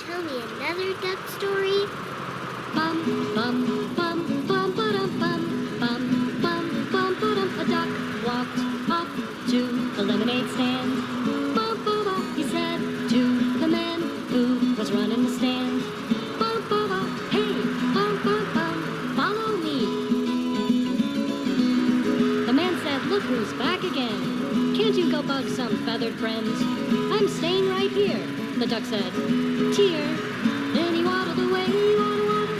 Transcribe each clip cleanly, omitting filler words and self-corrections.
tell me another duck story? Bum, bum, bum, bum, ba-dum, bum, bum, bum, bum, ba-dum. A duck walked up to the lemonade stand. Bum, bum, bum, he said to the man who was running the stand. Bum, bum, bum, hey, bum, bum, bum, follow me. The man said, look who's back again. Can't you go bug some feathered friends? I'm staying right here. The duck said, cheer. Then he waddled away, waddle, waddle.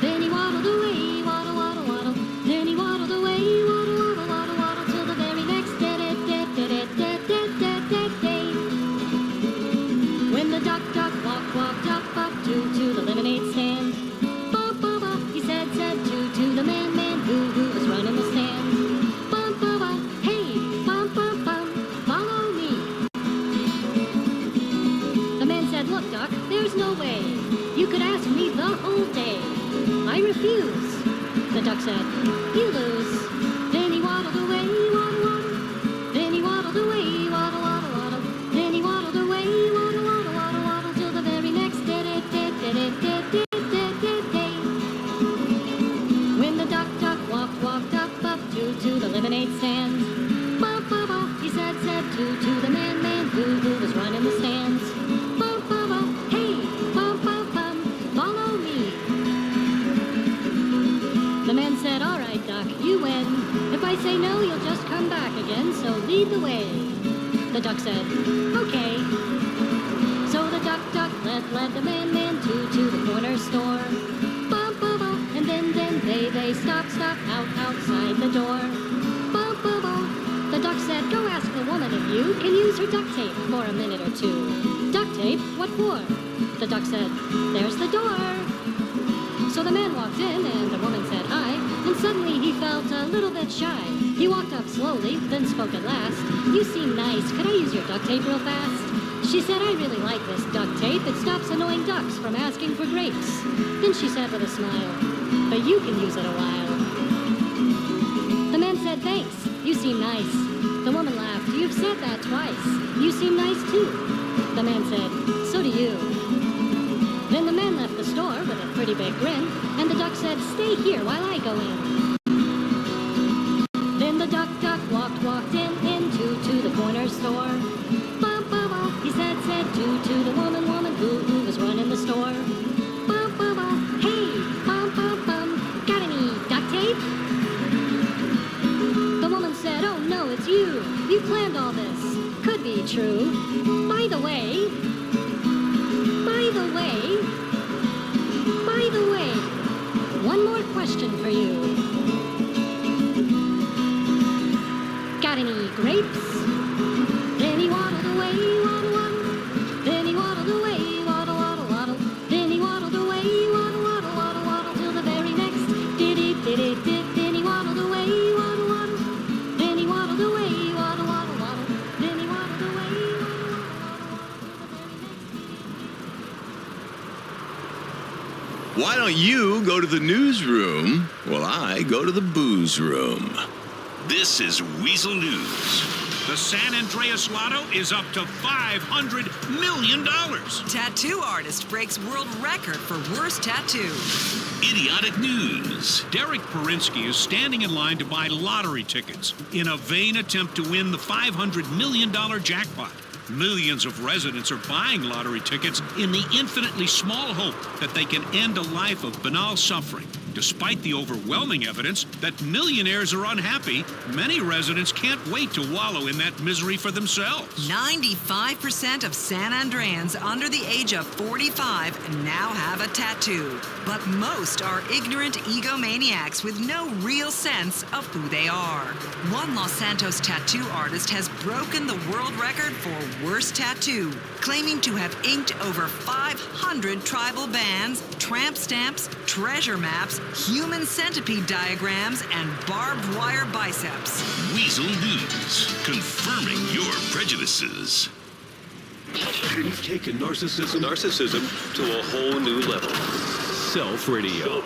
Then he waddled away, waddle, waddle, waddle. Then he waddled away, waddle, waddle, waddle, waddle, till the very next day. When the duck walked up to the lemonade stand. Bum, bum, bum, he said to the man who was running the stand. Bum, bum, bum, hey, bum, bum, bum, follow me. The man said, look, duck, there's no way. You could ask me the whole day. I refuse. The duck said, you lose. Then he waddled away, waddle, waddle. Then he waddled away, waddle, waddle, waddle. Then he waddled away, waddle, waddle, waddle, waddle, till the very next day. When the duck walked up to the lemonade stand. Bum, bum, bum, he said to the man who was running the stands. Bum, bum, bum, hey, bum, bum, bum, follow me. The man said, all right, duck, you win. If I say no, you'll just come back again, so lead the way. The duck said, okay. So the duck led the man to the corner store. Bum, bum, bum, and then they stopped outside the door. Bum, bum, bum. The duck said, go ask the woman if you can use her duct tape for a minute or two. Duct tape? What for? The duck said, there's the door. So the man walked in, and the woman said hi, and suddenly he felt a little bit shy. He walked up slowly, then spoke at last. You seem nice. Could I use your duct tape real fast? She said, I really like this duct tape. It stops annoying ducks from asking for grapes. Then she said with a smile, but you can use it a while. The man said, thanks. You seem nice. The woman laughed. You've said that twice. You seem nice, too. The man said, so do you. Then the man left the store with a pretty big grin, and the duck said, stay here while I go in. Then the duck walked into the corner store. Bum, bum, bum, he said to the woman who was running the store. Bum, bum, bum, hey, bum, bum, bum, got any duct tape? The woman said, oh no, it's you. You planned all this. Could be true. By the way, one more question for you. Got any grapes? Then he waddled away, waddle, waddle. Then he waddled away, waddle, waddle, waddle. Then he waddled away, waddle, waddle, waddle, waddle, till the very next did. Then he waddled away, waddle, waddle. Then he waddled away, waddle, waddle, waddle. Then he waddled away, waddle, waddle, waddle, till the very next. Why don't you go to the newsroom while I go to the booze room? This is Weasel News. The San Andreas Lotto is up to $500 million. Tattoo artist breaks world record for worst tattoo. Idiotic news. Derek Perinsky is standing in line to buy lottery tickets in a vain attempt to win the $500 million jackpot. Millions of residents are buying lottery tickets in the infinitely small hope that they can end a life of banal suffering. Despite the overwhelming evidence that millionaires are unhappy, many residents can't wait to wallow in that misery for themselves. 95% of San Andreans under the age of 45 now have a tattoo. But most are ignorant egomaniacs with no real sense of who they are. One Los Santos tattoo artist has broken the world record for worst tattoo, claiming to have inked over 500 tribal bands, tramp stamps, treasure maps, human centipede diagrams, and barbed wire biceps. Weasel News, confirming your prejudices. We've taken narcissism to a whole new level. Self-radio.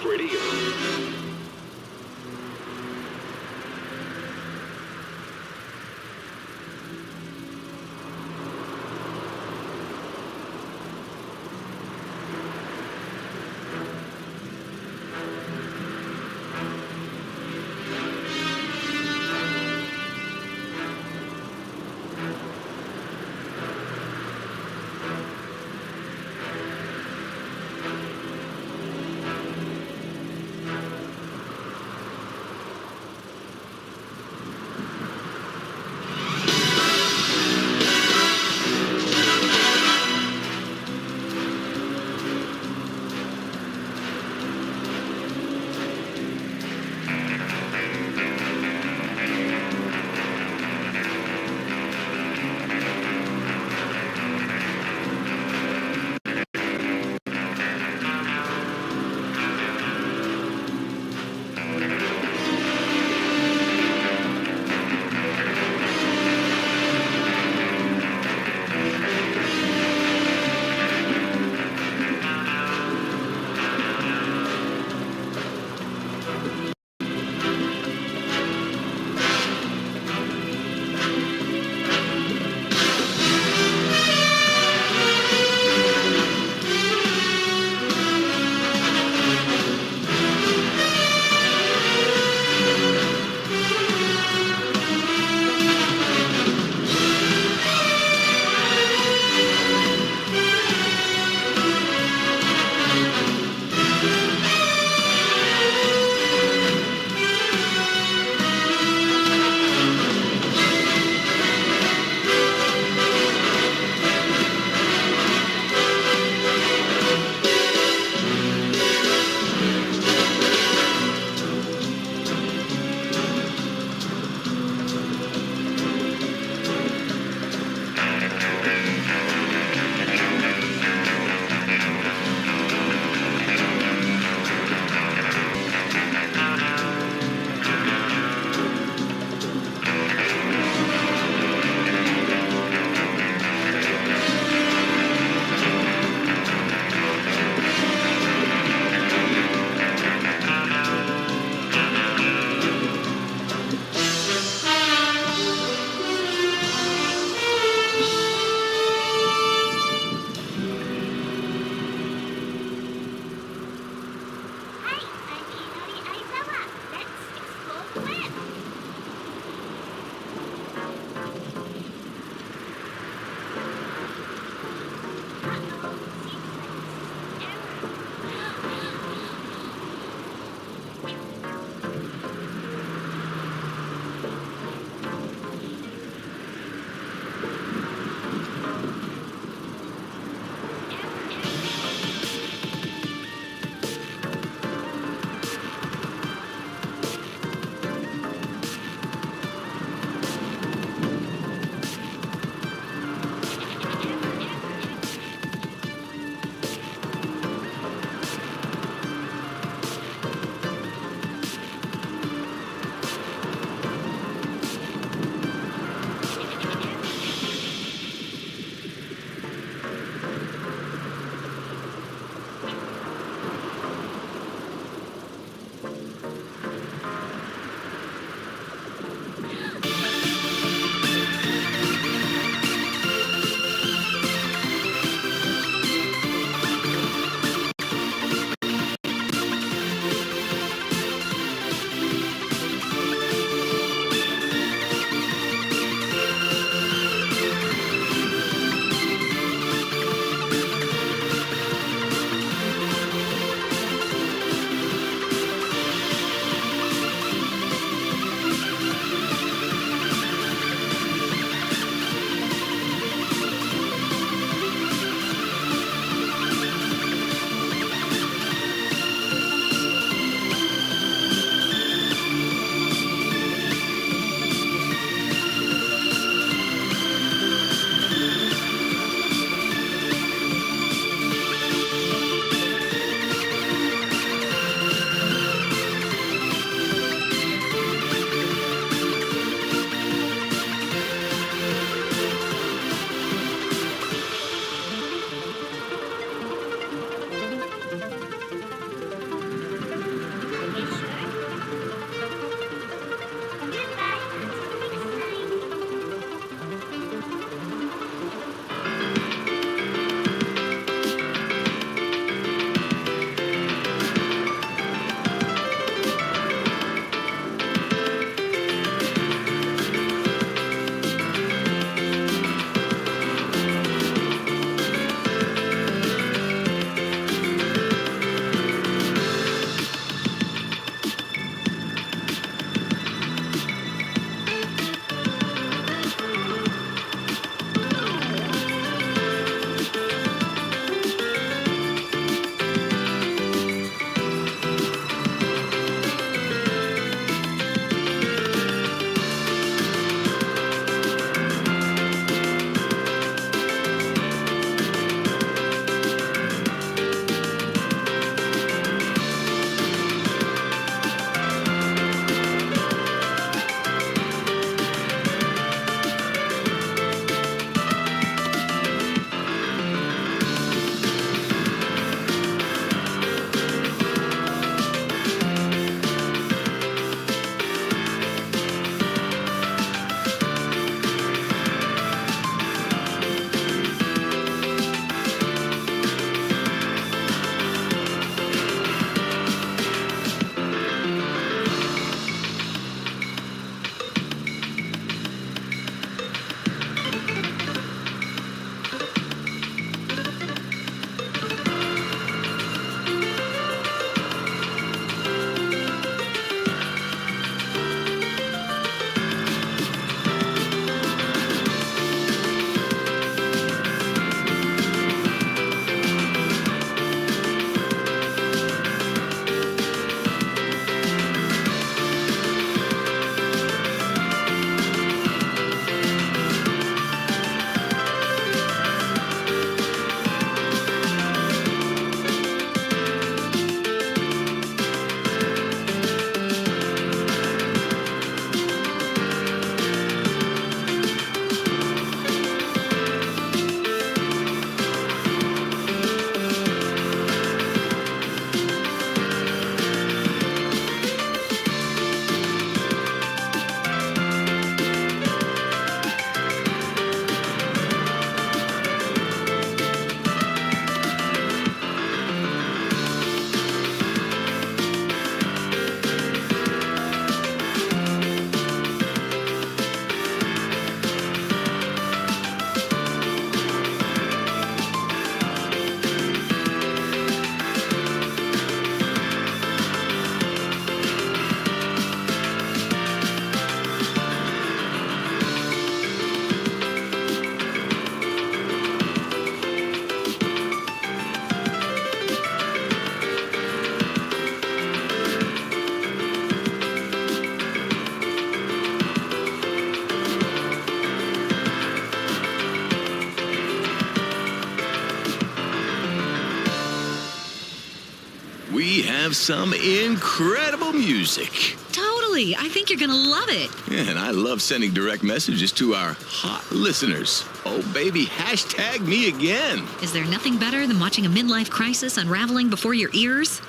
have some incredible music. Totally. I think you're going to love it. Yeah, and I love sending direct messages to our hot listeners. Oh, baby, hashtag me again. Is there nothing better than watching a midlife crisis unraveling before your ears?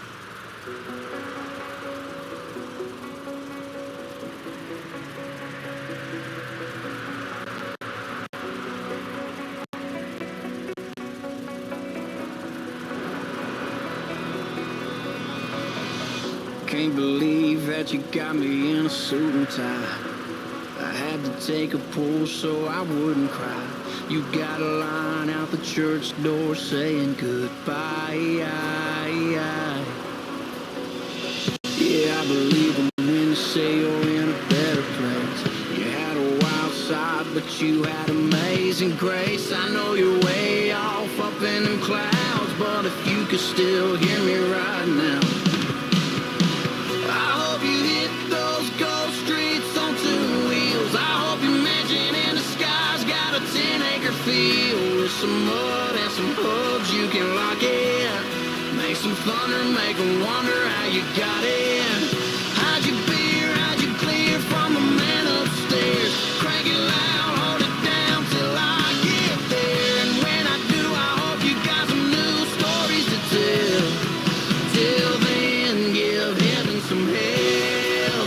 Can't believe that you got me in a suit and tie. I had to take a pull so I wouldn't cry. You got a line out the church door saying goodbye. Yeah, I believe them when they say you're in a better place. You had a wild side, but you had amazing grace. I know you're way off up in them clouds, but if you could still hear me right now, I hope you hit those ghost streets on two wheels. I hope your mansion in the sky's got a 10-acre field with some mud and some hubs you can lock in. Make some thunder, make 'em wonder how you got in. Hide your beer, hide your clear from the man upstairs. Crank it loud, hold it down till I get there. And when I do, I hope you got some new stories to tell. Till then, give heaven some hell.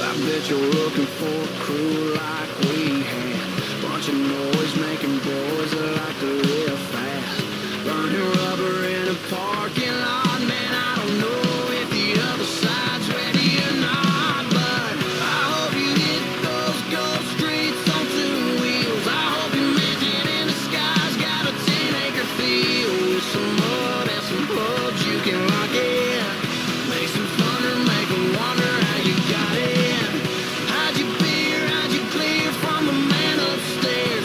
I bet you're looking for a crew like we had. Bunch of noise making boys that like to live fast. Burning rubber in a parking lot, man, I don't know if the other side's ready or not. But I hope you hit those ghost streets on two wheels. I hope your mansion in the sky's got a 10-acre field with some mud and some hubs you can lock in. Make some thunder, make 'em wonder how you got in. Hide your beer, hide your clear from the man upstairs.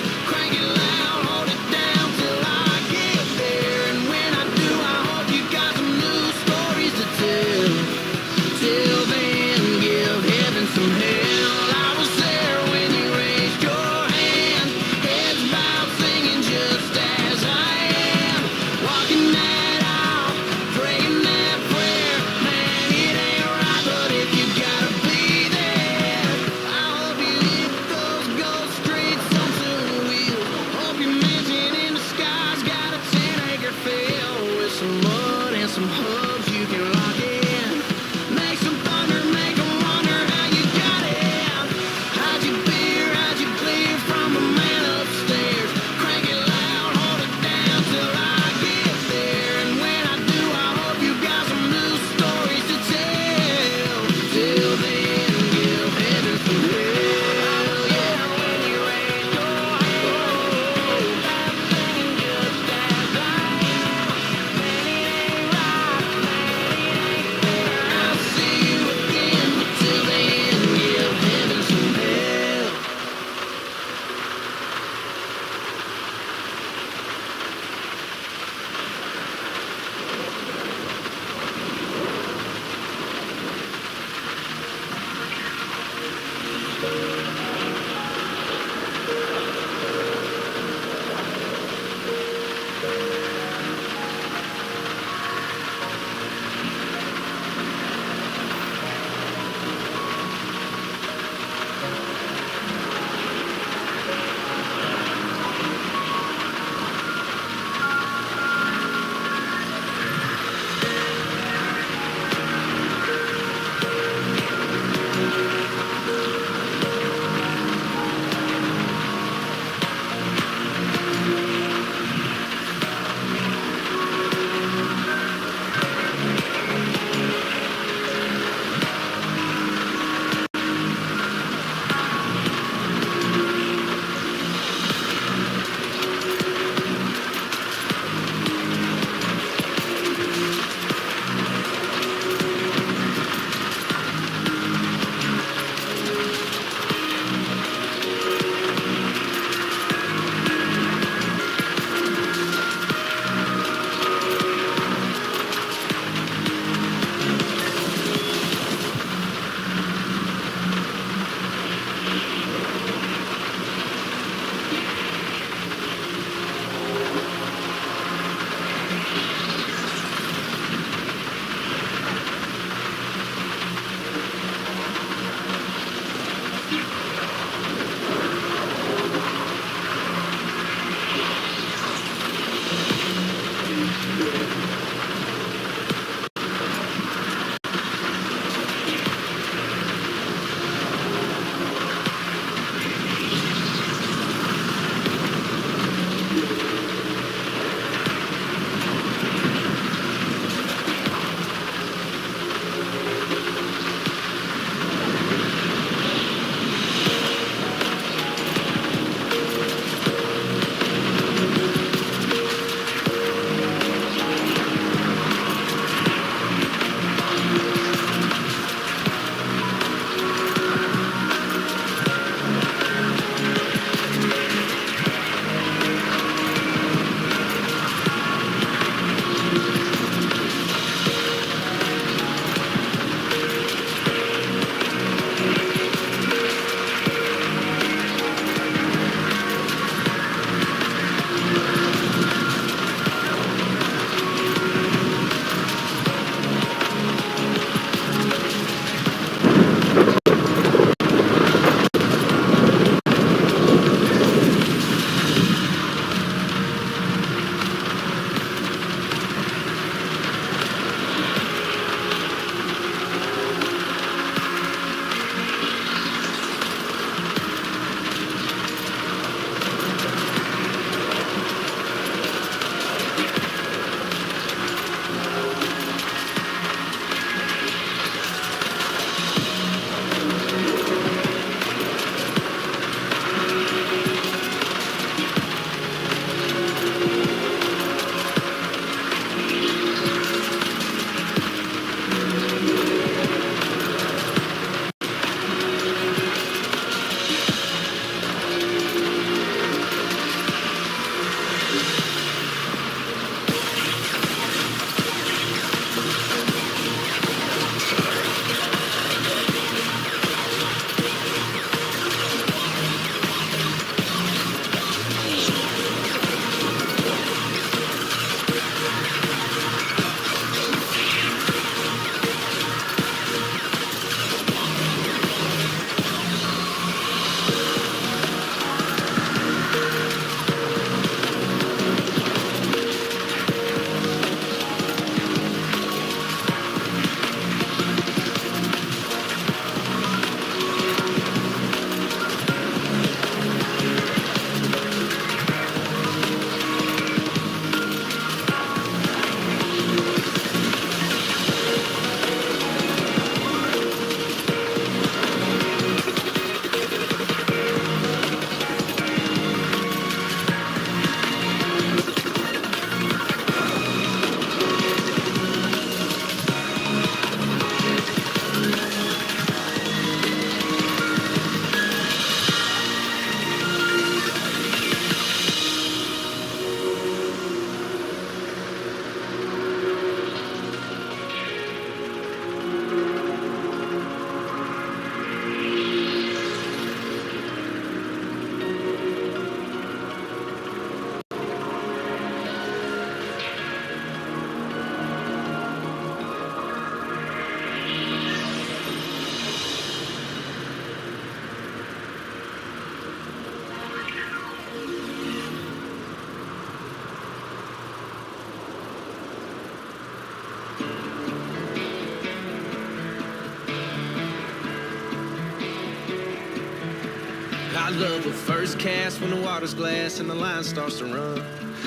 I love a first cast when the water's glass and the line starts to run.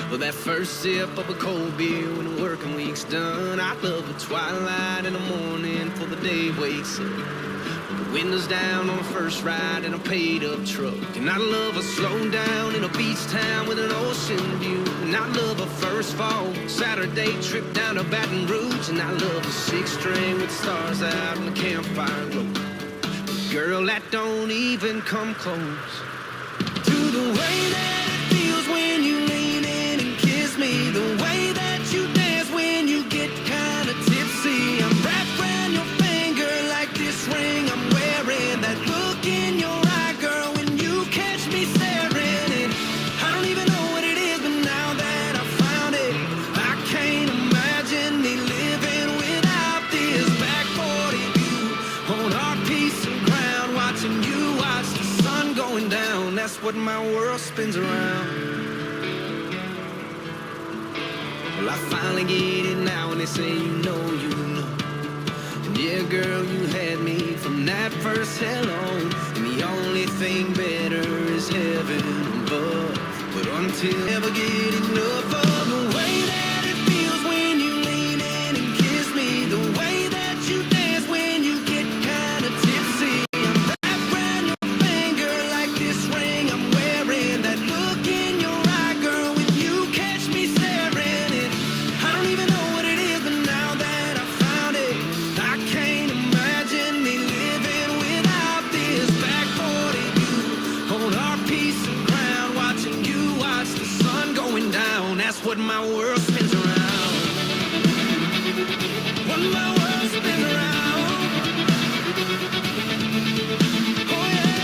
Well, that first sip of a cold beer when the working week's done. I love a twilight in the morning before the day wakes up. The windows down on the first ride in a paid-up truck. And I love a slow down in a beach town with an ocean view. And I love a first fall Saturday trip down to Baton Rouge. And I love a six-string with stars out on the campfire road. Girl, that don't even come close to the way that it feels when you lean in and kiss me. The way that you dance when you get kind of tipsy. I'm wrapped around your finger like this ring I'm wearing. That look in your eye, girl, when you catch me staring. And I don't even know what it is, but now that I found it, I can't imagine me living without this back 40 view on our piece of ground, watching you watch the sun going down. That's what my world spins around. Well, I finally get it now, and they say you know. And yeah, girl, you had me from that first hello. And the only thing better is heaven above. But until I ever get enough of the way that it feels when you lean in and kiss me, the way that you dance when you get kind of tipsy. I'm wrapped around your finger like this ring I'm wearing. That look in your eye, girl, when you catch me staring. And I don't even know what it is, but now that I found it, I can't imagine me living without this back 40 view on our piece of ground, watching you watch the sun going down. That's what my world spins around. What my world spins around. Oh yeah.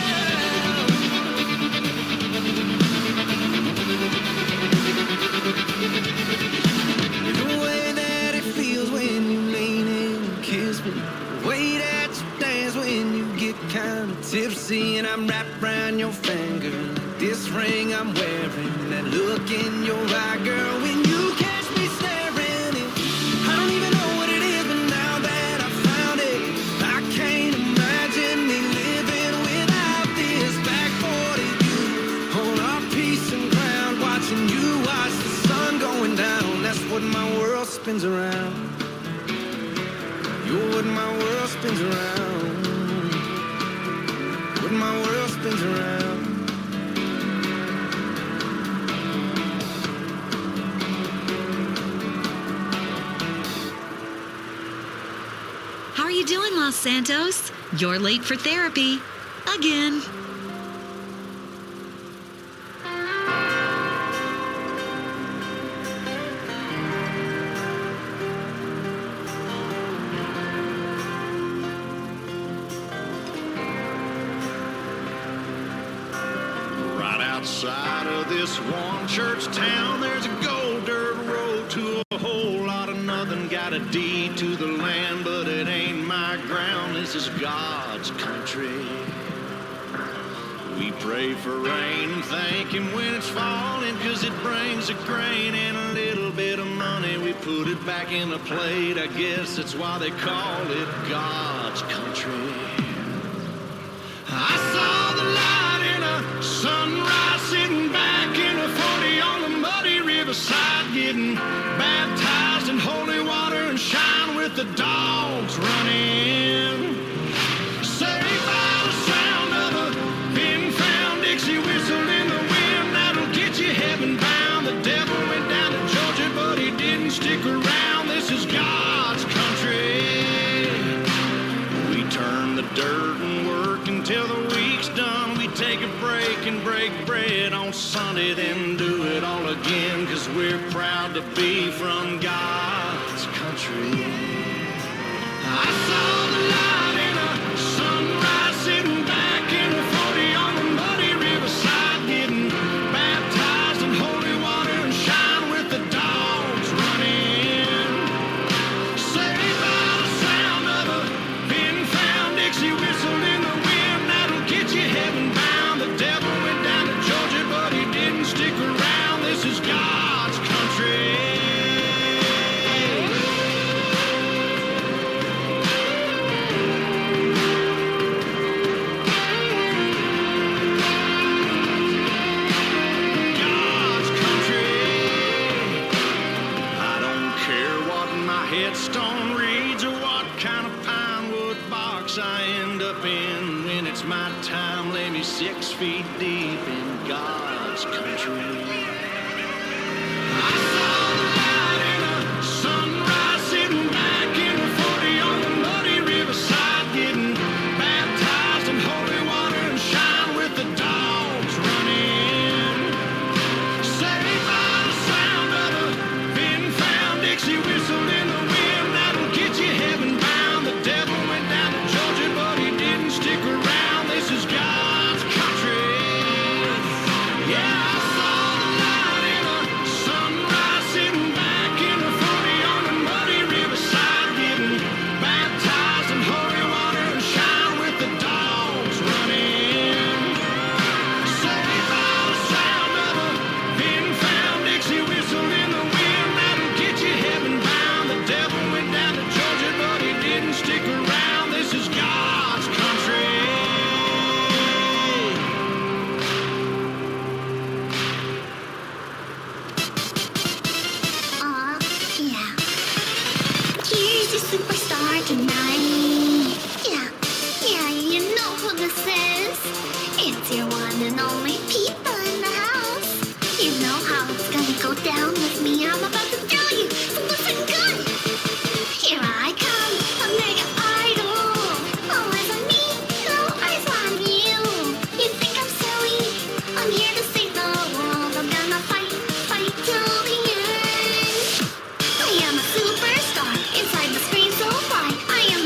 The way that it feels when you lean in and kiss me. The way that you dance when you get kind of tipsy. And I'm wrapped around your finger like this ring I'm wearing. That look in your eye, girl, when you catch me staring. And I don't even know what it is, but now that I found it, I can't imagine me living without this back 40 view on our piece of ground, watching you watch the sun going down. That's what my world spins around. You're what my world spins around. What my world spins around. How are you doing, Los Santos? You're late for therapy. Again. Right outside of this one church town, there's a gold dirt road to a whole lot of nothing. Got a deed to the land, but it ain't my ground. This is God's country. We pray for rain and thank him when it's falling, 'cause it brings a grain and a little bit of money. We put it back in the plate. I guess that's why they call it God's country. I saw the light in a sunrise, sitting back in a 40 on the muddy riverside, getting baptized in holy water and shine with the dogs running. Saved by the sound of a pin-found Dixie whistle in the wind that'll get you heaven bound. The devil went down to Georgia, but he didn't stick around. This is God's country. We turn the dirt and work until the week's done. We take a break and break bread on Sunday, then do it all again, 'cause we're proud to be from God's country. I saw the light in a sunrise, sitting back in a 40 on the muddy riverside, getting baptized in holy water and shine with the dogs running. Saved by the sound of a pin-found Dixie whistle in the wind that'll get you heaven bound. The devil went down to Georgia, but he didn't stick around. This is God's country. time lay me 6 feet deep in God's country. I saw the light in a sunrise, sitting back in a 40 on the muddy riverside, getting baptized in holy water and shine with the dogs running. Saved by the sound of a pin-found Dixie whistle in the wind that'll get you heaven bound. The devil went down to Georgia, but he didn't stick around. This is God's country. Yeah, I saw the light in a sunrise, sitting back in a 40 on the muddy riverside, getting baptized in holy water and shine with the dogs running. Saved by the sound of a pin-found Dixie whistle in the wind that'll get you heaven bound. The devil went down to Georgia, but he didn't stick around. This is God's country. Yeah. Here's your superstar tonight. Yeah, you know who this is. It's your one and only people in the house. You know how it's gonna go down with me. I'm about to tell you, so listen good. Here I come, a mega idol. All eyes on me, no eyes on you. You think I'm silly? I'm here to save the world. I'm gonna fight till the end. I am a superstar inside the screen so bright. I am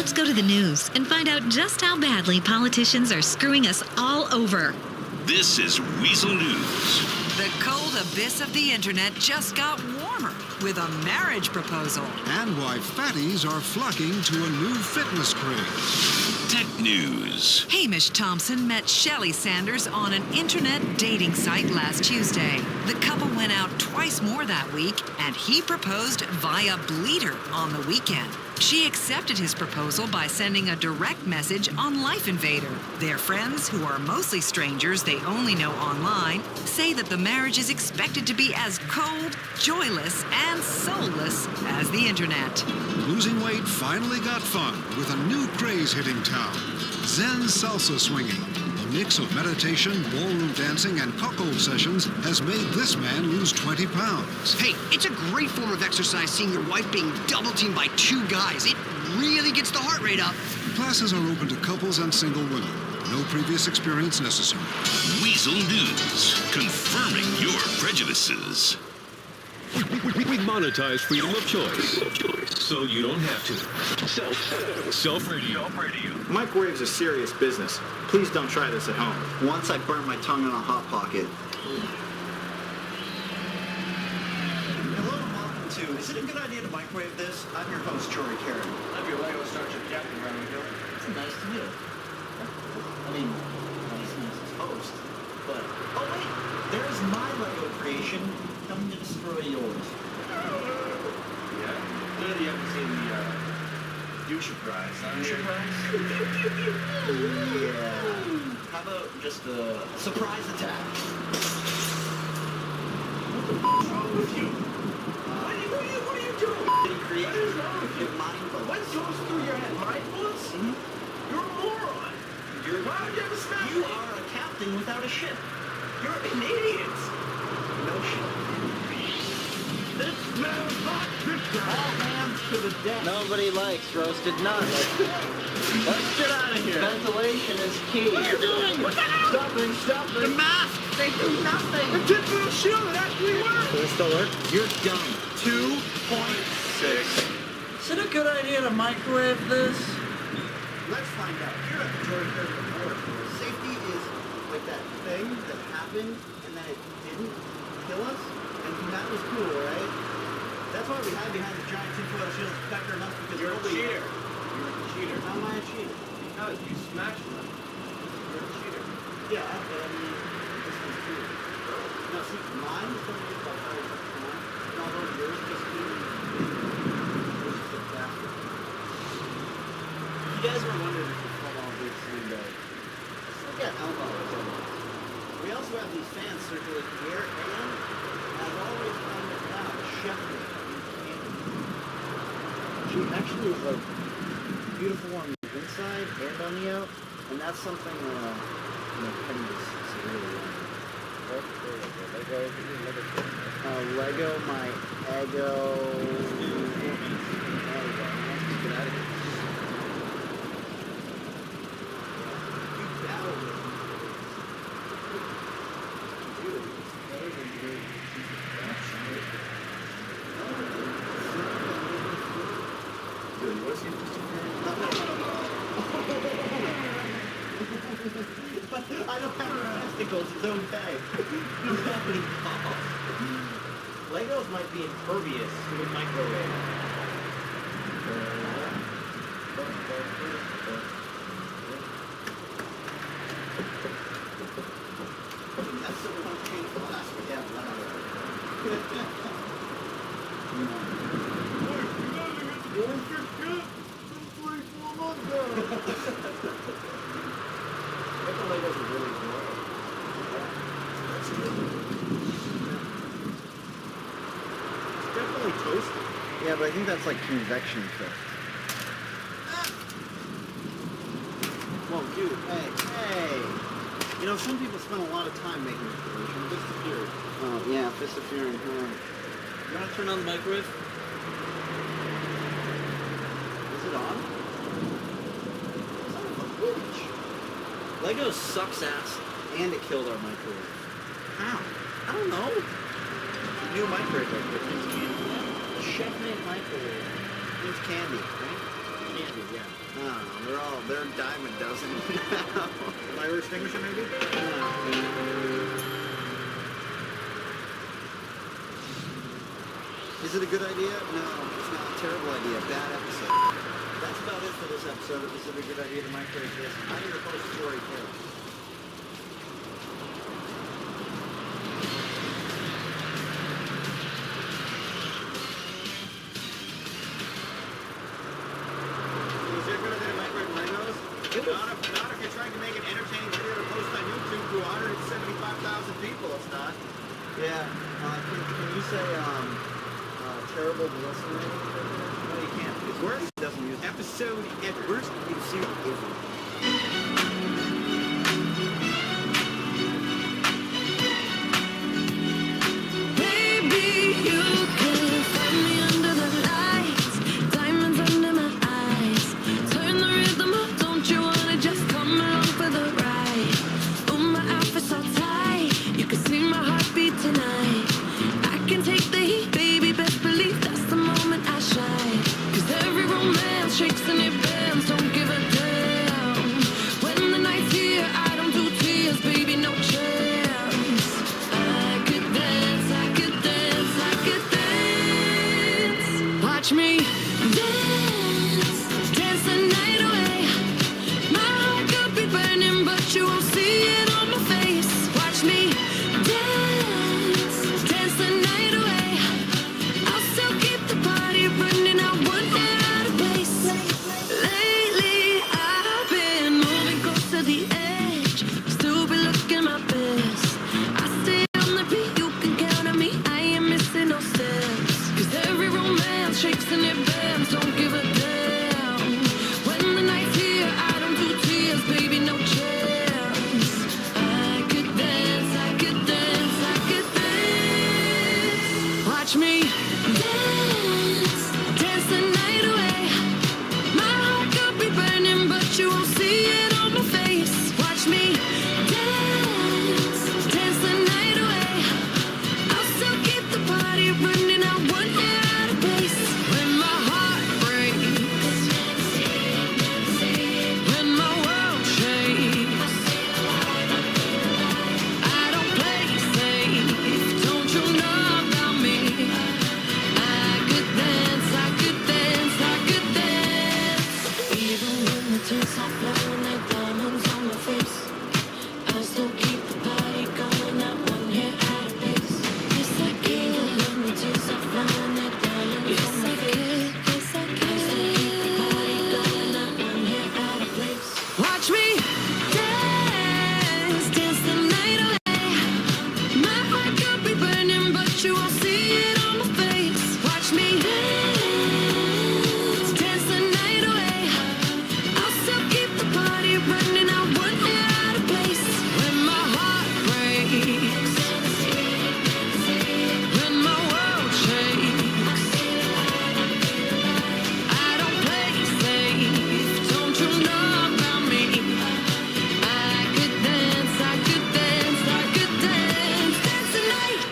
Let's go to the news and find out just how badly politicians are screwing us all over. This is Weasel News. The cold abyss of the internet just got warmer with a marriage proposal. And why fatties are flocking to a new fitness craze. Tech News. Hamish Thompson met Shelley Sanders on an internet dating site last Tuesday. The couple went out twice more that week, and he proposed via Bleeter on the weekend. She accepted his proposal by sending a direct message on Life Invader. Their friends, who are mostly strangers they only know online, say that the marriage is expected to be as cold, joyless, and soulless as the internet. Losing weight finally got fun with a new craze hitting town. Zen salsa swinging. A mix of meditation, ballroom dancing, and cuckold sessions has made this man lose 20 pounds. Hey, it's a great form of exercise seeing your wife being double teamed by 2 guys. It really gets the heart rate up. Classes are open to couples and single women. No previous experience necessary. Weasel News. Confirming your prejudices. We monetize freedom of choice, so you don't have to. Self-radio. Microwaves are serious business. Please don't try this at home. Once I burned my tongue on a Hot Pocket. Hello and welcome to Is It a Good Idea to Microwave This? I'm your host, Jory Carey. I'm your Lego Starship Captain, Ryan Hill. It's nice to meet you. I mean, nice as host. But, oh wait, there's my Lego creation coming to destroy yours. Yeah. None of you haven't seen the, Fuchsia Prize. Fuchsia Prize? Yeah. How about just a surprise attack? What's wrong with you? What are you doing? What is wrong with you? What goes through your head? Mind bullets? Mm-hmm. You're a moron. Why would you ever smash You are a captain without a ship. You're an idiot. No ship. This smells hot. All hands to the deck. Nobody likes roasted nuts. Let's get out of here. Ventilation is key. What are you doing? Stop it. The mask. They do nothing. The tinfoil shield, it actually works. Does it still work? You're dumb. 2.6. Is it a good idea to microwave this? Let's find out. Here at the Jory Carey Laboratory, safety is like that thing that happened and then it didn't kill us. And that was cool, right? That's why we hide behind the giant tinfoil shield to protect our nuts because you're a cheater. You're a cheater. How am I a cheater? Because you smashed them. You're a cheater. Yeah, but I mean, this one's too. No, see, mine is going to be about 5 bucks a month. And although yours just came yours is a bastard. You guys were wondering if we fall all big someday. Let's look at elbows. We also have these fans circulating the air and I've always found it now, chef. She actually is like beautiful on the inside and on the out, and that's something Penny is severely wrong. Lego, my Eggo. Get out of here. You battle with But I don't have testicles, it's okay. You don't have any balls. Legos might be impervious to the microwave. That's the one change the last one. Yeah, Yeah, but I think that's like convection cooked. Whoa, dude, hey. You know, some people spend a lot of time making this solution. Fist of Fury. Oh, yeah, Fist of Fury. You want to turn on the microwave? Is it on? Son of a bitch. Lego sucks ass, and it killed our microwave. How? I don't know. The new microwave, like the chef-made microwave. It's candy, right? candy, yeah. No, they're a dime a dozen. Fire extinguisher, maybe? Is it a good idea? No, it's not a terrible idea. Bad episode. That's about it for this episode. Is it a good idea to microwave this? I need to post a story too. Is it a good idea to microwave Legos? Not if you're trying to make an entertaining video to post on YouTube to 175,000 people. It's not. Yeah. Can you say terrible to listen to? No, you can't. Because worst doesn't use episode ever. Worst episode ever. Baby, you can find me under the lights, diamonds under my eyes. Turn the rhythm up, don't you wanna just come along for the ride? Oh, my outfit's so tight, you can see my heartbeat tonight. I can take the heat, baby, best believe that's the moment I shine. 'Cause every romance shakes and it bends, don't give a damn. When the night's here, I don't do tears, baby, no chance. I could dance, I could dance, I could dance. Watch me dance, dance the night away. My heart could be burning, but you won't see it on my face. Watch me dance, dance the night away. I'll still keep the party running, I won't get out of place. Lately, I've been moving close to the edge, still be looking my best. I stay on the beat, you can count on me, I ain't missing no steps. 'Cause every romance shakes and it bends, don't give a damn. When the night's here, I don't do tears, baby, no chance. I could dance, I could dance, I could dance. Watch me dance, dance the night away. My heart could be burning, but you won't see it on my face. Watch me dance, dance the night away. I'll still keep the party running, I won't get out of place. When my heart breaks, when my world shakes, I don't play safe, don't you know about me? I could dance, I could dance, I could dance. Even when the tears are flowing like diamonds on my face, I still keep the party going, I won't get out of place. Yes, I can. Even when the tears are flowing like diamonds on my face, yes, I can. I still keep the party going, I won't get out of place. Watch me dance, dance the night away. My heart could be burning, but you won't see it on my face. Watch me dance, dance the night away. I'll still keep the party running, I won't get out of place. When my heart breaks, when my world shakes, I don't play safe, don't you know about me? I could dance, I could dance, I could dance, dance the night.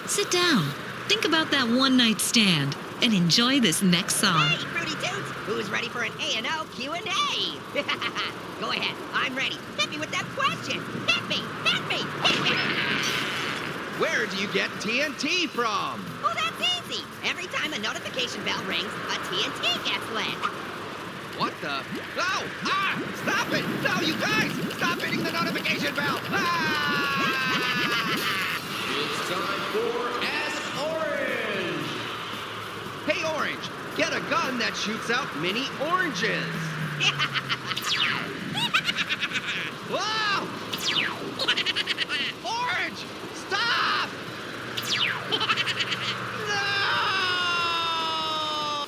Sit down, think about that one night stand, and enjoy this next song. Hey, Fruity Toots, who's ready for an A&O Q&A? Go ahead, I'm ready. Hit me with that question. Hit me, hit me, hit me. Where do you get TNT from? Oh, that's easy. Every time a notification bell rings, a TNT gets lit. What the? No! Ah! Stop it! No, you guys! Stop hitting the notification bell! Ah! It's time for Ask Orange. Hey, Orange, get a gun that shoots out mini oranges. Whoa! Orange! Stop! No!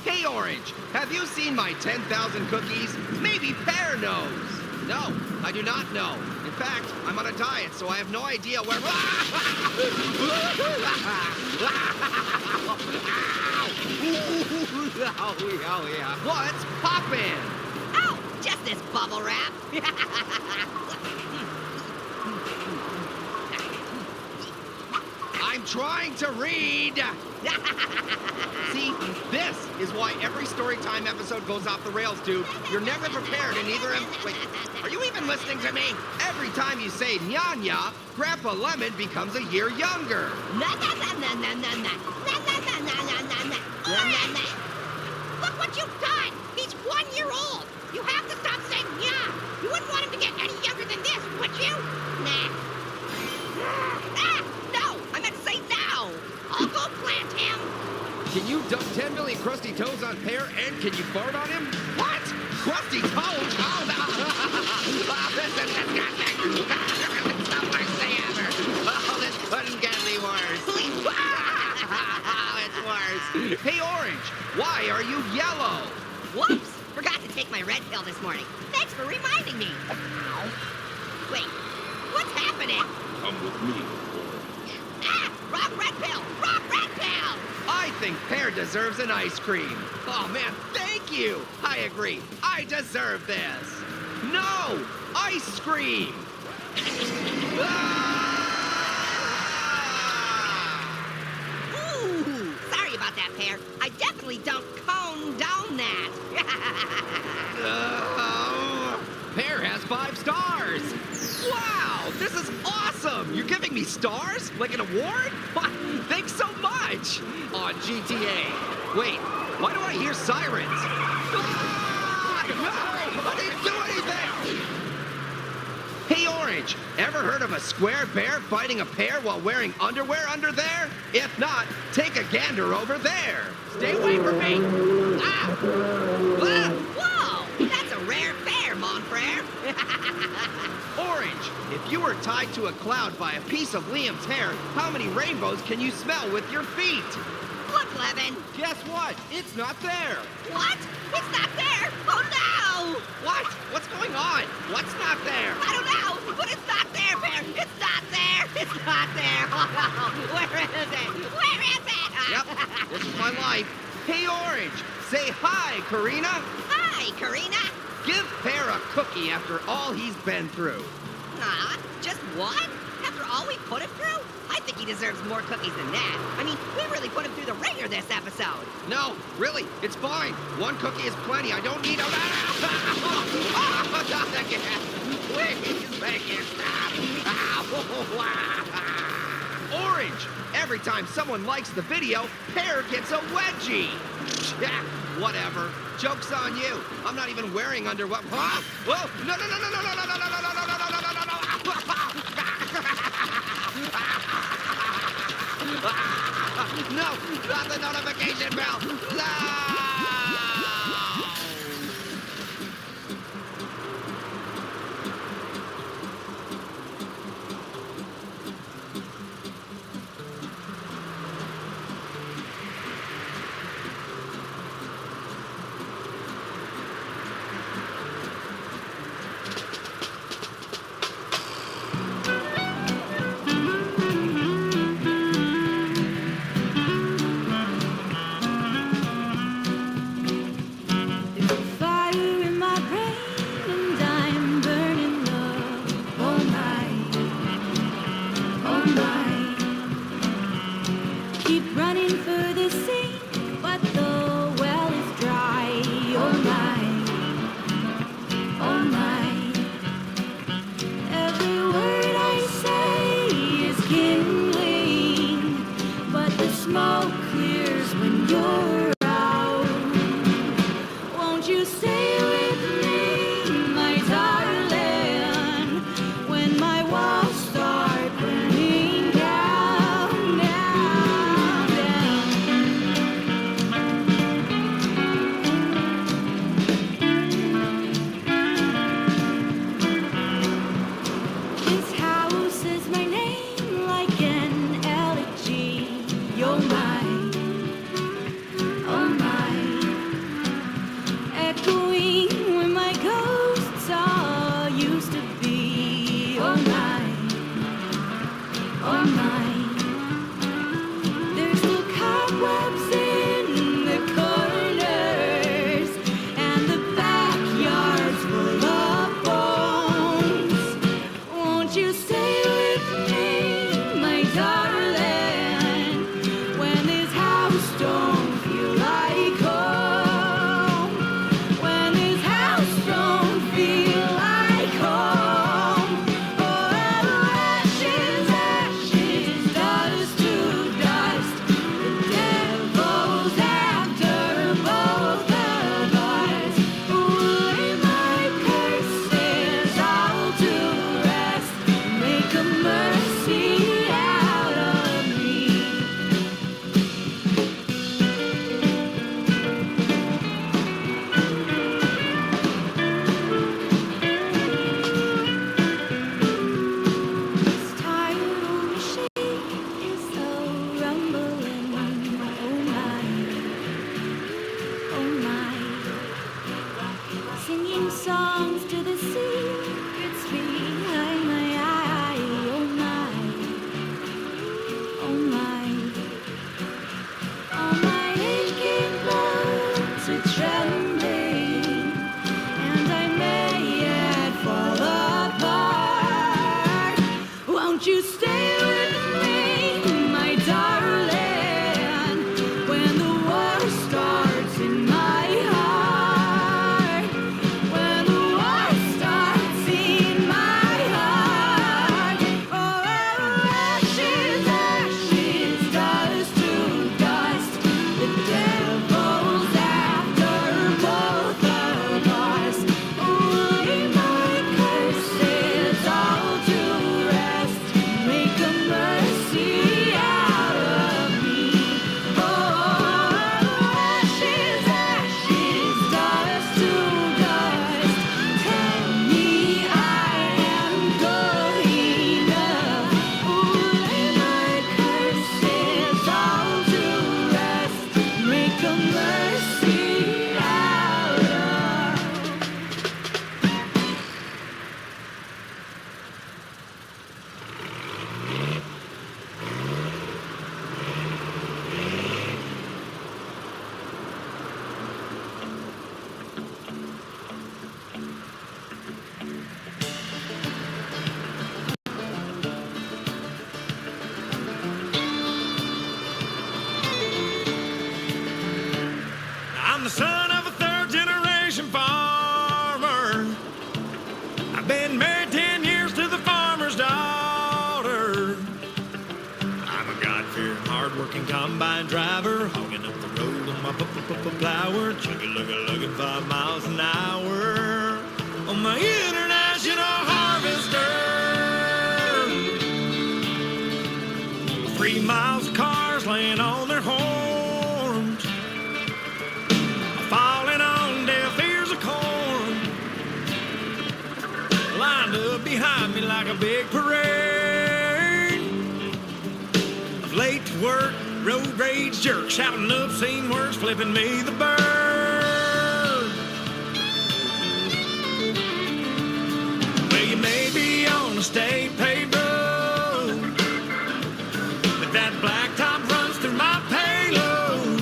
Hey, Orange, have you seen my 10,000 cookies? Maybe Pear knows. No, I do not know. In fact, I'm on a diet, so I have no idea where... What's poppin'? Oh, just this bubble wrap. I'm I'm trying to read. See, this is why every Storytime episode goes off the rails, dude. You're never prepared, and neither am... Wait, are you even listening to me? Every time you say nya-nya, Grandpa Lemon becomes a year younger. Look what you've done! He's 1 year old! You have to stop saying nya! You wouldn't want him to get any younger than this, would you? Nah. No! I meant to say now! I'll go plant him! Can you dump 10 million crusty toes on Pear, and can you fart on him? What? Crusty toes? Oh, no! This is disgusting! It's the worst thing ever! Oh, this couldn't get any worse! It's worse! Hey, Orange, why are you yellow? Whoops! Forgot to take my red pill this morning. Thanks for reminding me. Wait, what's happening? Come with me. Ah! Wrong red pill! Wrong red pill! I think Pear deserves an ice cream. Oh, man, thank you! I agree. I deserve this. No! Ice cream! Ooh! Sorry about that, Pear. I definitely don't condone that. Pear has 5 stars. Wow, this is awesome. You're giving me stars? Like an award? Thanks so much. On GTA. Wait, why do I hear sirens? Ah! No, I didn't do anything. Hey, Orange, ever heard of a square bear fighting a pear while wearing underwear under there? If not, take a gander over there. Stay away from me. Ah! Ah! Whoa! That's a rare bear, mon frere. Orange, if you were tied to a cloud by a piece of Liam's hair, how many rainbows can you smell with your feet? Look, Levin. Guess what? It's not there. What? It's not there! Oh, no! What? What's going on? What's not there? I don't know, but it's not there, Bear. It's not there. It's not there. Oh, no. Where is it? Where is it? Yep, this is my life. Hey, Orange, say hi, Karina. Hi, Karina. Give Pear a cookie after all he's been through. Just one? After all we put him through? I think he deserves more cookies than that. I mean, we really put him through the ringer this episode. No, really, it's fine. One cookie is plenty. I don't need a... Oh, not again. Please make it stop. Orange, every time someone likes the video, Pear gets a wedgie. Yeah, whatever. Joke's on you. I'm not even wearing underwear. Huh? Whoa! No, no, no, no, no, no, no, no, no, no, no, no, no, no, no, no, no. No, not the notification bell. No! I'm the son of a third-generation farmer. I've been married 10 years to the farmer's daughter. I'm a God-fearing, hard-working combine driver, hogging up the road on my plower, chugga-lugga-lugging 5 miles an hour on my international harvester. 3 miles of cars laying on their horns, falling on deaf ears of corn, lined up behind me like a big parade of late to work, road rage jerks, shouting obscene words, flipping me the bird. Well, you may be on a state paved road, but that blacktop runs through my payload.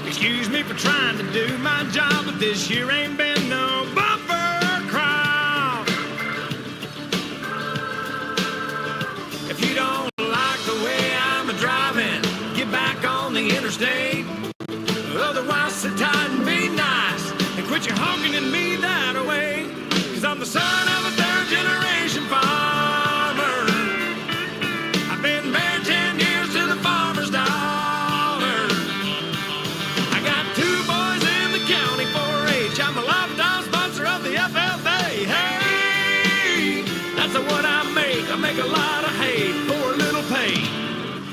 Excuse me for trying to do my job, but this year ain't been no bumper crop. If you don't like the way I'm driving, get back on the interstate. Otherwise, sit tight and be nice and quit your honking at me that way. 'Cause I'm the son of a third-generation farmer. I've been married 10 years to the farmer's daughter. I got 2 boys in the county 4-H. I'm a lifetime sponsor of the FFA. Hey, that's what I make. I make a lot of hay for a little pay.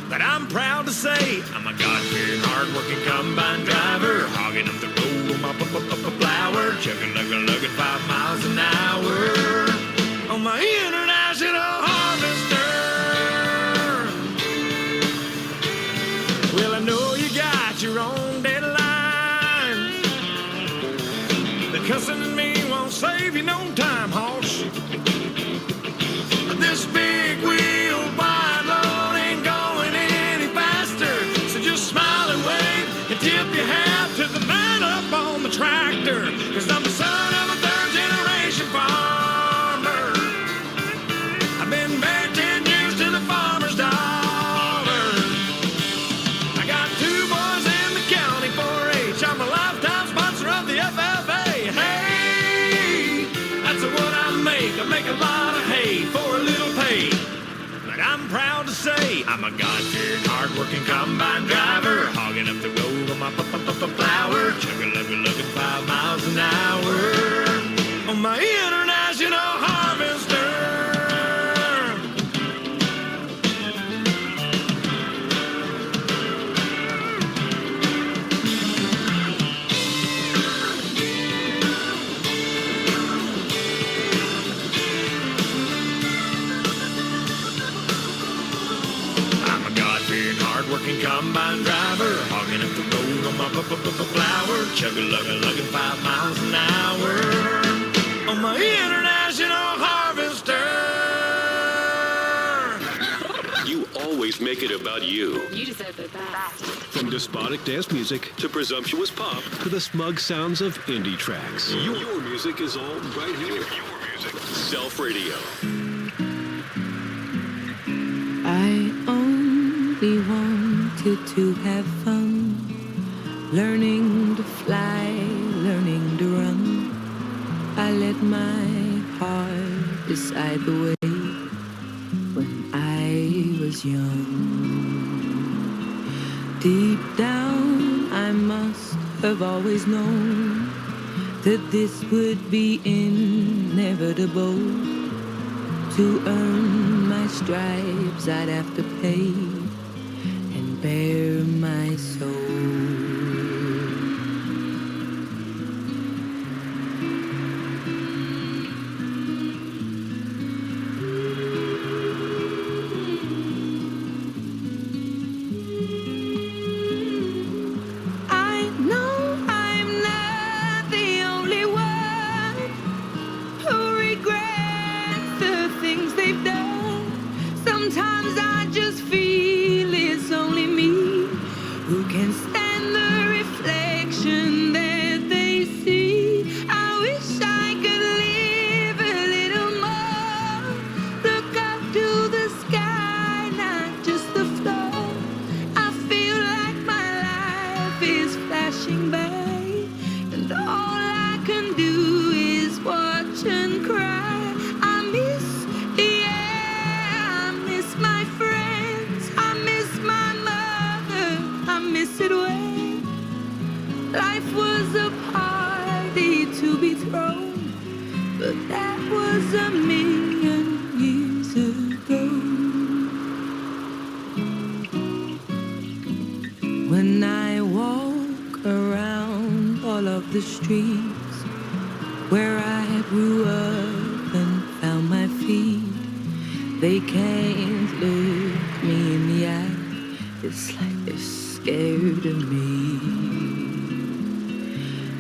But I'm proud to say I'm a God-fearing, hard-working combine driver, hogging up the road on my flower, chugga-lugga-lugging 5 miles an hour on my international harvester. Well, I know you got your own deadlines. The cussing at me won't save you no time, hoss. This big wheel wide load ain't going any faster, so just smile and wave and tip your hat to the man up on the tractor. 'Cause I'm the son of a third-generation farmer. I've been married 10 years to the farmer's daughter. I got 2 boys in the county 4-H. I'm a lifetime sponsor of the FFA. Hey, that's what I make. I make a lot of hay for a little pay. But I'm proud to say I'm a God-fearing, hard-working combine driver, hogging up the road on my flower, chugga-lugga-lugging 5 miles an hour on my international harvester. Hard-working combine driver, hogging up the road on my flower, chugga-lugga-lugging 5 miles an hour on my international harvester. You always make it about you. You deserve the best. From despotic dance music to presumptuous pop to the smug sounds of indie tracks. Your music is all right here. Your music. Self Radio. I only wanted to have fun, learning to fly, learning to run. I let my heart decide the way when I was young. Deep down, I must have always known that this would be inevitable. To earn my stripes, I'd have to pay and bare my soul. I know I'm not the only one who regrets the things they've done. Sometimes I just feel When I walk around all of the streets where I grew up and found my feet, they can't look me in the eye. It's like they're scared of me.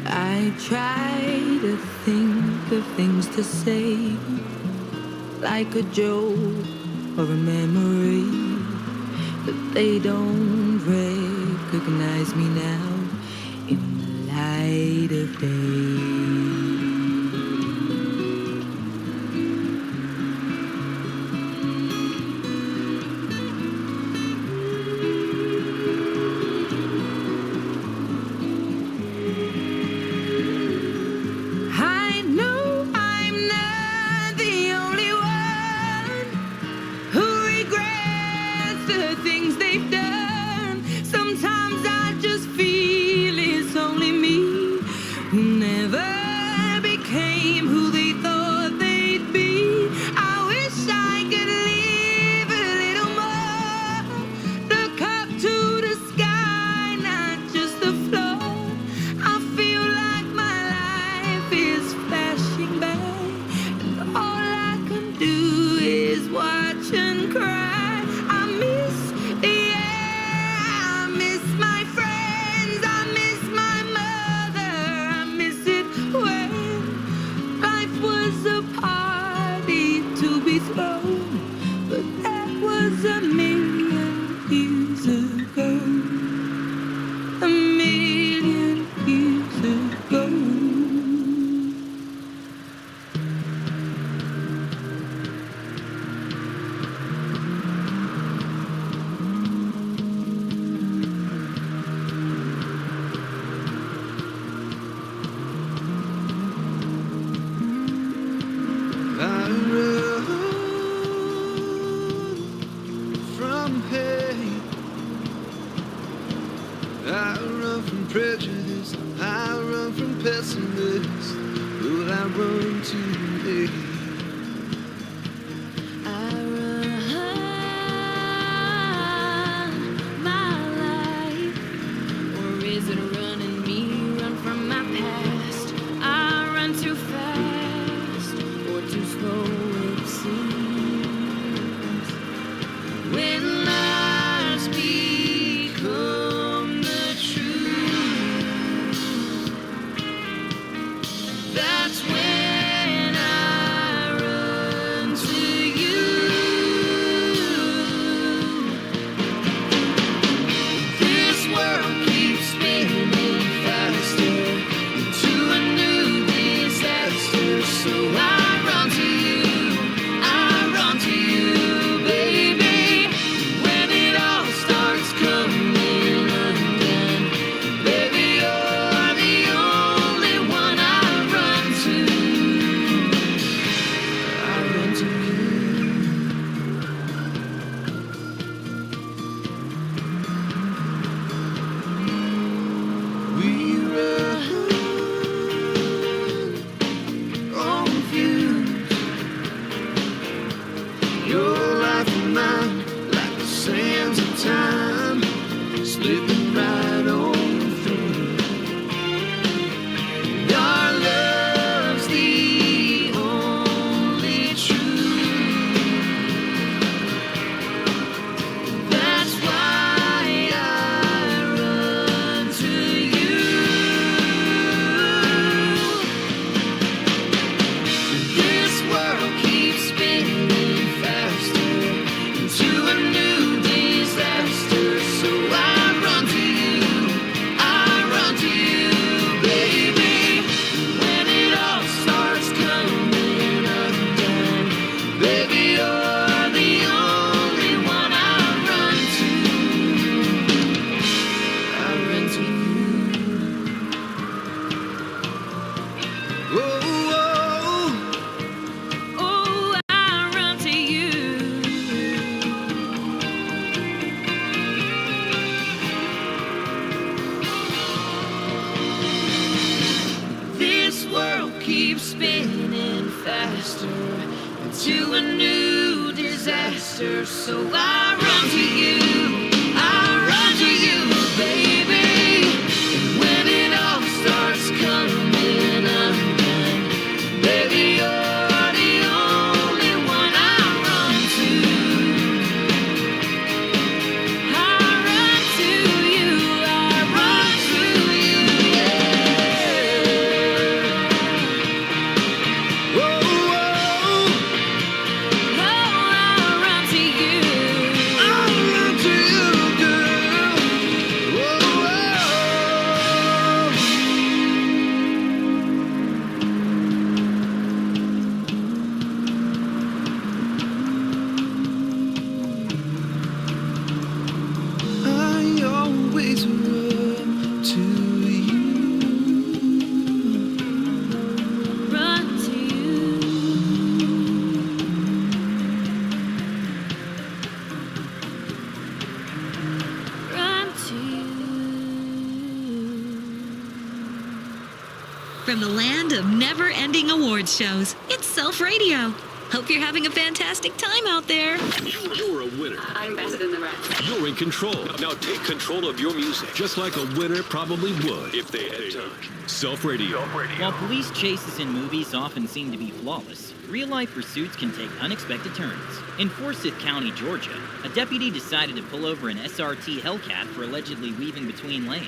I try to think of things to say, like a joke or a memory, but they don't recognize me now in the light of day. To a new disaster, so I run to you, baby. From the land of never-ending awards shows, it's Self Radio. Hope you're having a fantastic time out there. You're a winner. I'm better than the rest. You're in control. Now take control of your music, just like a winner probably would if they had time. Self Radio. While police chases in movies often seem to be flawless, real-life pursuits can take unexpected turns. In Forsyth County, Georgia, a deputy decided to pull over an SRT Hellcat for allegedly weaving between lanes.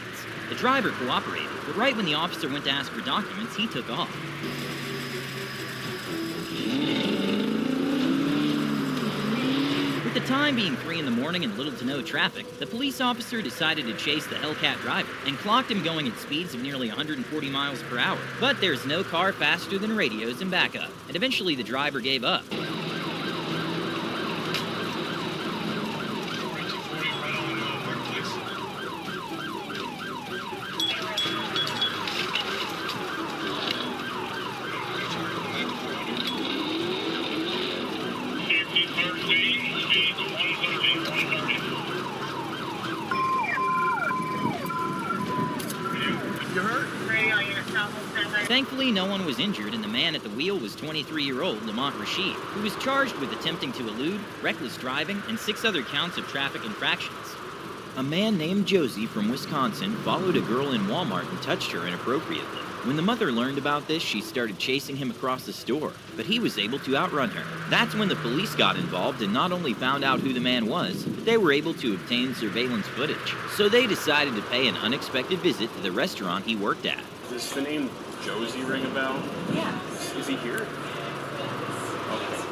The driver cooperated, but right when the officer went to ask for documents, he took off. With the time being 3 in the morning and little to no traffic, the police officer decided to chase the Hellcat driver and clocked him going at speeds of nearly 140 miles per hour. But there's no car faster than radios and backup, and eventually the driver gave up. Thankfully, no one was injured, and the man at the wheel was 23-year-old Lamont Rashid, who was charged with attempting to elude, reckless driving, and 6 other counts of traffic infractions. A man named Josie from Wisconsin followed a girl in Walmart and touched her inappropriately. When the mother learned about this, she started chasing him across the store, but he was able to outrun her. That's when the police got involved and not only found out who the man was, but they were able to obtain surveillance footage. So they decided to pay an unexpected visit to the restaurant he worked at. Does the name Josie ring a bell? Yeah. Is he here? Okay.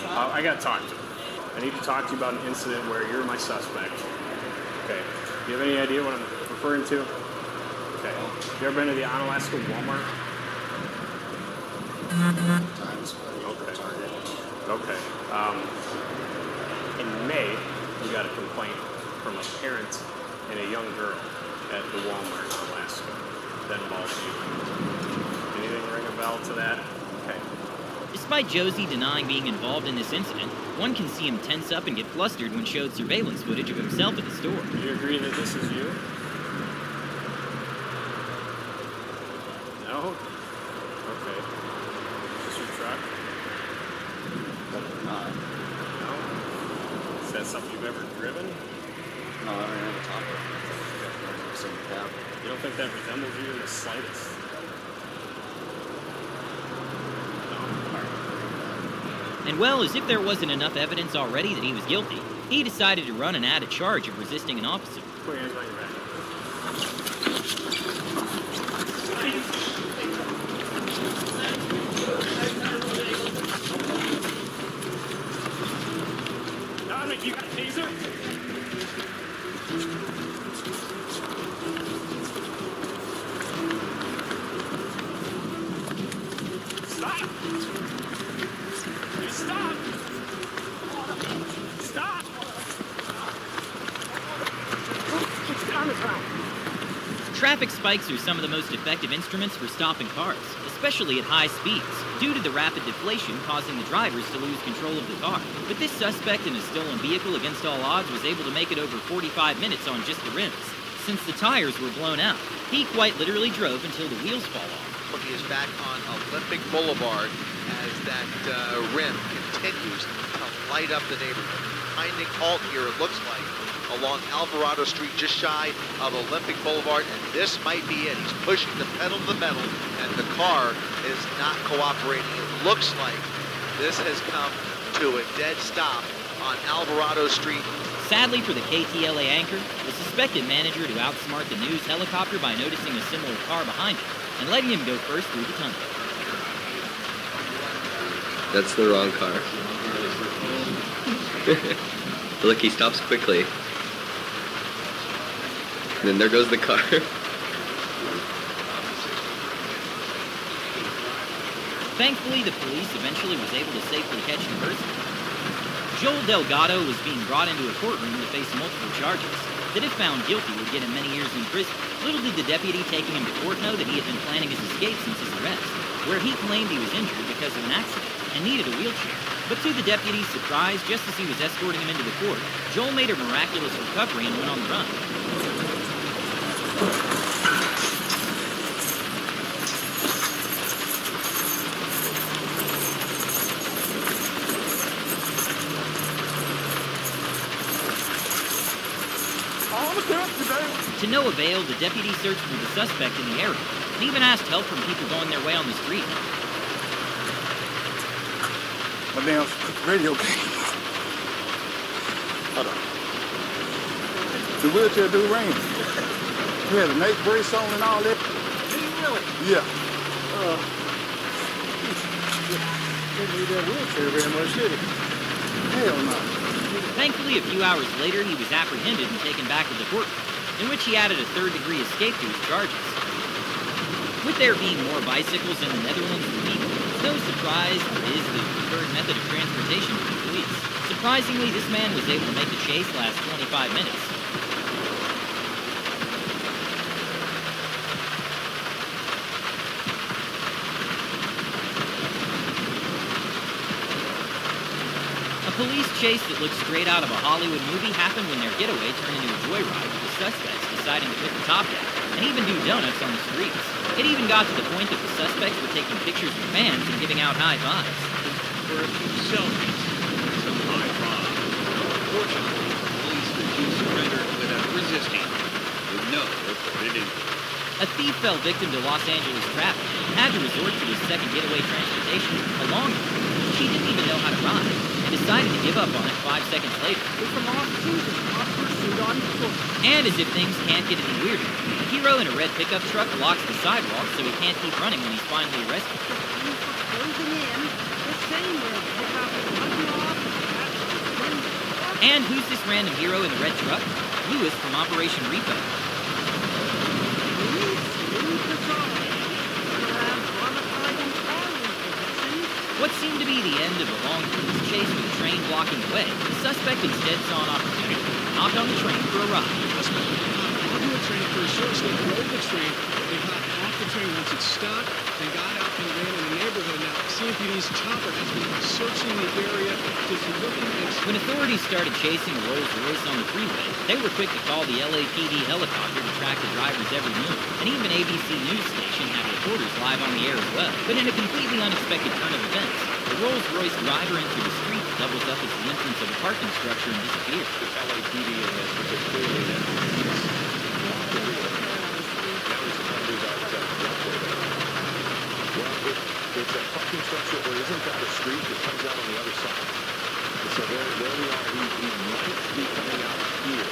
I gotta talk to him. I need to talk to you about an incident where you're my suspect. Okay. Do you have any idea what I'm referring to? Okay. You ever been to the Onalaska Walmart? Okay. Okay. In May, we got a complaint from a parent and a young girl at the Walmart in Alaska. That involves you. Anything ring a bell to that? Okay. Despite Josie denying being involved in this incident, one can see him tense up and get flustered when showed surveillance footage of himself at the store. Do you agree that this is you? No? Okay. Is this your truck? Not. No? Is that something you've ever driven? No, I don't have a top. You don't think that resembles you in the slightest? And well, as if there wasn't enough evidence already that he was guilty, he decided to run and add a charge of resisting an officer. Put your hands on your back. Dominic, you got a taser? Stop! Stop! Stop! Get on the ground. Traffic spikes are some of the most effective instruments for stopping cars, especially at high speeds, due to the rapid deflation causing the drivers to lose control of the car. But this suspect in a stolen vehicle against all odds was able to make it over 45 minutes on just the rims. Since the tires were blown out, he quite literally drove until the wheels fall off. He is back on Olympic Boulevard as that rim continues to light up the neighborhood. Finding halt here, it looks like, along Alvarado Street, just shy of Olympic Boulevard, and this might be it. He's pushing the pedal to the metal, and the car is not cooperating. It looks like this has come to a dead stop on Alvarado Street. Sadly for the KTLA anchor, the suspected manager to outsmart the news helicopter by noticing a similar car behind him and letting him go first through the tunnel. That's the wrong car. Look, he stops quickly. And then there goes the car. Thankfully, the police eventually was able to safely catch the person. Joel Delgado was being brought into a courtroom to face multiple charges that, if found guilty, would get him many years in prison. Little did the deputy taking him to court know that he had been planning his escape since his arrest, where he claimed he was injured because of an accident and needed a wheelchair. But to the deputy's surprise, just as he was escorting him into the court, Joel made a miraculous recovery and went on the run. To no avail, the deputy searched for the suspect in the area and even asked help from people going their way on the street. My damn radio came. Hold on. The wheelchair dude ran. He had a nice brace on and all that. Did he really? Yeah. Didn't need that wheelchair very much, did he? Hell no. Thankfully, a few hours later, he was apprehended and taken back to the courtroom, in which he added a third-degree escape to his charges. With there being more bicycles in the Netherlands than people, it's no surprise it is the preferred method of transportation for the police. Surprisingly, this man was able to make the chase last 25 minutes. A police chase that looked straight out of a Hollywood movie happened when their getaway turned into a joyride with the suspects deciding to put the top down and even do donuts on the streets. It even got to the point that the suspects were taking pictures with fans and giving out high fives. For a few selfies, some high five. Fortunately, police refused to surrender without resisting, with no reported injury. A thief fell victim to Los Angeles traffic and had to resort to his second getaway transportation, a long one. She didn't even know how to ride and decided to give up on it 5 seconds later. And as if things can't get any weirder, a hero in a red pickup truck blocks the sidewalk so he can't keep running when he's finally arrested. And who's this random hero in the red truck? Lewis from Operation Repo. What seemed to be the end of a long police chase with the train blocking the way, the suspect instead saw an opportunity and hopped on the train for a ride. Onto a train for a short stint, rode the train. They got off the train once it stopped. They got out and ran in the neighborhood. Now, CMPD's chopper has been searching the area, just looking and... When authorities started chasing a Rolls Royce on the freeway, they were quick to call the LAPD helicopter to track the driver's every move. And even ABC News Station had reporters live on the air as well. But in a completely unexpected turn of events, the Rolls Royce driver entered the street, doubles up as the entrance of a parking structure, and disappeared. LAPD has clearly that it's a parking structure, or isn't that a street that comes out on the other side? So there we are. He might be coming out here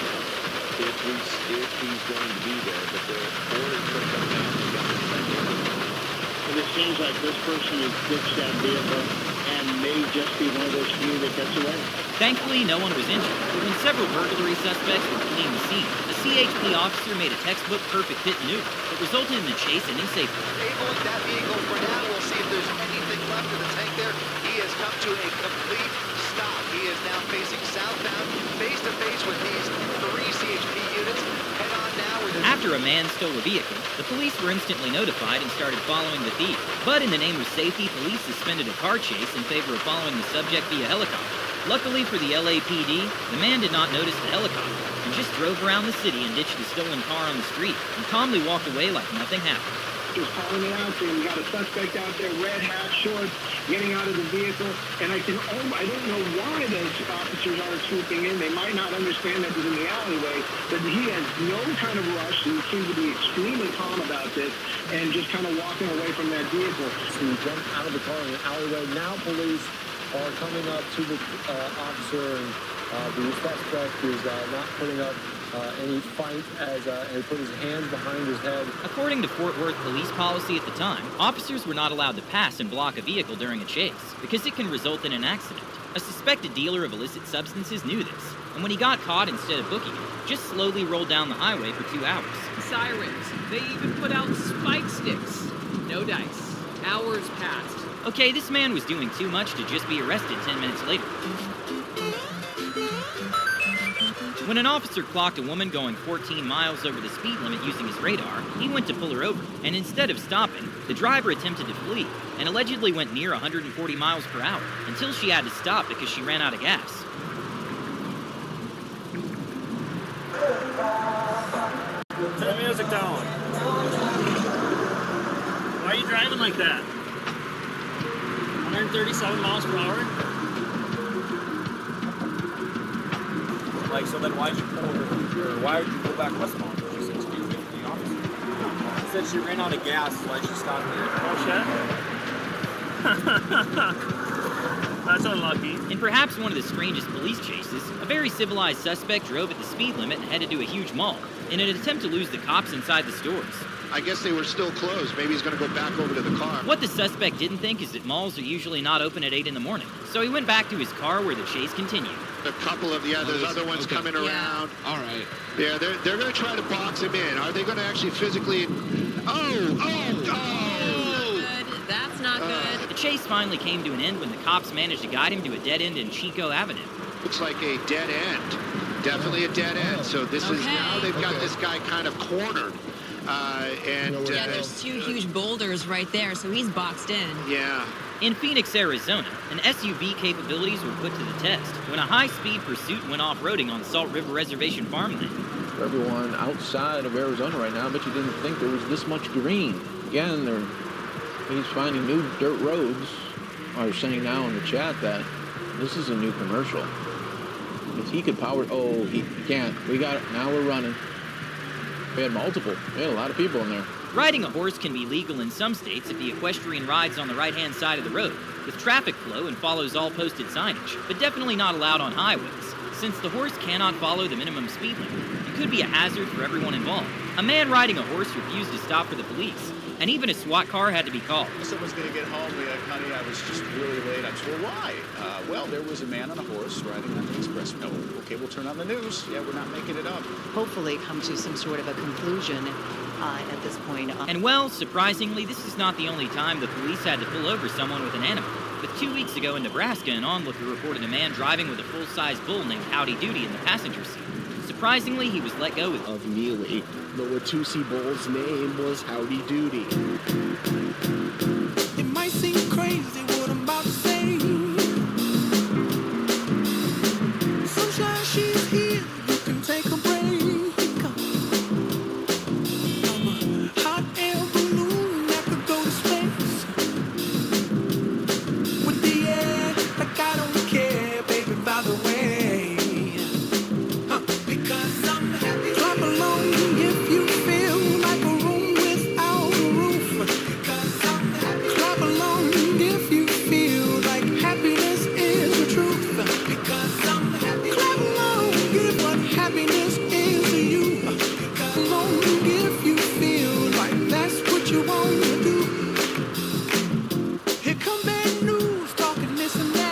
if he's going to be there, but the orders are coming out and got the second. And it seems like this person has ditched that vehicle and may just be one of those few that gets away. Thankfully, no one was injured, but when several burglary suspects were fleeing the scene, a CHP officer made a textbook perfect pit maneuver that resulted in the chase ending safely. Disabling that vehicle for now. We'll see if there's anything left in the tank there. He has come to a complete stop. He is now facing southbound, face to face with these 3 CHP units. Head on now with After a man stole a vehicle, the police were instantly notified and started following the thief. But in the name of safety, police suspended a car chase in favor of following the subject via helicopter. Luckily for the LAPD, the man did not notice the helicopter and just drove around the city and ditched the stolen car on the street and calmly walked away like nothing happened. Just calling it out there. We got a suspect out there, red hat, shorts, getting out of the vehicle. And I don't know why those officers aren't swooping in. They might not understand that he's in the alleyway, but he has no kind of rush. He seems to be extremely calm about this and just kind of walking away from that vehicle. He jumped out of the car in the alleyway. Now police are coming up to the officer, and the suspect is not putting up any fight as he put his hands behind his head. According to Fort Worth police policy at the time, officers were not allowed to pass and block a vehicle during a chase because it can result in an accident. A suspected dealer of illicit substances knew this, and when he got caught, instead of booking it, just slowly rolled down the highway for 2 hours. Sirens. They even put out spike sticks. No dice. Hours passed. Okay, this man was doing too much to just be arrested 10 minutes later. When an officer clocked a woman going 14 miles over the speed limit using his radar, he went to pull her over, and instead of stopping, the driver attempted to flee and allegedly went near 140 miles per hour until she had to stop because she ran out of gas. Turn the music down. Why are you driving like that? 137 miles per hour? Like, so then why'd you pull over? her, why did you go back westbound? She said, excuse me, the officer. She said she ran out of gas, so I just stopped there. Oh, shit. That's unlucky. In perhaps one of the strangest police chases, a very civilized suspect drove at the speed limit and headed to a huge mall in an attempt to lose the cops inside the stores. I guess they were still closed. Maybe he's going to go back over to the car. What the suspect didn't think is that malls are usually not open at 8 in the morning, so he went back to his car where the chase continued. A couple of there's other ones coming around. All right. Yeah, they're going to try to box him in. Are they going to actually physically? That's not good. The chase finally came to an end when the cops managed to guide him to a dead end in Chico Avenue. Looks like a dead end. Definitely a dead end. So this is now they've got this guy kind of cornered. There's two huge boulders right there, so he's boxed in. Yeah. In Phoenix, Arizona, an SUV capabilities were put to the test when a high-speed pursuit went off-roading on Salt River Reservation farmland. For everyone outside of Arizona right now, I bet you didn't think there was this much green. Again, he's finding new dirt roads. I was saying now in the chat that this is a new commercial. If he could power, he can't. We got it. Now we're running. We had multiple. We had a lot of people in there. Riding a horse can be legal in some states if the equestrian rides on the right-hand side of the road, with traffic flow and follows all posted signage, but definitely not allowed on highways, since the horse cannot follow the minimum speed limit and could be a hazard for everyone involved. A man riding a horse refused to stop for the police, and even a SWAT car had to be called. Someone's going to get home. Honey, I was just really late. I said, well, why? Well, there was a man on a horse riding on the expressway. No, okay, we'll turn on the news. Yeah, we're not making it up. Hopefully come to some sort of a conclusion at this point. And well, surprisingly, this is not the only time the police had to pull over someone with an animal. But 2 weeks ago in Nebraska, an onlooker reported a man driving with a full-size bull named Howdy Doody in the passenger seat. Surprisingly, he was let go of Neely. The Watusi bull's name was Howdy Doody. It might seem crazy what I'm about to say. Sunshine, she's here. You can take a break. I'm a hot air balloon that could go to space. With the air, like I don't care, baby, by the way. Because I'm happy. Clap along if you feel like a room without a roof. Because I'm happy. Clap along if you feel like happiness is the truth. Because I'm happy. Clap along if what happiness is to you. Clap along if you feel like that's what you want to do. Here come bad news, talking this and that.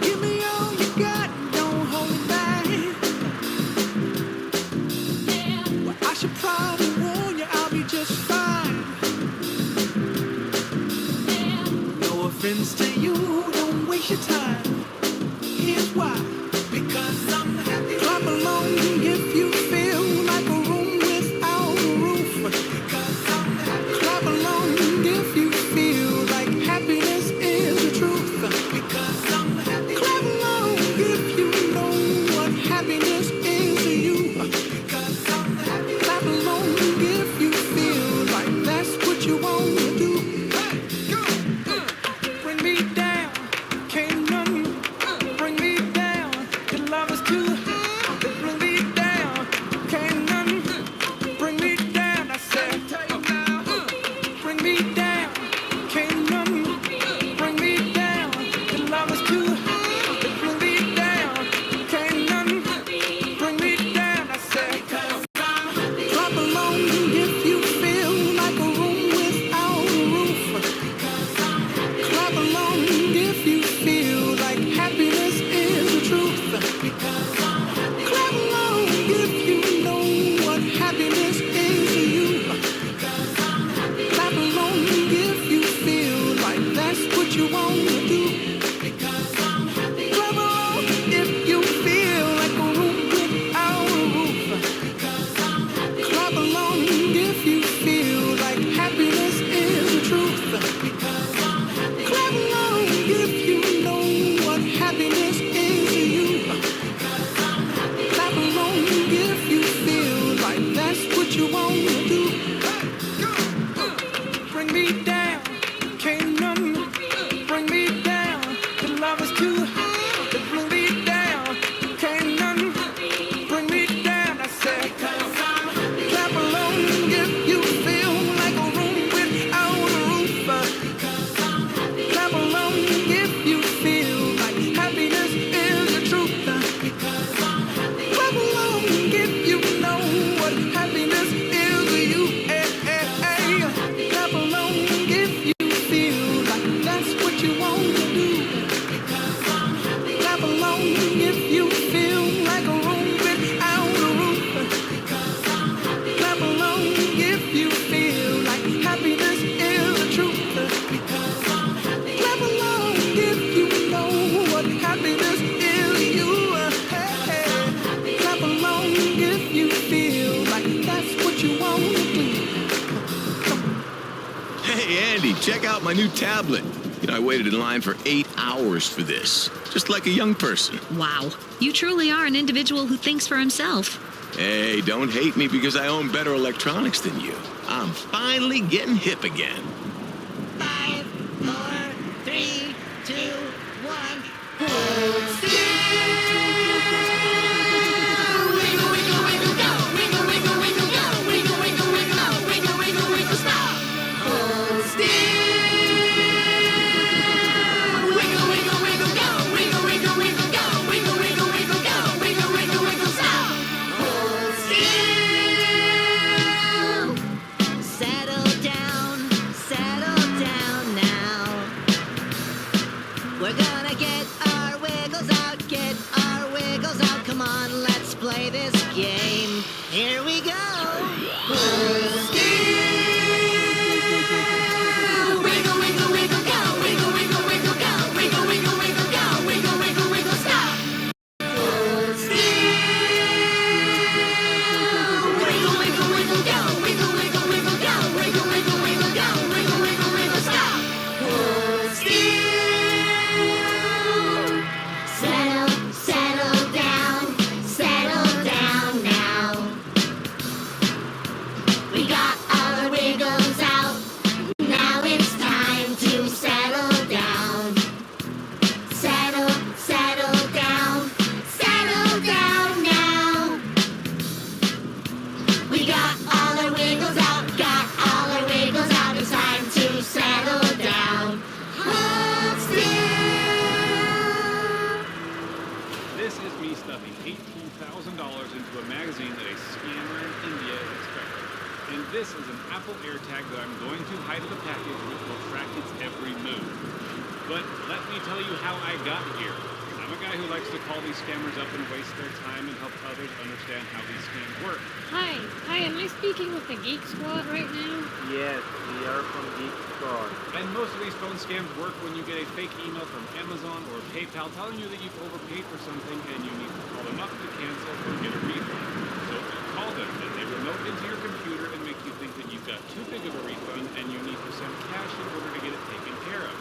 Give me all you got, don't hold it back. Well, I should probably warn you, I'll be just fine. No offense to you, don't waste your time. Here's why. Because I'm happy. Clap along if you feel like a room without a roof. Because I'm happy. Clap along if you feel like happiness is the truth. Because I'm happy. Clap along if you know what happiness is to you. Because I'm happy. Clap along if you feel like that's what you want to do. Hey, go! Bring me down, can't none bring me down. Your love is too high. Bring me down, can't none bring me down. I said, bring me down, can't none bring me down. Your love is too high. Bring me down, can't none bring me down. I said, clap along if you feel like a room without a roof. Clap along if you feel like happiness is the truth. Because I'm check out my new tablet. You know, I waited in line for 8 hours for this, just like a young person. Wow. You truly are an individual who thinks for himself. Hey, don't hate me because I own better electronics than you. I'm finally getting hip again. 5, 4, 3, 2, 1. Hold still. Wiggle, wiggle, wiggle, go. Wiggle, wiggle, wiggle, go. Wiggle, wiggle, wiggle, go. Wiggle, wiggle, wiggle, stop. Hold still. Wiggle, wiggle, wiggle, go. Wiggle, wiggle, wiggle, go. Wiggle, wiggle, wiggle, go. Wiggle, wiggle, wiggle, stop. Hold still. Settle down now. We're gonna get our wiggles out, Come on, let's play this game. Here we go. Hold still. Wiggle, wiggle, wiggle, go. Wiggle, wiggle, wiggle, go. Wiggle, wiggle, wiggle, go. Wiggle, wiggle, wiggle, stop. Hold still. Wiggle, wiggle, wiggle, go. Wiggle, wiggle, wiggle, go. Wiggle, wiggle, wiggle, go. Wiggle, wiggle, wiggle, stop. Hold still. Settle down now. We got all our wiggles out. Now it's time to settle down. Settle down now. We got all our wiggles out. It's time to settle down. Hold still. This is me stuffing $18,000 into a magazine that a scammer in India is expecting. And this is an Apple AirTag that I'm going to hide in the package, which will track its every move. But let me tell you how I got here. I'm a guy who likes to call these scammers up and waste their time and help others understand how these scams work. Hi, am I speaking with the Geek Squad right now? Yes, we are from Geek Squad. And most of these phone scams work when you get a fake email from Amazon or PayPal telling you that you've overpaid for something and you need to call them up to cancel or get a refund. So if you call them, then they remote into your computer and make you think that you've got too big of a refund and you need to send cash in order to get it taken care of.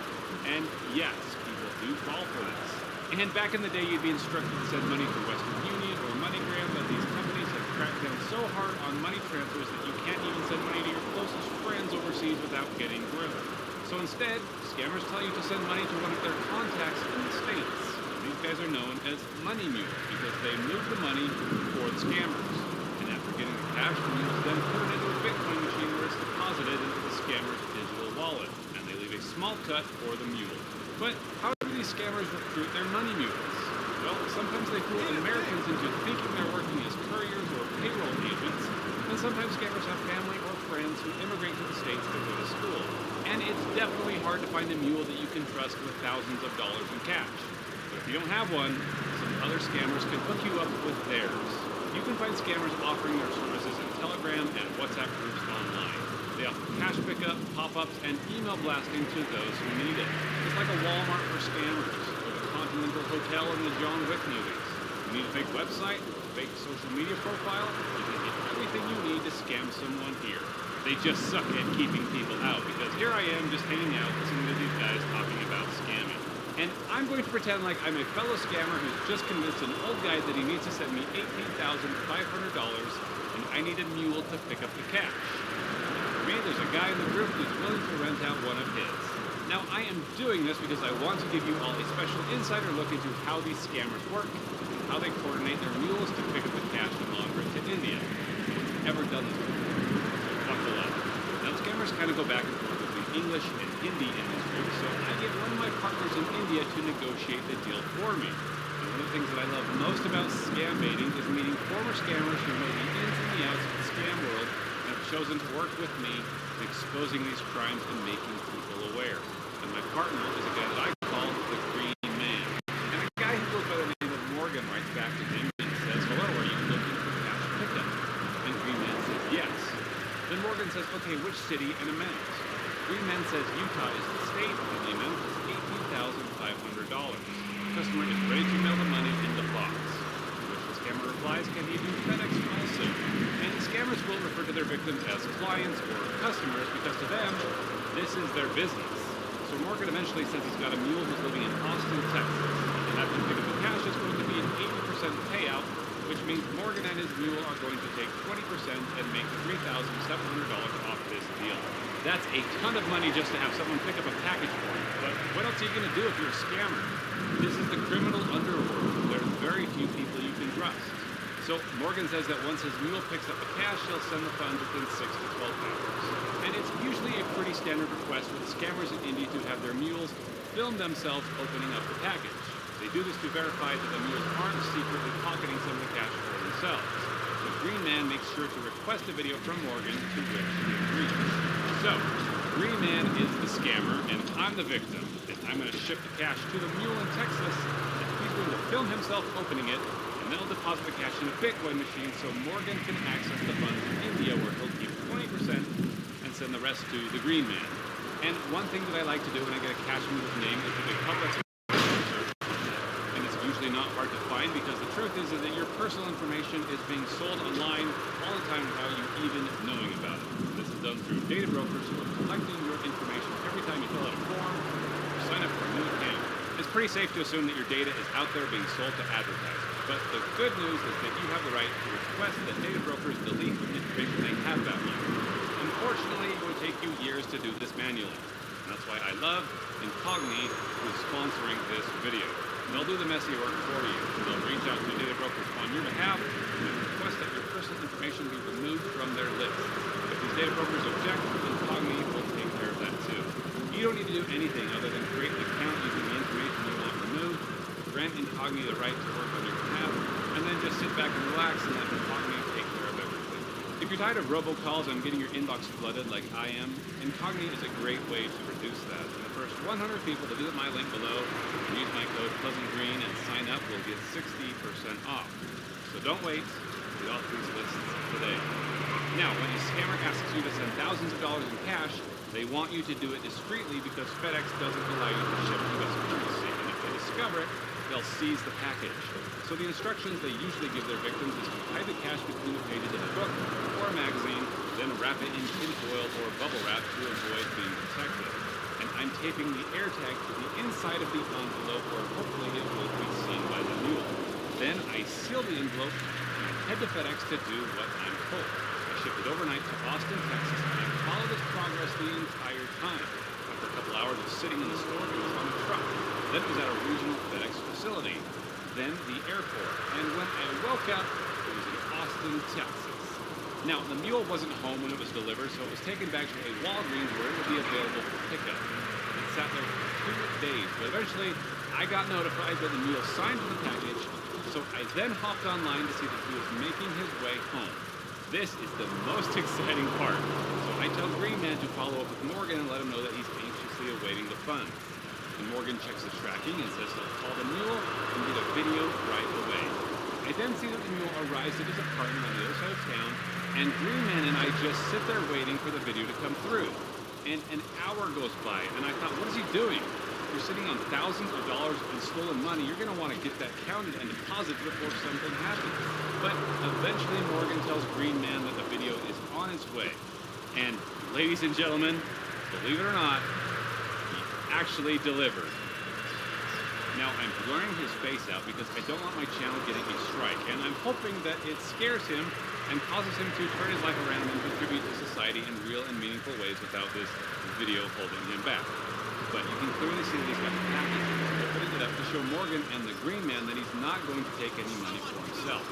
And yes, people do fall for this. And back in the day, you'd be instructed to send money through Western Union or MoneyGram, but these companies have cracked down so hard on money transfers that you can't even send money to your closest friends overseas without getting grilled. So instead, scammers tell you to send money to one of their contacts in the States. And these guys are known as money mules because they move the money for the scammers. And after getting the cash, the mules then put it into a Bitcoin machine where it's deposited into the scammer's digital wallet. And they leave a small cut for the mule. But how do these scammers recruit their money mules? Well, sometimes they fool Americans into thinking they're working as couriers or payroll agents, and sometimes scammers have family or friends who immigrate to the States to go to school. And it's definitely hard to find a mule that you can trust with thousands of dollars in cash. But if you don't have one, some other scammers can hook you up with theirs. You can find scammers offering their services in Telegram and WhatsApp groups online. They offer cash pickup, pop-ups, and email blasting to those who need it. It's like a Walmart for scammers, or the Continental Hotel in the John Wick movies. You need a fake website, a fake social media profile, you can get everything you need to scam someone here. They just suck at keeping people out, because here I am just hanging out listening to these guys talking about scamming. And I'm going to pretend like I'm a fellow scammer who's just convinced an old guy that he needs to send me $18,500 and I need a mule to pick up the cash. For me, there's a guy in the group who's willing to rent out one of his. Now, I am doing this because I want to give you all a special insider look into how these scammers work, and how they coordinate their mules to pick up the cash and launder it to India. Ever done this before? Buckle up. Now, scammers kind of go back and forth between English and Hindi in this group, so I get one of my partners in India to negotiate the deal for me. And one of the things that I love most about scam baiting is meeting former scammers who know the ins and the outs of the scam world and have chosen to work with me in exposing these crimes and making people aware. And my partner is a guy that I call the Green Man. And a guy who goes by the name of Morgan writes back to him and says, "Hello, are you looking for cash pickup?" And Green Man says, "Yes." Then Morgan says, "Okay, which city and amount?" Green Man says Utah is the state, and the amount is $18,500. The customer is ready to mail the money in the box. To which the scammer replies, "Can he do FedEx also?" And scammers will refer to their victims as clients or customers because to them, This is their business. So Morgan eventually says he's got a mule who's living in Austin, Texas. And have him pick up the cash is going to be an 80% payout, which means Morgan and his mule are going to take 20% and make $3,700 off this deal. That's a ton of money just to have someone pick up a package for you. But what else are you going to do if you're a scammer? This is the criminal underworld. There's very few people you can trust. So Morgan says that once his mule picks up the cash, he'll send the funds within 6 to 12 hours. And it's usually a pretty standard request for the scammers in Indy to have their mules film themselves opening up the package. They do this to verify that the mules aren't secretly pocketing some of the cash for themselves. The Green Man makes sure to request a video from Morgan, to which he agrees. So, Green Man is the scammer, and I'm the victim. And I'm going to ship the cash to the mule in Texas, and he's going to film himself opening it, and then he'll deposit the cash in a Bitcoin machine so Morgan can access the funds in India, where he'll keep 20% and send the rest to the Green Man. And one thing that I like to do when I get a cash mule's name is to make public. And it's usually not hard to find, because the truth is that your personal information is being sold online all the time without you even knowing about it. This is done through data brokers who are collecting your information every time you fill out a form or sign up for a new account. It's pretty safe to assume that your data is out there being sold to advertisers. But the good news is that you have the right to request that data brokers delete the information they have about you. Unfortunately, it would take you years to do this manually. And that's why I love Incogni, who's sponsoring this video. They'll do the messy work for you. They'll reach out to data brokers on your behalf and request that your personal information be removed from their list. If these data brokers object, Incogni will take care of that too. You don't need to do anything other than create an account using the information you want removed, grant Incogni the right to work on your behalf, and then just sit back and relax and let Incogni take care of everything. If you're tired of robocalls and getting your inbox flooded like I am, Incogni is a great way to reduce that. And the first 100 people to visit my link below and use my code PleasantGreen and sign up will get 60% off. So don't wait, get off these lists today. Now, when a scammer asks you to send thousands of dollars in cash, they want you to do it discreetly because FedEx doesn't allow you to ship U.S. currency. And if they discover it, they'll seize the package. So the instructions they usually give their victims is to hide the cash between the pages of a book or a magazine, then wrap it in tinfoil or bubble wrap to avoid being detected. And I'm taping the AirTag to the inside of the envelope where hopefully it won't be seen by the mule. Then I seal the envelope and I head to FedEx to do what I'm told. I ship it overnight to Austin, Texas, and I follow this progress the entire time. After a couple hours of sitting in the store, it was on a truck. Then it was at a regional FedEx facility. Then the airport. And when I woke up, it was in Austin, Texas. Now, the mule wasn't home when it was delivered, so it was taken back to a Walgreens where it would be available for pickup. It sat there for 2 days, but eventually I got notified that the mule signed the package, so I then hopped online to see that he was making his way home. This is the most exciting part. So I tell Green Man to follow up with Morgan and let him know that he's anxiously awaiting the funds. And Morgan checks the tracking and says he'll call the mule and get a video right away. I then see that the mule arrives at his apartment on the other side of town, and Green Man and I just sit there waiting for the video to come through. And an hour goes by, and I thought, what is he doing? You're sitting on thousands of dollars in stolen money. You're going to want to get that counted and deposited before something happens. But eventually Morgan tells Green Man that the video is on its way. And ladies and gentlemen, believe it or not, he actually delivered. Now I'm blurring his face out because I don't want my channel getting a strike, and I'm hoping that it scares him and causes him to turn his life around and contribute to society in real and meaningful ways without this video holding him back. But you can clearly see that he's got the package. He's opening it up to show Morgan and the Green Man that he's not going to take any money for himself.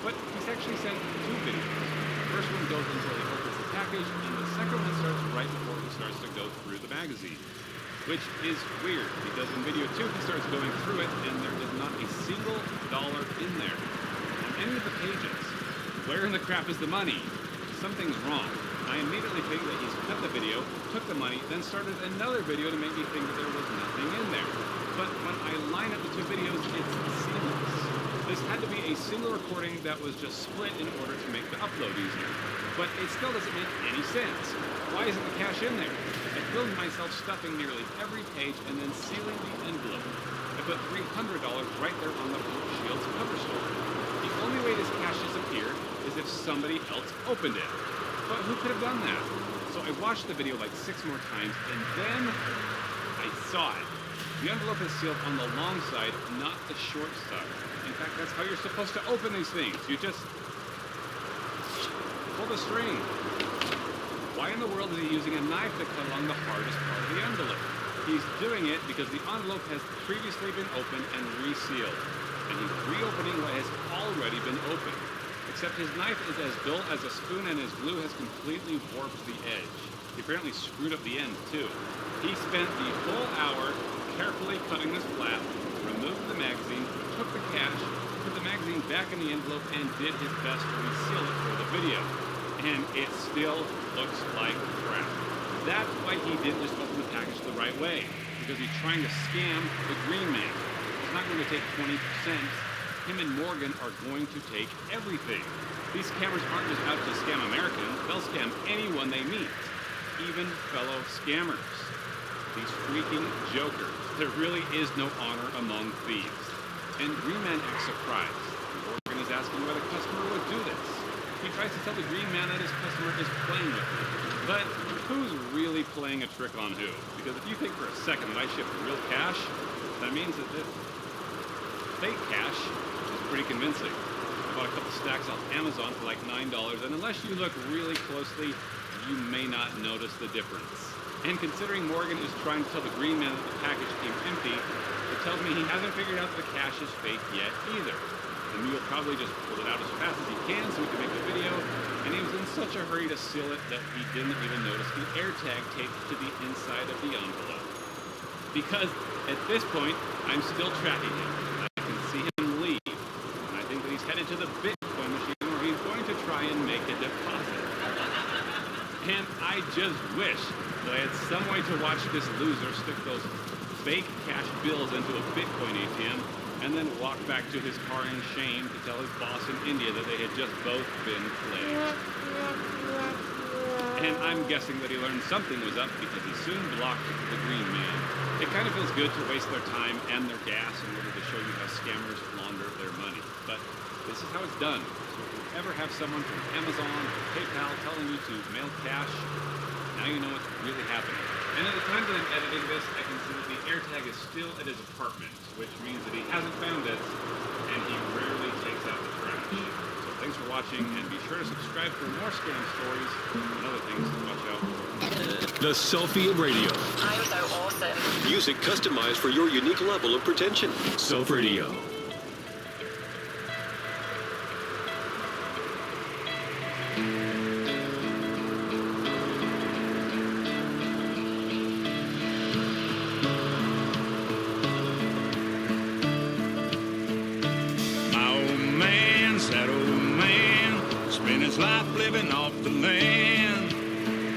But he's actually sent 2 videos. The first one goes until he opens the package, and the second one starts right before he starts to go through the magazine. Which is weird, because in video 2 he starts going through it, and there is not a single dollar in there. On any of the pages, where in the crap is the money? Something's wrong. I immediately think that he's cut the video, took the money, then started another video to make me think that there was nothing in there. But when I line up the 2 videos, it's seamless. This had to be a single recording that was just split in order to make the upload easier. But it still doesn't make any sense. Why isn't the cash in there? I filmed myself stuffing nearly every page and then sealing the envelope. I put $300 right there on the Brooke Shields cover story. The only way this cash disappeared is if somebody else opened it. But who could have done that? So I watched the video like 6 more times, and then I saw it. The envelope is sealed on the long side, not the short side. In fact, that's how you're supposed to open these things. You just pull the string. Why in the world is he using a knife to cut along the hardest part of the envelope? He's doing it because the envelope has previously been opened and resealed, and he's reopening what has already been opened. Except his knife is as dull as a spoon and his glue has completely warped the edge. He apparently screwed up the end too. He spent the whole hour carefully cutting this flap, removed the magazine, took the cash, put the magazine back in the envelope, and did his best to reseal it for the video. And it still looks like crap. That's why he didn't just open the package the right way, because he's trying to scam the green man. He's not going to take 20%. Him and Morgan are going to take everything. These scammers aren't just out to scam Americans. They'll scam anyone they meet, even fellow scammers. These freaking jokers. There really is no honor among thieves. And Green Man acts surprised. Morgan is asking why the customer would do this. He tries to tell the Green Man that his customer is playing with him. But who's really playing a trick on who? Because if you think for a second that I shipped real cash, that means that this fake cash is pretty convincing. I bought a couple stacks off Amazon for like $9, and unless you look really closely, you may not notice the difference. And considering Morgan is trying to tell the Green Man that the package came empty, it tells me he hasn't figured out that the cash is fake yet either. The mule probably just pulled it out as fast as he can so he could make the video, and he was in such a hurry to seal it that he didn't even notice the air tag taped to the inside of the envelope. Because at this point, I'm still tracking him. I can see him leave, and I think that he's headed to the Bitcoin machine where he's going to try and make a deposit. And I just wish that I had some way to watch this loser stick those fake cash bills into a Bitcoin ATM and then walk back to his car in shame to tell his boss in India that they had just both been played. And I'm guessing that he learned something was up because he soon blocked the Green Man. It kind of feels good to waste their time and their gas in order to show you how scammers launder their money. But this is how it's done. So if you ever have someone from Amazon or PayPal telling you to mail cash, now you know what's really happening. And at the time that I'm editing this, I can see that the AirTag is still at his apartment, which means that he hasn't found it, and he rarely takes out the trash. So thanks for watching, and be sure to subscribe for more scam stories and other things to watch out for. The Selfie of Radio. I'm so awesome. Music customized for your unique level of pretension. Self Radio. Life living off the land,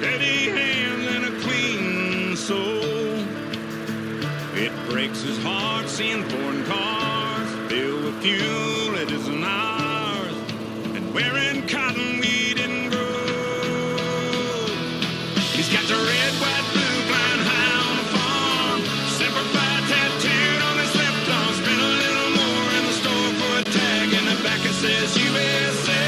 dirty hands and a clean soul. It breaks his heart seeing foreign cars filled with fuel it isn't ours, and wearing cotton we didn't grow. He's got the red, white, blue flying high on the farm, Semper Fi tattooed on his left arm. Spent a little more in the store for a tag, and the back it says USA.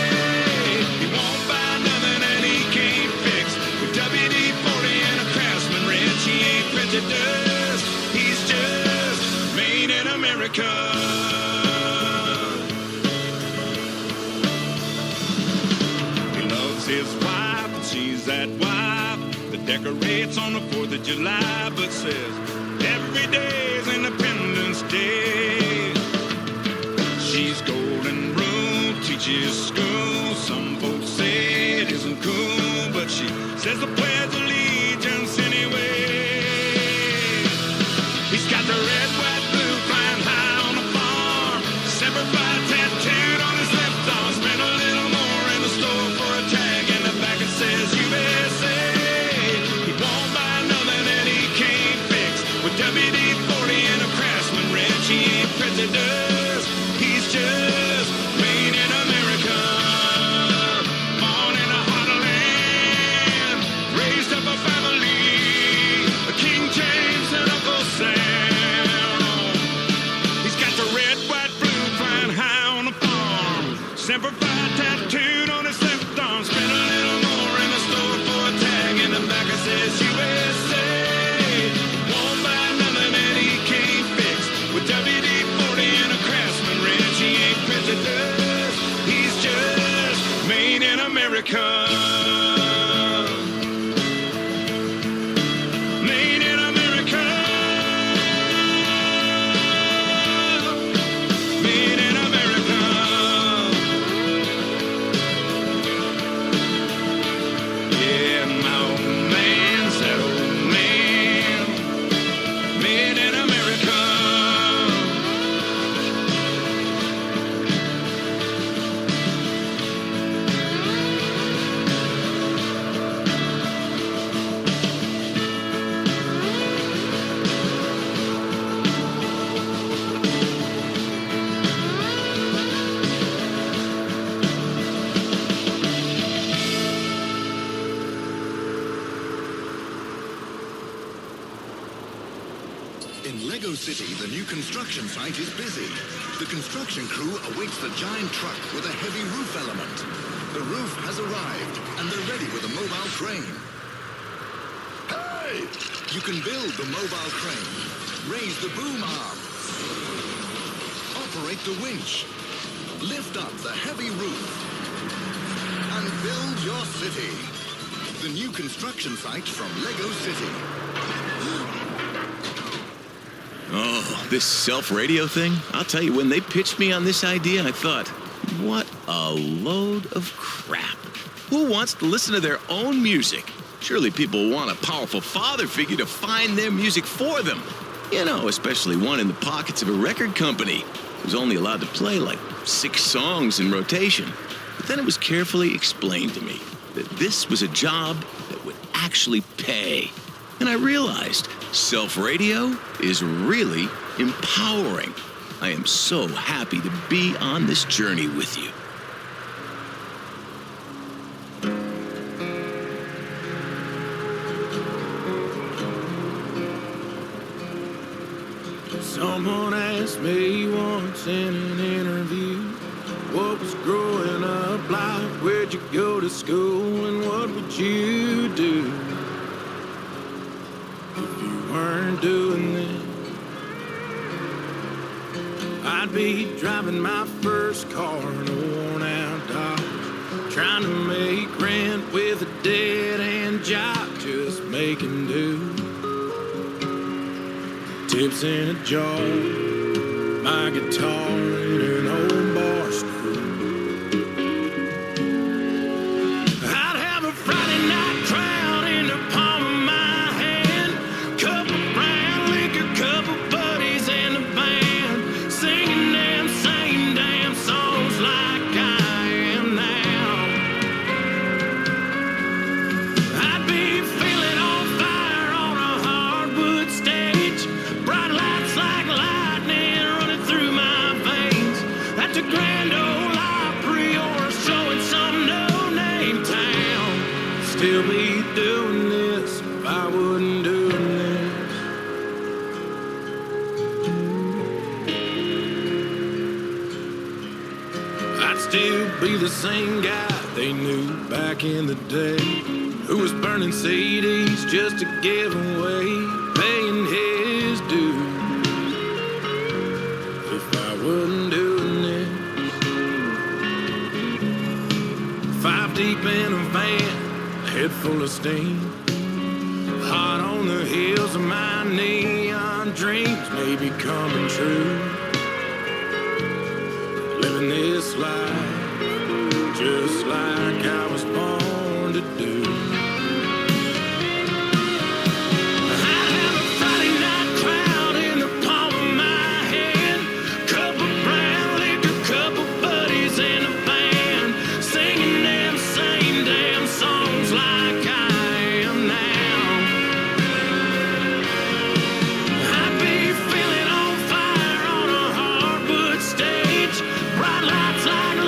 He's just made in America. He loves his wife, and she's that wife that decorates on the 4th of July, but says every day's Independence Day. She's golden rule, teaches school. Some folks say it isn't cool, but she says the Pledge of Allegiance anyway. He's got the red, white, blue flying high on the farm, Semper Fi tattooed on his left arm. Spent a little more in the store for a tag, and the back it says USA. He won't buy nothing that he can't fix with WD-40 and a Craftsman wrench. He ain't prejudice, he's just made in America. Born in a hot land, raised up a family, King James and Uncle Sam. Semper Fi tattooed on his left arm. Spent a little more in the store for a tag, and the America. Made in America. Made in America. Yeah, my old man said, old man, made in America. In Lego City, the new construction site is busy. The construction crew awaits the giant truck with a heavy roof element. The roof has arrived, and they're ready with a mobile crane. Hey! You can build the mobile crane, raise the boom arm, operate the winch, lift up the heavy roof, and build your city. The new construction site from Lego City. Oh, this self-radio thing? I'll tell you, when they pitched me on this idea, I thought, what a load of crap. Who wants to listen to their own music? Surely people want a powerful father figure to find their music for them. You know, especially one in the pockets of a record company who's only allowed to play like 6 songs in rotation. But then it was carefully explained to me that this was a job that would actually pay. And I realized self-radio is really empowering. I am so happy to be on this journey with you. Someone asked me once in an interview, what was growing up like? Where'd you go to school and what would you do if you weren't doing this? I'd be driving my first car in a worn-out Dodge, trying to make rent with a dead-end job, just making do. Tips in a jar, my guitar in an old bar stool. I'd have a Friday night crowd in the palm of my hand, couple brown liquor, couple buddies in the band, singing them same damn songs like I am now. I'd be feeling on fire on a hardwood stage, bright lights like lightning running through my veins, at the Grand Ole Opry or showing some no-name town. Still be doing this if I wasn't doing this. I'd still be the same guy they knew back in the day, who was burning CDs just to give away, paying his dues. If I wasn't doing this, 5 deep in a van, head full of steam, hot on the heels of my neon dreams, maybe coming true. Living this life just like I was born to do. I'd have a Friday night crowd in the palm of my hand, couple brown liquor, couple buddies in a band, singing them same damn songs like I am now. I'd be feeling on fire on a hardwood stage, bright lights like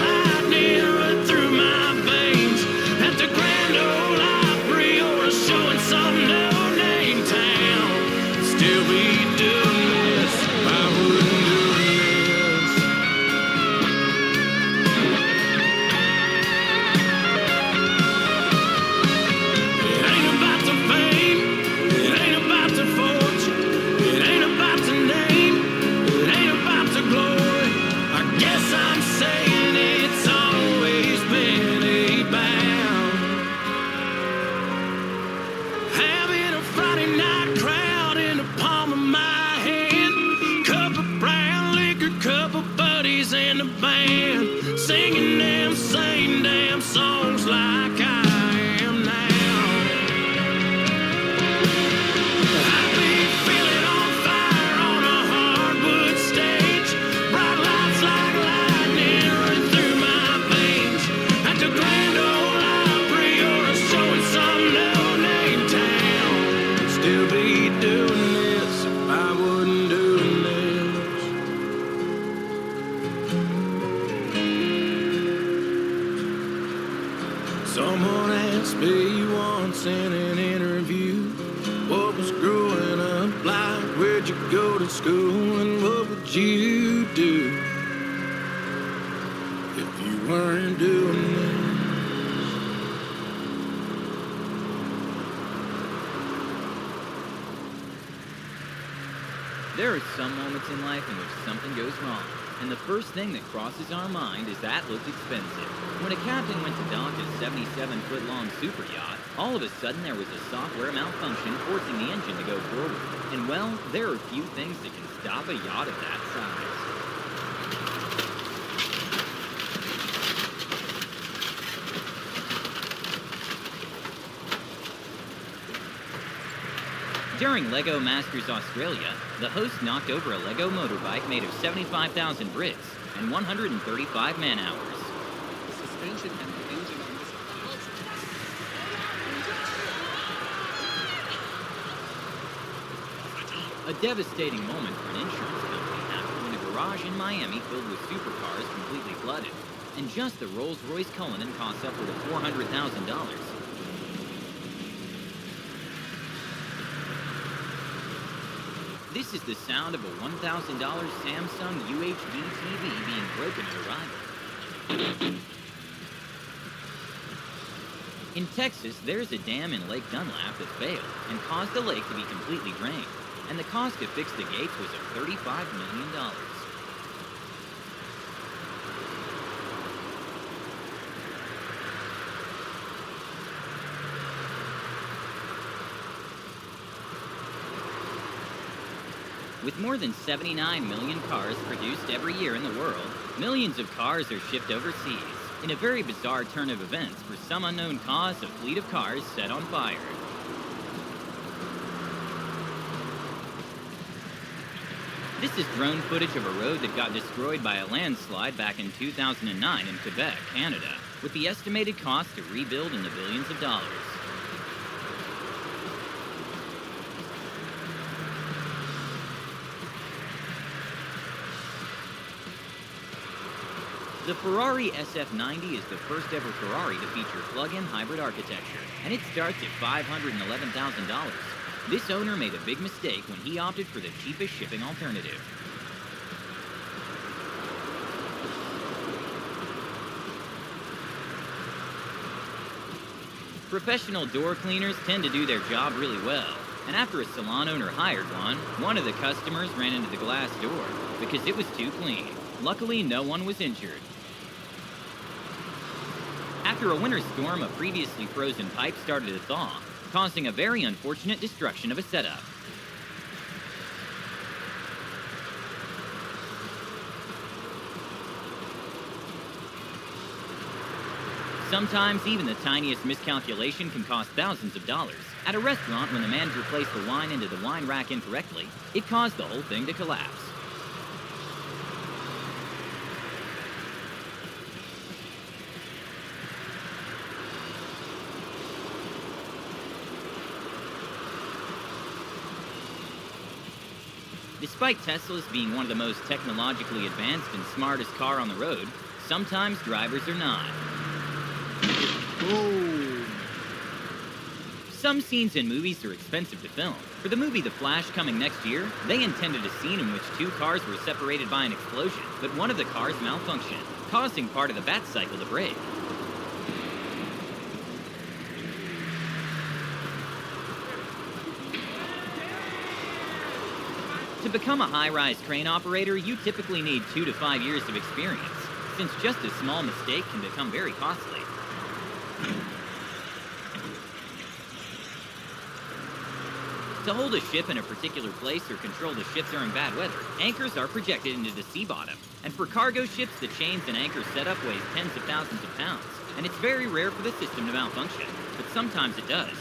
Someone asked me once in an interview, what was growing up like? Where'd you go to school and what would you do if you weren't doing this? There are some moments in life in which something goes wrong, and the first thing that crosses our mind is that looked expensive. When a captain went to dock his 77-foot-long super yacht, all of a sudden there was a software malfunction forcing the engine to go forward. And well, there are few things that can stop a yacht of that size. During LEGO Masters Australia, the host knocked over a LEGO motorbike made of 75,000 bricks and 135 man-hours. The suspension and the engine on this. A devastating moment for an insurance company happened when a garage in Miami filled with supercars completely flooded, and just the Rolls-Royce Cullinan cost upward of $400,000. This is the sound of a $1,000 Samsung UHD TV being broken at arrival. In Texas, there's a dam in Lake Dunlap that failed and caused the lake to be completely drained, and the cost to fix the gates was of $35 million. With more than 79 million cars produced every year in the world, millions of cars are shipped overseas. In a very bizarre turn of events, for some unknown cause, a fleet of cars set on fire. This is drone footage of a road that got destroyed by a landslide back in 2009 in Quebec, Canada, with the estimated cost to rebuild in the billions of dollars. The Ferrari SF90 is the first ever Ferrari to feature plug-in hybrid architecture, and it starts at $511,000. This owner made a big mistake when he opted for the cheapest shipping alternative. Professional door cleaners tend to do their job really well, and after a salon owner hired one of the customers ran into the glass door because it was too clean. Luckily, no one was injured. After a winter storm, a previously frozen pipe started to thaw, causing a very unfortunate destruction of a setup. Sometimes even the tiniest miscalculation can cost thousands of dollars. At a restaurant, when the manager placed the wine into the wine rack incorrectly, it caused the whole thing to collapse. Despite Teslas being one of the most technologically advanced and smartest car on the road, sometimes drivers are not. Boom. Some scenes in movies are expensive to film. For the movie The Flash coming next year, they intended a scene in which two cars were separated by an explosion, but one of the cars malfunctioned, causing part of the bat cycle to break. To become a high-rise crane operator, you typically need 2 to 5 years of experience, since just a small mistake can become very costly. To hold a ship in a particular place or control the ships during bad weather, anchors are projected into the sea bottom. And for cargo ships, the chains and anchor setup weighs tens of thousands of pounds, and it's very rare for the system to malfunction, but sometimes it does.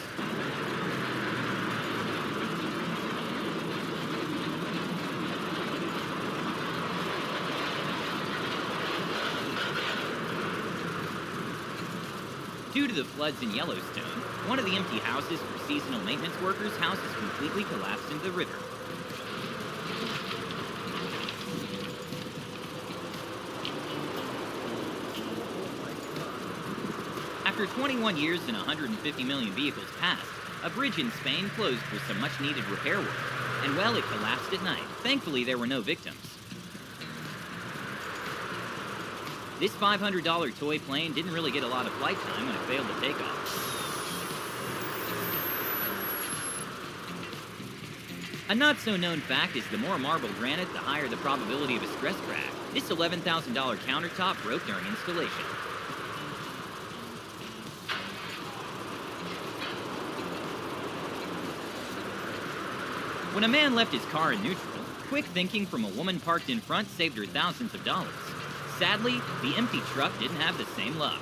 Due to the floods in Yellowstone, one of the empty houses for seasonal maintenance workers' house has completely collapsed into the river. After 21 years and 150 million vehicles passed, a bridge in Spain closed for some much-needed repair work. And well, it collapsed at night. Thankfully, there were no victims. This $500 toy plane didn't really get a lot of flight time when it failed to take off. A not-so-known fact is the more marble granite, the higher the probability of a stress crack. This $11,000 countertop broke during installation. When a man left his car in neutral, quick thinking from a woman parked in front saved her thousands of dollars. Sadly, the empty truck didn't have the same luck.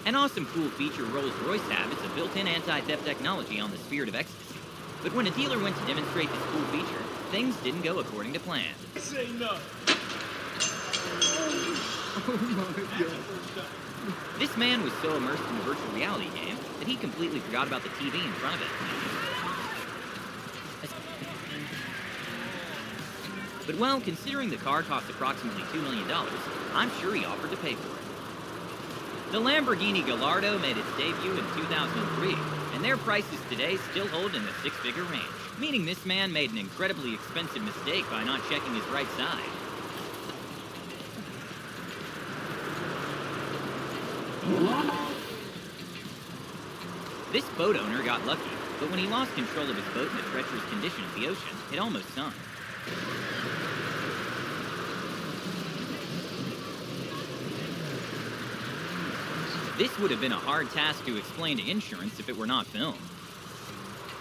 An awesome cool feature Rolls-Royce have is a built-in anti-theft technology on the Spirit of Ecstasy. But when a dealer went to demonstrate this cool feature, things didn't go according to plan. Say no. Oh my God. This man was so immersed in the virtual reality game that he completely forgot about the TV in front of him. But well, considering the car cost approximately $2 million, I'm sure he offered to pay for it. The Lamborghini Gallardo made its debut in 2003, and their prices today still hold in the six-figure range, meaning this man made an incredibly expensive mistake by not checking his right side. This boat owner got lucky, but when he lost control of his boat in the treacherous condition of the ocean, it almost sunk. This would have been a hard task to explain to insurance if it were not filmed.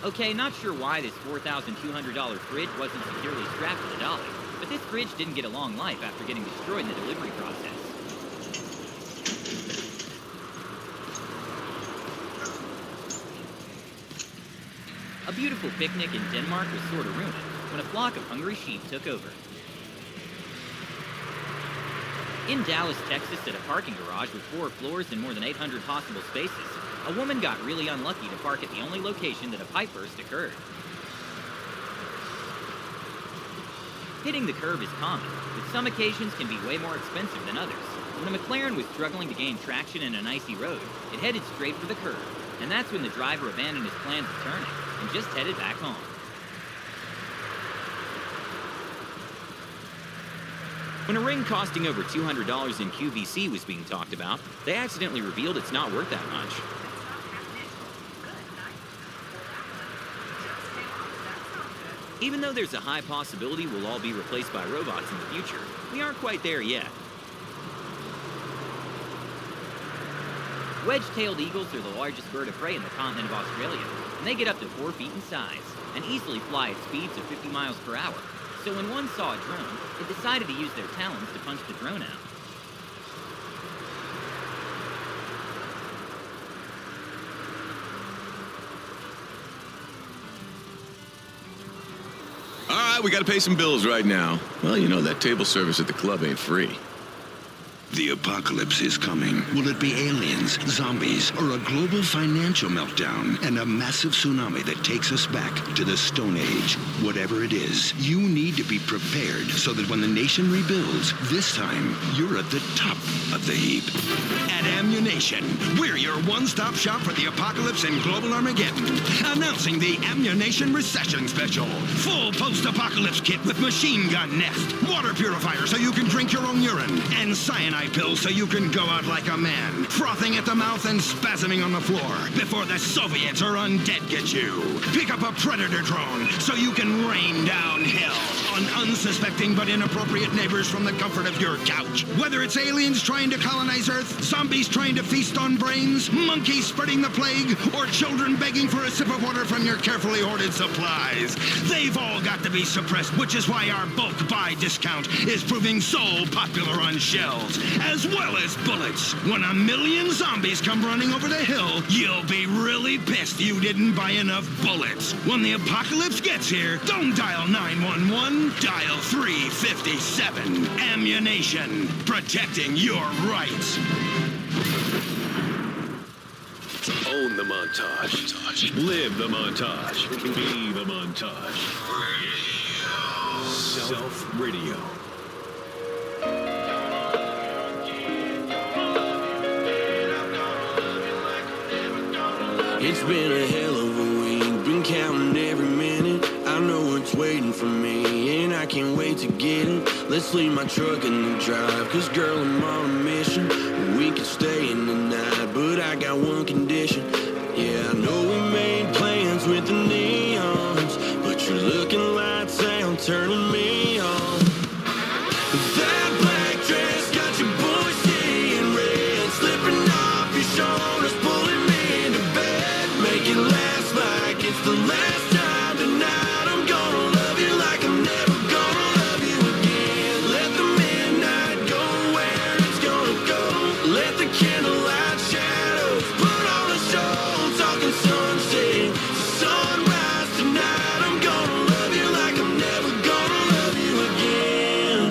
Okay, not sure why this $4,200 fridge wasn't securely strapped to the dolly, but this fridge didn't get a long life after getting destroyed in the delivery process. A beautiful picnic in Denmark was sort of ruined when a flock of hungry sheep took over. In Dallas, Texas, at a parking garage with 4 floors and more than 800 possible spaces, a woman got really unlucky to park at the only location that a pipe burst occurred. Hitting the curb is common, but some occasions can be way more expensive than others. When a McLaren was struggling to gain traction in an icy road, it headed straight for the curb, and that's when the driver abandoned his plans of turning and just headed back home. When a ring costing over $200 in QVC was being talked about, they accidentally revealed it's not worth that much. Even though there's a high possibility we'll all be replaced by robots in the future, we aren't quite there yet. Wedge-tailed eagles are the largest bird of prey in the continent of Australia, and they get up to 4 feet in size and easily fly at speeds of 50 miles per hour. So when one saw a drone, it decided to use their talons to punch the drone out. All right, we gotta pay some bills right now. Well, you know that table service at the club ain't free. The apocalypse is coming. Will it be aliens, zombies, or a global financial meltdown and a massive tsunami that takes us back to the Stone Age? Whatever it is, you need to be prepared so that when the nation rebuilds, this time you're at the top of the heap. At Ammunition, we're your one-stop shop for the apocalypse and global Armageddon. Announcing the Ammunition Recession Special. Full post-apocalypse kit with machine gun nest, water purifier so you can drink your own urine, and cyanide pills so you can go out like a man, frothing at the mouth and spasming on the floor before the Soviets or undead get you. Pick up a Predator drone so you can rain down hell on unsuspecting but inappropriate neighbors from the comfort of your couch. Whether it's aliens trying to colonize Earth, zombies trying to feast on brains, monkeys spreading the plague, or children begging for a sip of water from your carefully hoarded supplies, they've all got to be suppressed, which is why our bulk buy discount is proving so popular on shelves, as well as bullets. When 1 million zombies come running over the hill, you'll be really pissed you didn't buy enough bullets. When the apocalypse gets here, don't dial 911, dial 357. Ammunition, protecting your rights. Own the montage. Live the montage. Be the montage. Self Radio. It's been a hell of a week, been counting every minute. I know it's waiting for me, and I can't wait to get it. Let's leave my truck in the drive, cause girl, I'm on a mission. We could stay in the night, but I got one condition. Yeah, I know we made plans with the neons, but your looking lights out turning me on. That black dress got your boy seeing red, slipping off your shoulders, pulling me into bed. Make it last like it's the last time tonight. I'm gonna love you like I'm never gonna love you again. Let the midnight go where it's gonna go. Let the candlelight shadows put on a show. Talking sunset, sunrise tonight. I'm gonna love you like I'm never gonna love you again.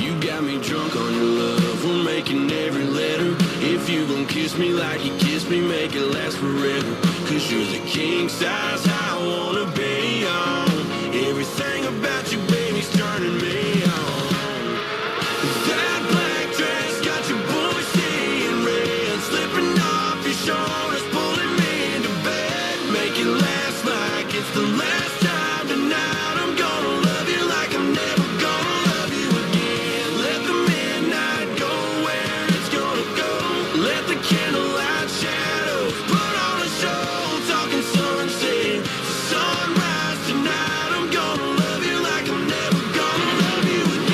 You got me drunk on your love, we're making every letter. If you gon' kiss me like you kissed me, make it last forever. Cause you're the king size I wanna be on. Everything about you, baby's turning me on. That black dress got your boy seeing red, slipping off your shoulders, pulling me into bed. Make it last like it's the last time tonight. I'm gonna love you like I'm never gonna love you again. Let the midnight go where it's gonna go. Let the candlelight shadows put on a show. Talking sunset, sunrise tonight. I'm gonna love you like I'm never gonna love you again.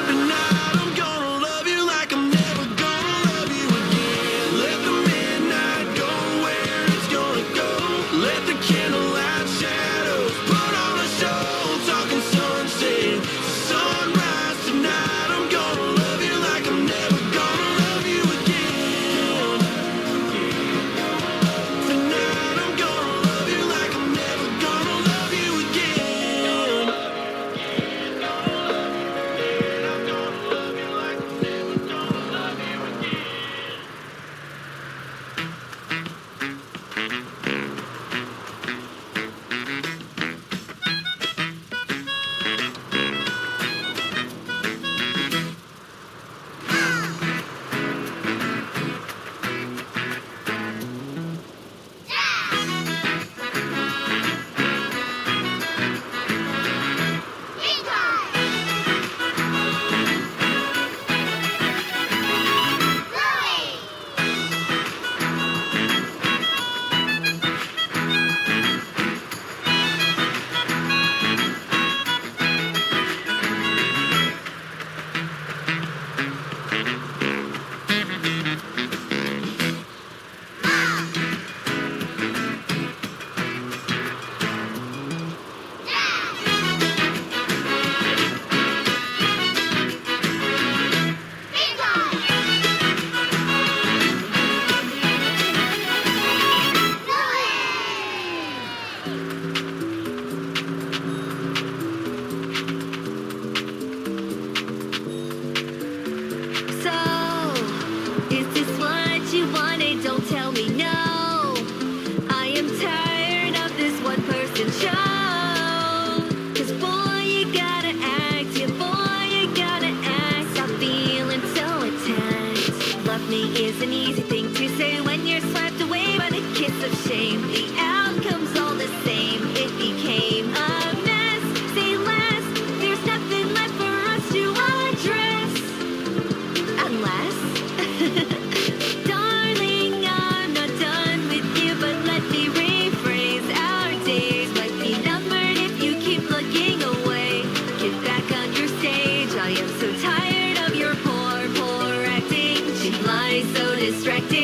Tonight I'm gonna love you like I'm never gonna love you again. Let the midnight go where it's gonna go. Let the candlelight shadows put on a show. Talking sunset, sunrise tonight. I'm gonna love you like I'm never gonna love you again. Tonight I'm gonna love you like I'm never gonna love you again. So, is this what you wanted? Don't tell me no. I am tired of this one person show. Cause boy, you gotta act, yeah, boy, you gotta act. Stop feeling so attacked. Love me is an easy thing to say when you're swept away by the kiss of shame. The outcome's all the same. It became a mess. Say less. There's nothing left for us to address. Unless, darling, I'm not done with you, but let me rephrase. Our days might be numbered if you keep looking away. Get back on your stage. I am so tired of your poor acting. She lies so distracting.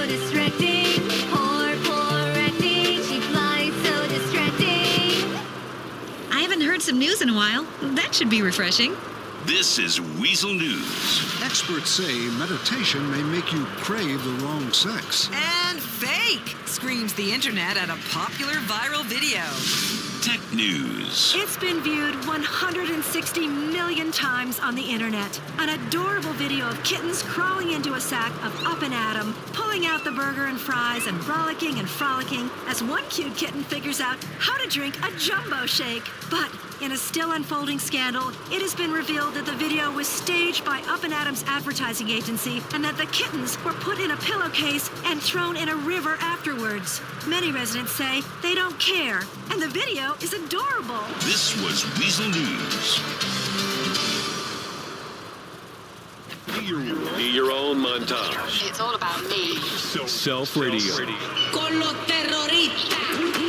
distracting. Poor acting. She flies so distracting. I haven't heard some news in a while. That should be refreshing. This is Weasel News. Experts say meditation may make you crave the wrong sex. And fake, screams the internet at a popular viral video. Tech News. It's been viewed 160 million times on the internet. An adorable video of kittens crawling into a sack of Up and Atom, pulling out the burger and fries and frolicking as one cute kitten figures out how to drink a jumbo shake. But in a still unfolding scandal, it has been revealed that the video was staged by Up and Atom's advertising agency and that the kittens were put in a pillowcase and thrown in a river afterwards. Many residents say they don't care, and the video is adorable. This was Weasel News. Be your own montage. It's all about me. Self Radio. Con los terroristas.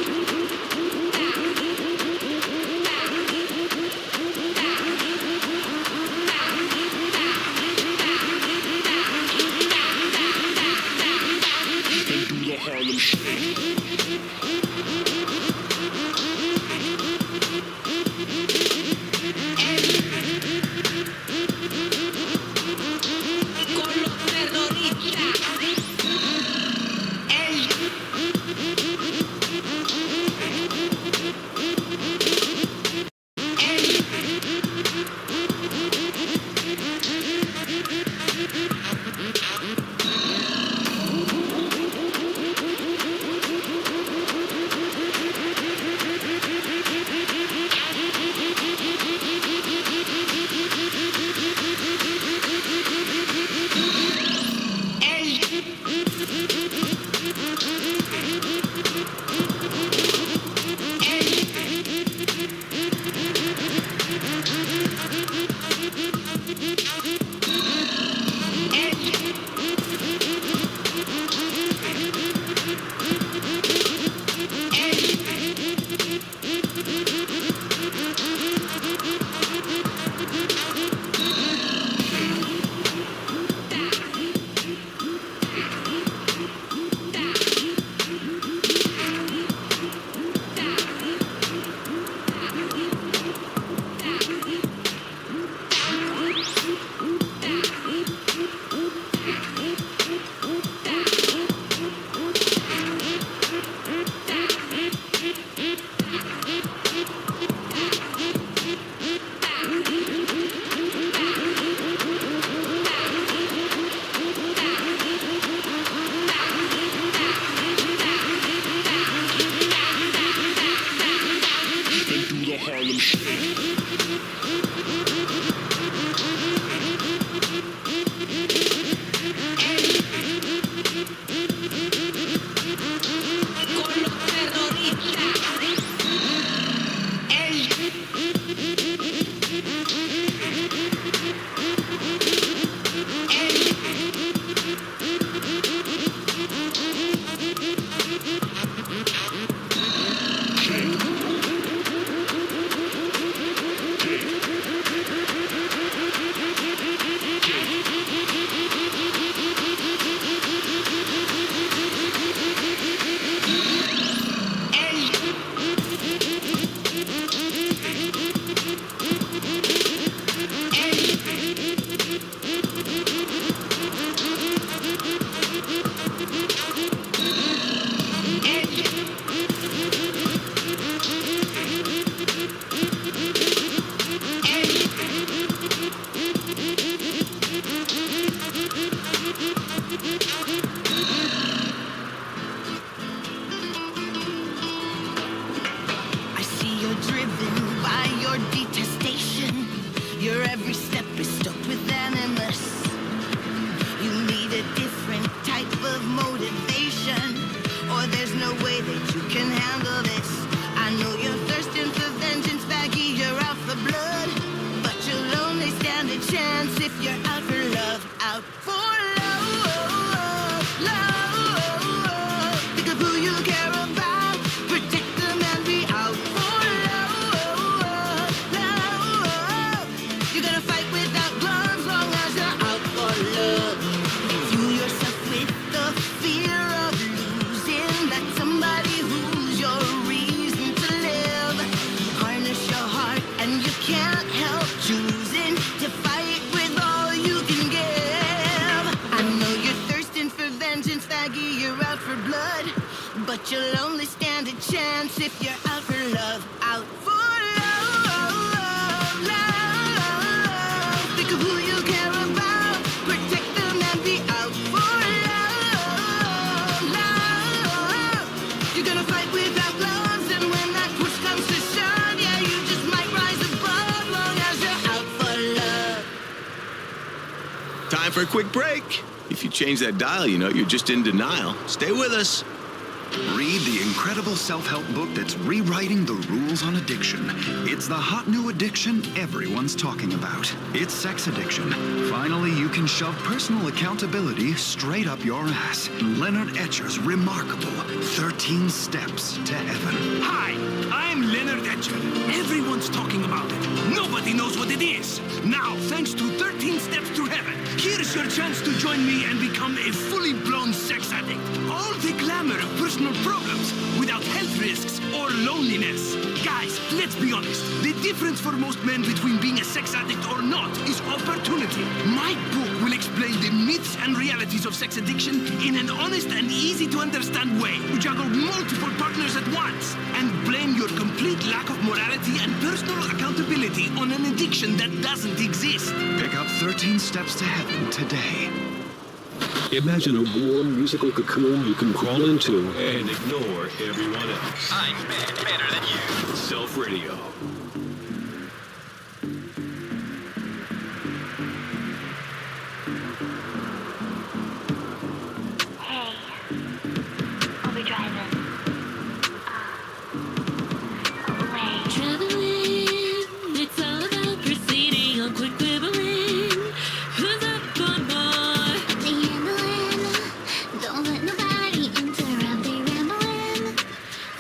Harlem Shake. Fuel yourself with the fear Sergeant Staggy, you're out for blood. But you'll only stand a chance if you're out for love. Out for love, love. Think of who you care about. Protect them and be out for love, love. You're gonna fight without gloves, and when that push comes to shove, yeah, you just might rise above, long as you're out for love. Time for a quick break. If you change that dial, you know you're just in denial. Stay with us. Read the incredible self-help book that's rewriting the rules on addiction. It's the hot new addiction everyone's talking about. It's sex addiction. Finally, you can shove personal accountability straight up your ass. Leonard Etcher's remarkable 13 Steps to Heaven. Hi, I'm Leonard Etcher. Everyone's talking about it. Nobody knows what it is. Now, thanks to 13 Steps to Heaven, here's your chance to join me and become a fully blown sex addict. All the glamour of personal problems without health risks or loneliness. Guys, let's be honest. The difference for most men between being a sex addict or not is opportunity. My book will explain the myths and realities of sex addiction in an honest and easy to understand way. Juggle multiple partners at once and blame your complete lack of morality and personal accountability on an addiction that doesn't exist. Pick up 13 Steps to Heaven today. Imagine a warm musical cocoon you can crawl into and ignore everyone else. I'm better than you. Self Radio. Hey, I'll be driving. Away. Traveling, it's all about proceeding on quick quibbling. Who's up on board? Don't let nobody interrupt the rambling.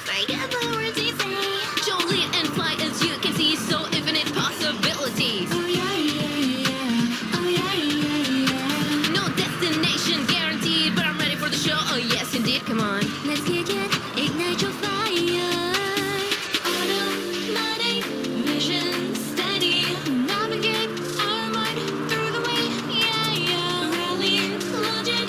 Forget the words they say. Jolly and fly as you can see, so infinite possibilities. Oh yeah, yeah, yeah. Oh yeah, yeah, yeah. No destination guaranteed, but I'm ready for the show. Oh yes, indeed, come on. Let's kick it, ignite your fire. Automatic vision steady, navigate our mind through the way. Yeah, yeah. Rallying logic,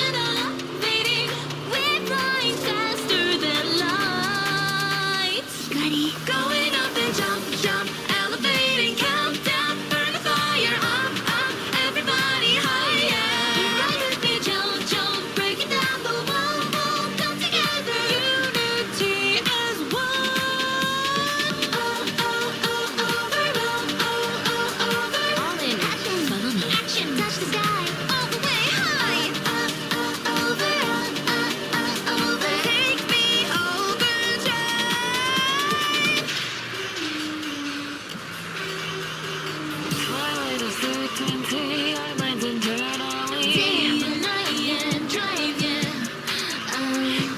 innovating, we're flying faster than light. Scotty, Going up and jump, jump, elevating, countdown, burn the fire up, up, everybody higher. Ride with me, jump, jump, breaking down the wall, wall, come together, unity as one. Oh, oh, oh, overwhelm, oh, oh, over. All in action, follow me, action, touch the sky, all the way high. Over, over, take me overdrive. Twilight of certainty, our minds internally. Day and night and drive, yeah.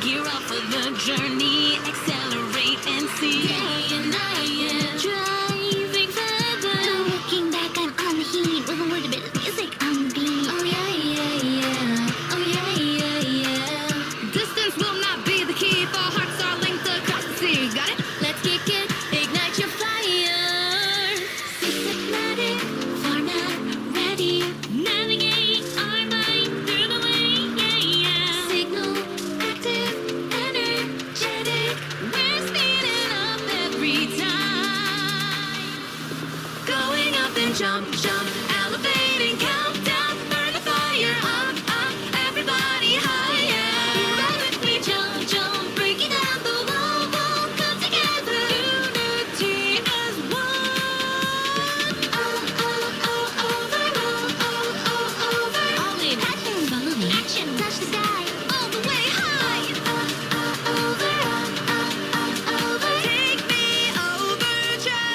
Gear up for the journey, accelerate and see. Day and night and driving further. no looking back, I'm on the heat with a little bit of music on the beat. Oh yeah, yeah, yeah. Oh yeah, yeah, yeah. Distance will not be the key, for hearts are linked across the sea. Got it? Let's kick it, ignite your fire. Systematic, format, ready. Navigate our mind through the way, yeah, yeah. Signal, active, energetic. We're speeding up every time. Going up and jump, jump, elevating, countdown, burn the fire up, up, everybody higher. Ride with me, jump, jump, breaking down the wall, wall, come together, unity as one. Oh, oh, oh, over, All in action, follow me, action, touch the sky. all the way high. Over, Take me overdrive.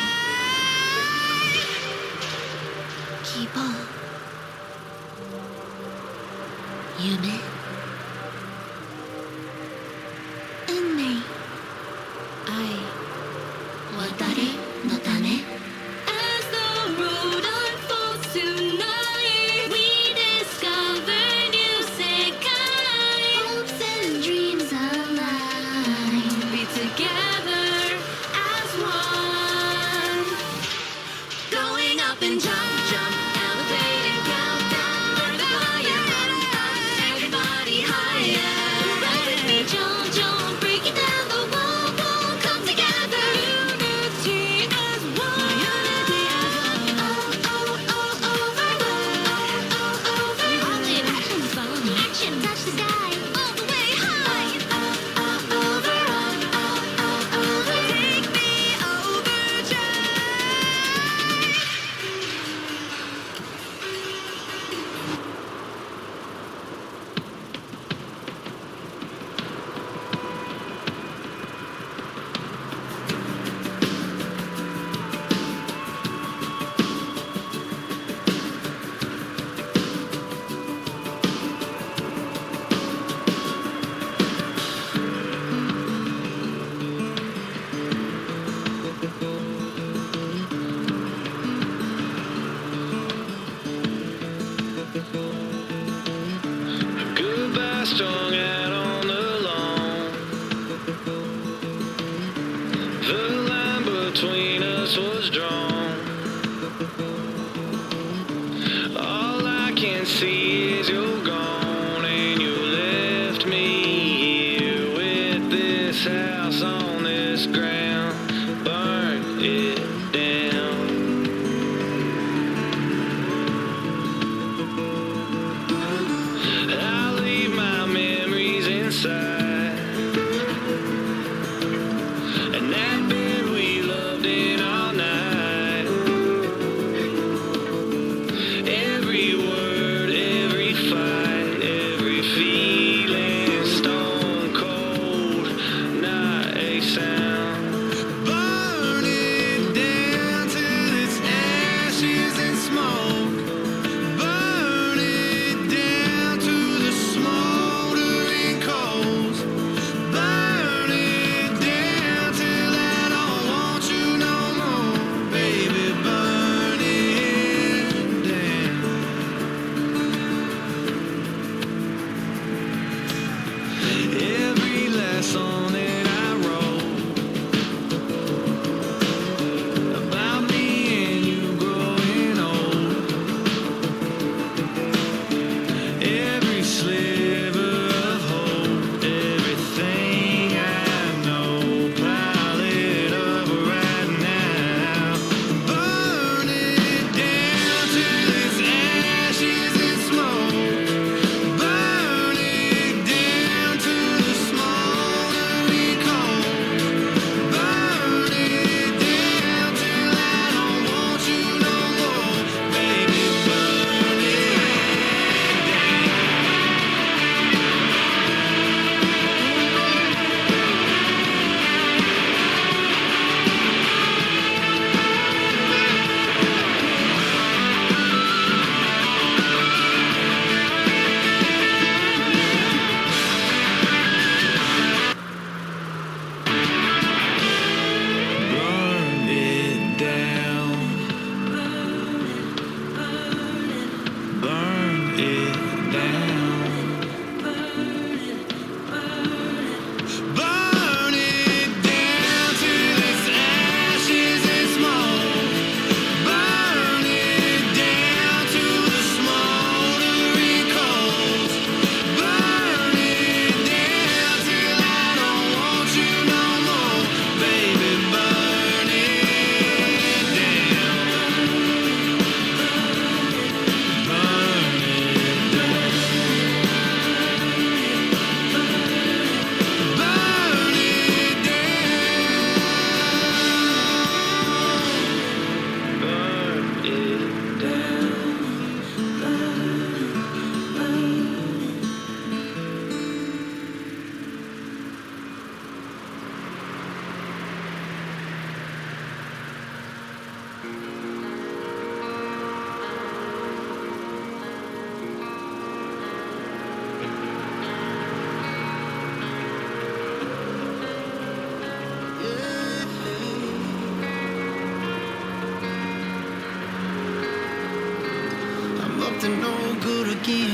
to no good again.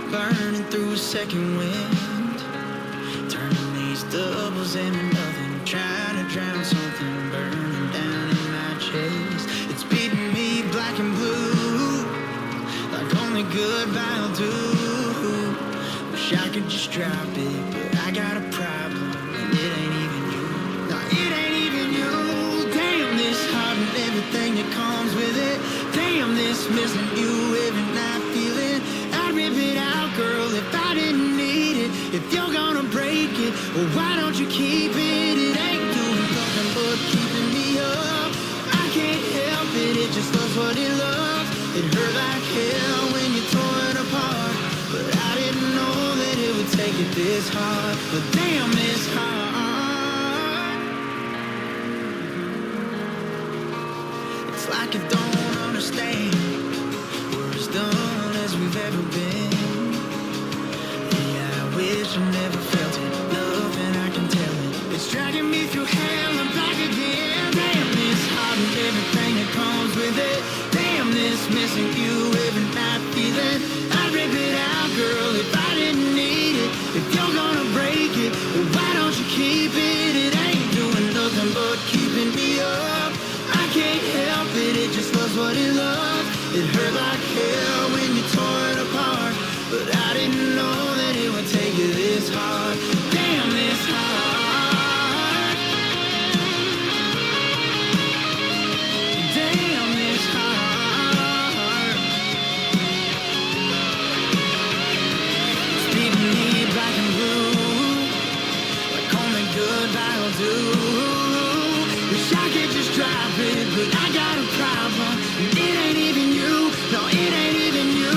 Burning through a second wind. Turning these doubles into nothing. Trying to drown something burning down in my chest. It's beating me black and blue, like only goodbye will do. Wish I could just drop it, but I got a problem, and it ain't even you. No, it ain't even you. Damn this heart and everything that comes with it. Damn this missing you every night feeling. I'd rip it out, girl, if I didn't need it. If you're gonna break it, well, why don't you keep it? It ain't doing nothing but keeping me up. I can't help it, it just loves what it loves. It hurt like hell when you tore it apart, but I didn't know that it would take it this hard. But damn, it's hard. It's like I don't understand. We're as done as we've ever been. Yeah, I wish I never felt it. Nothing I can tell it. It's dragging me through hell and back again. Damn, this heart and everything that comes with it. Damn, this missing you every night feeling. I'd rip it out, girl, if I didn't need it. If you're gonna break it, well, why don't you keep it? It ain't doing nothing but keeping me up. I can't help it, it just loves what it loves. It hurt like hell when you tore it apart, but I didn't know that it would take you this hard. Damn, this hard. Damn, this hard. It's beating me black and blue, like only goodbye will do. Wish I could just drop it, but I got a problem. It ain't even you, no, it ain't even you.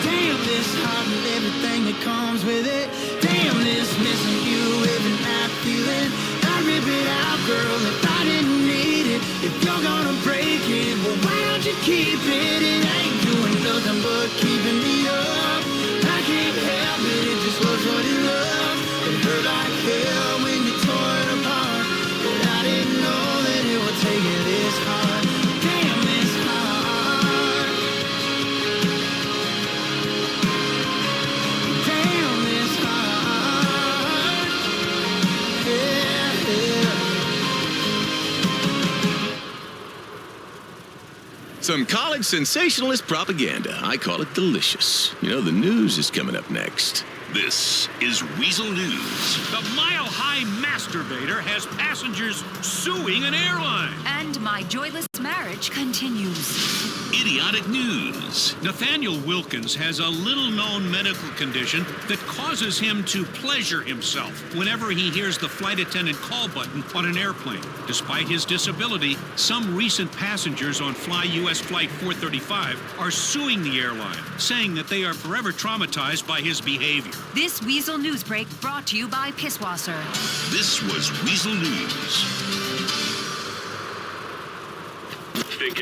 Damn this heart and everything that comes with it. Damn this missing you every night feeling. I'd rip it out, girl, if I didn't need it. If you're gonna break it, well, why don't you keep it? It ain't doing nothing but keeping me up. I can't help it, it just loves what it loves. It hurt like hell when you tore it apart, but I didn't know that it would take it this hard. Damn this hard. Damn this hard. Yeah, yeah. Some college sensationalist propaganda. I call it delicious. You know, the news is coming up next. This is Weasel News. The Mile High masturbator has passengers suing an airline. And my joyless marriage continues. Idiotic News. Nathaniel Wilkins has a little-known medical condition that causes him to pleasure himself whenever he hears the flight attendant call button on an airplane. Despite his disability, some recent passengers on Fly US Flight 435 are suing the airline, saying that they are forever traumatized by his behavior. This Weasel News break brought to you by Pisswasser. This was Weasel News. Think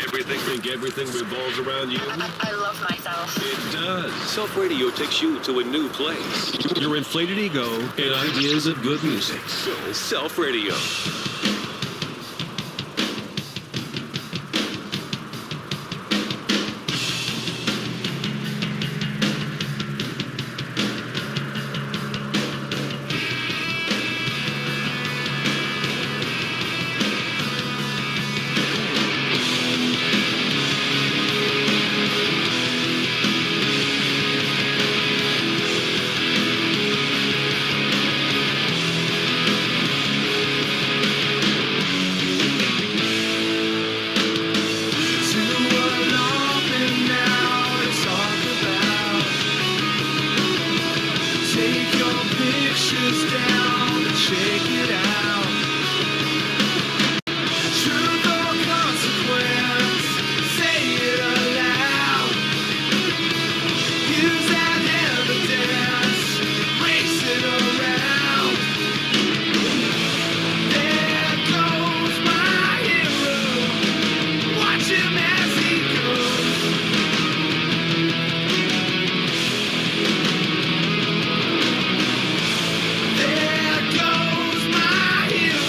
everything revolves around you? I love myself. It does. Self-radio takes you to a new place. Your inflated ego and ideas of good music. Self-radio. There goes my hero.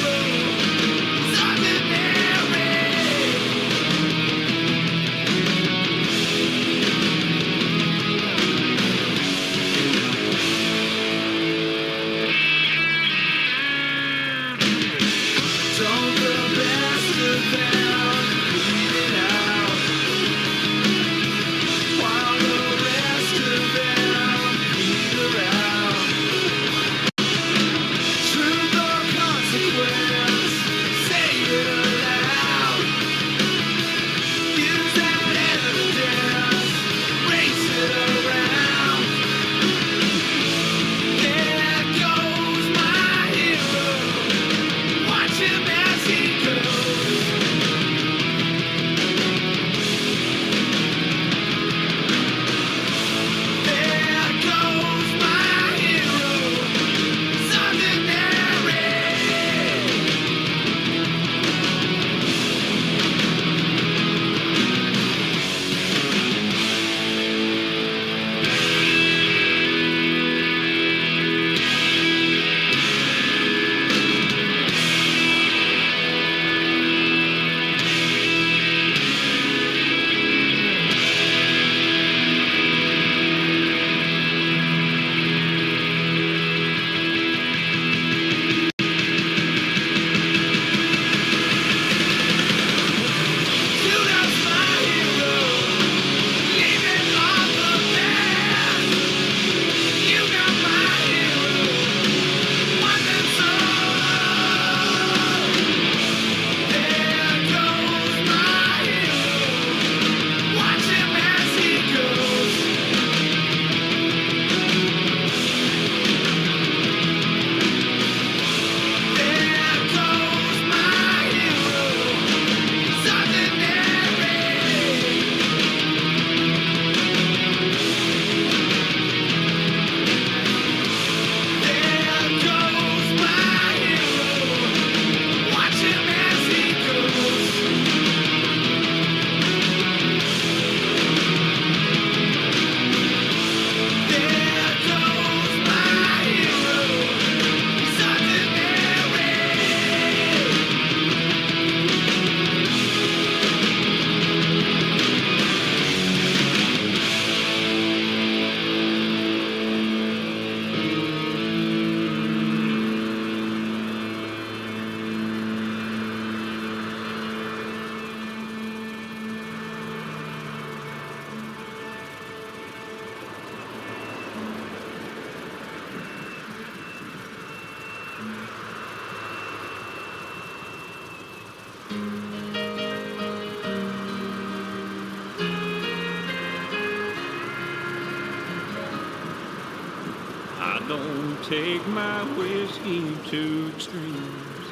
take my whiskey to extremes.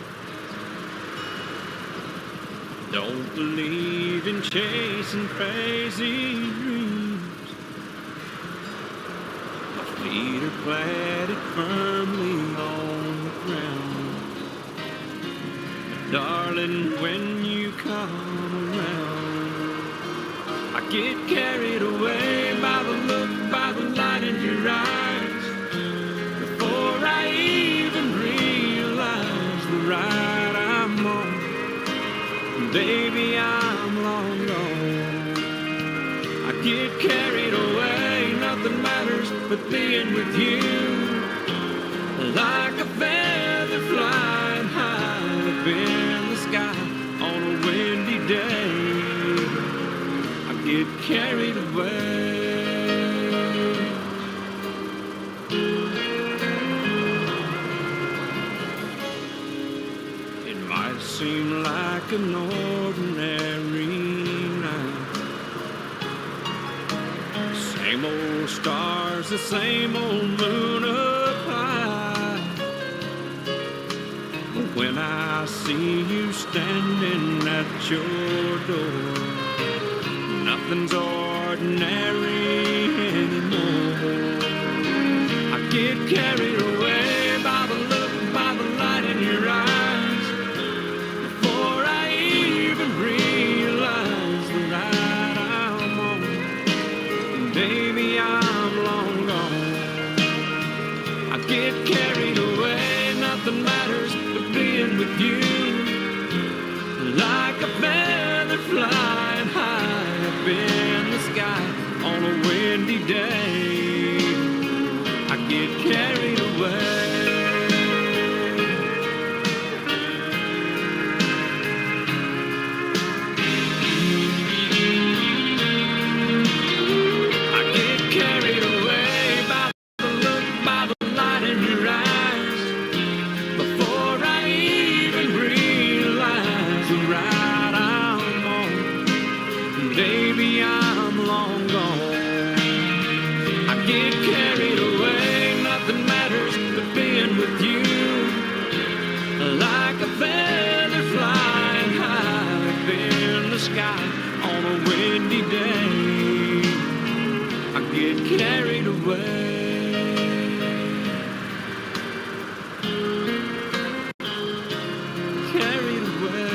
Don't believe in chasing crazy dreams. My feet are planted firmly on the ground. Darling, when you come around, I get carried away by the look, by the light in your eyes. Before I even realize the ride I'm on, baby, I'm long gone. I get carried away, nothing matters but being with you. Like a feather flying high up in the sky on a windy day, I get carried away. It might seem like an ordinary night. Same old stars, the same old moon up high. When I see you standing at your door, nothing's ordinary anymore. I get carried away by the look, by the light in your eyes. Before I even realize the ride I'm on, baby, I'm long gone. I get carried away, nothing matters but being with you. Like a feather flying high up in the sky on a windy day, I get carried away. I get carried away by the look, by the light in your eyes. Before I even realize the ride I'm on, baby, I'm long gone. I get carried away, nothing matters but being with you. Like a feather flying high up in the sky on a windy day, I get carried away. Carried away.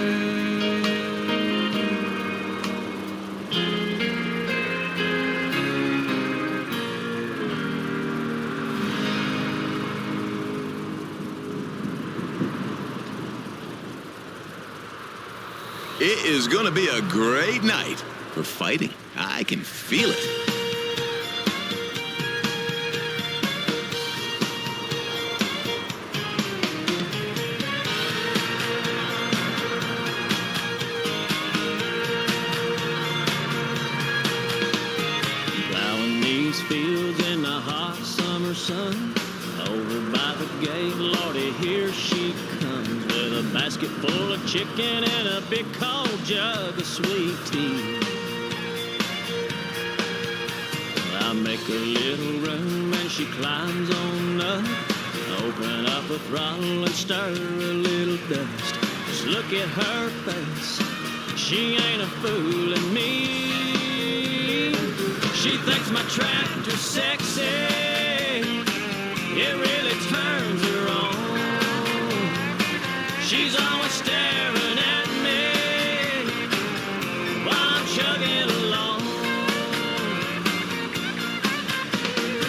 It is going to be a great night for fighting. I can feel it. Plowing these fields in the hot summer sun. Over by the gate, Lordy, here she comes with a basket full of chicken and a big cold jug of sweet tea. I make a little room and she climbs on up. Open up a throttle and stir a little dust. Just look at her face, she ain't a fooling me. She thinks my tractor's sexy, it really turns her on. She's always staring at me while I'm chugging along.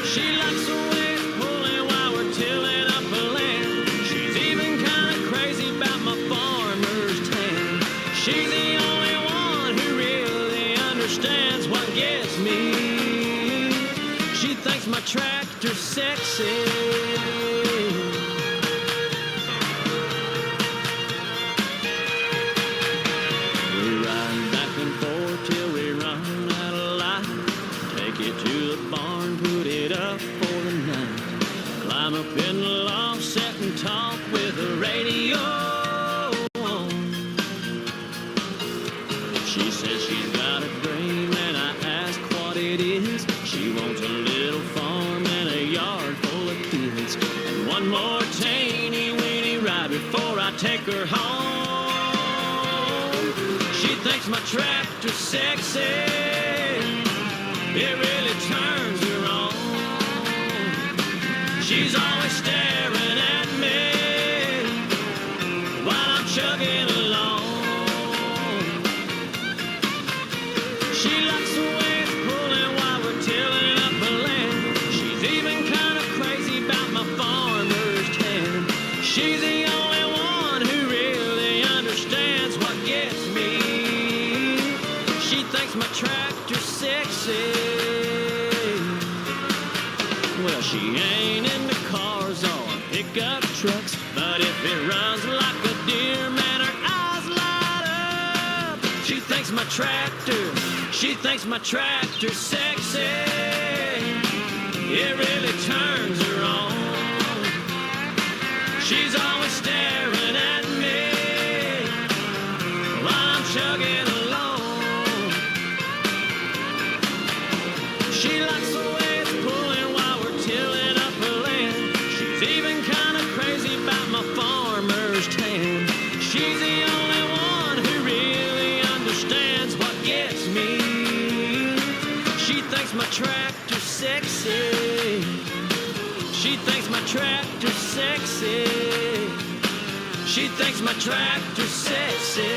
She likes the way it's pulling while we're tilling up the land. She's even kind of crazy about my farmer's tan. She's the only one who really understands what gets me. She thinks my tractor's sexy. We're riding back and forth till we run out of light. Take it to the barn, put it up for the night. Climb up in the loft, sit and talk with the radio on. She says she's got a dream and I ask what it is. She wants a little farm and a yard full of kids. And more teeny-weeny right before I take her home. She thinks my tractor's sexy. It really turns her on. She's always staring at me while I'm chugging along. She likes the way it's pulling while we're tilling up the land. She's even kind of crazy about my farmer's tan. She's the only one who really understands what gets me. She thinks my tractor's sexy. Well, she ain't into cars or pickup trucks, but if it runs like a deer, man, her eyes light up. She thinks my tractor's sexy. It really turns her on. She's always staring at me while I'm chugging along. She likes the way it's pulling while we're tilling up her land. She's even kind of crazy about my farmer's tan. She's the only one who really understands what gets me. She thinks my tractor's sexy. She thinks my tractor's sexy. She thinks my tractor's sexy.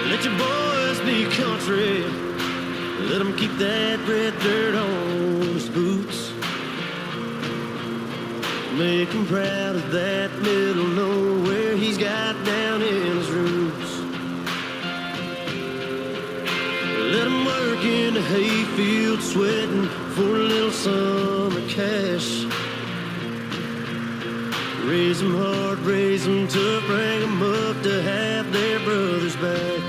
Let your boys be country. Let them keep that red dirt on his boots. Make him proud of that middle nowhere he's got down in his roots. Let him work in the hayfield sweating for a little summer cash. Raise them hard, raise them tough, bring them up to have their brothers back.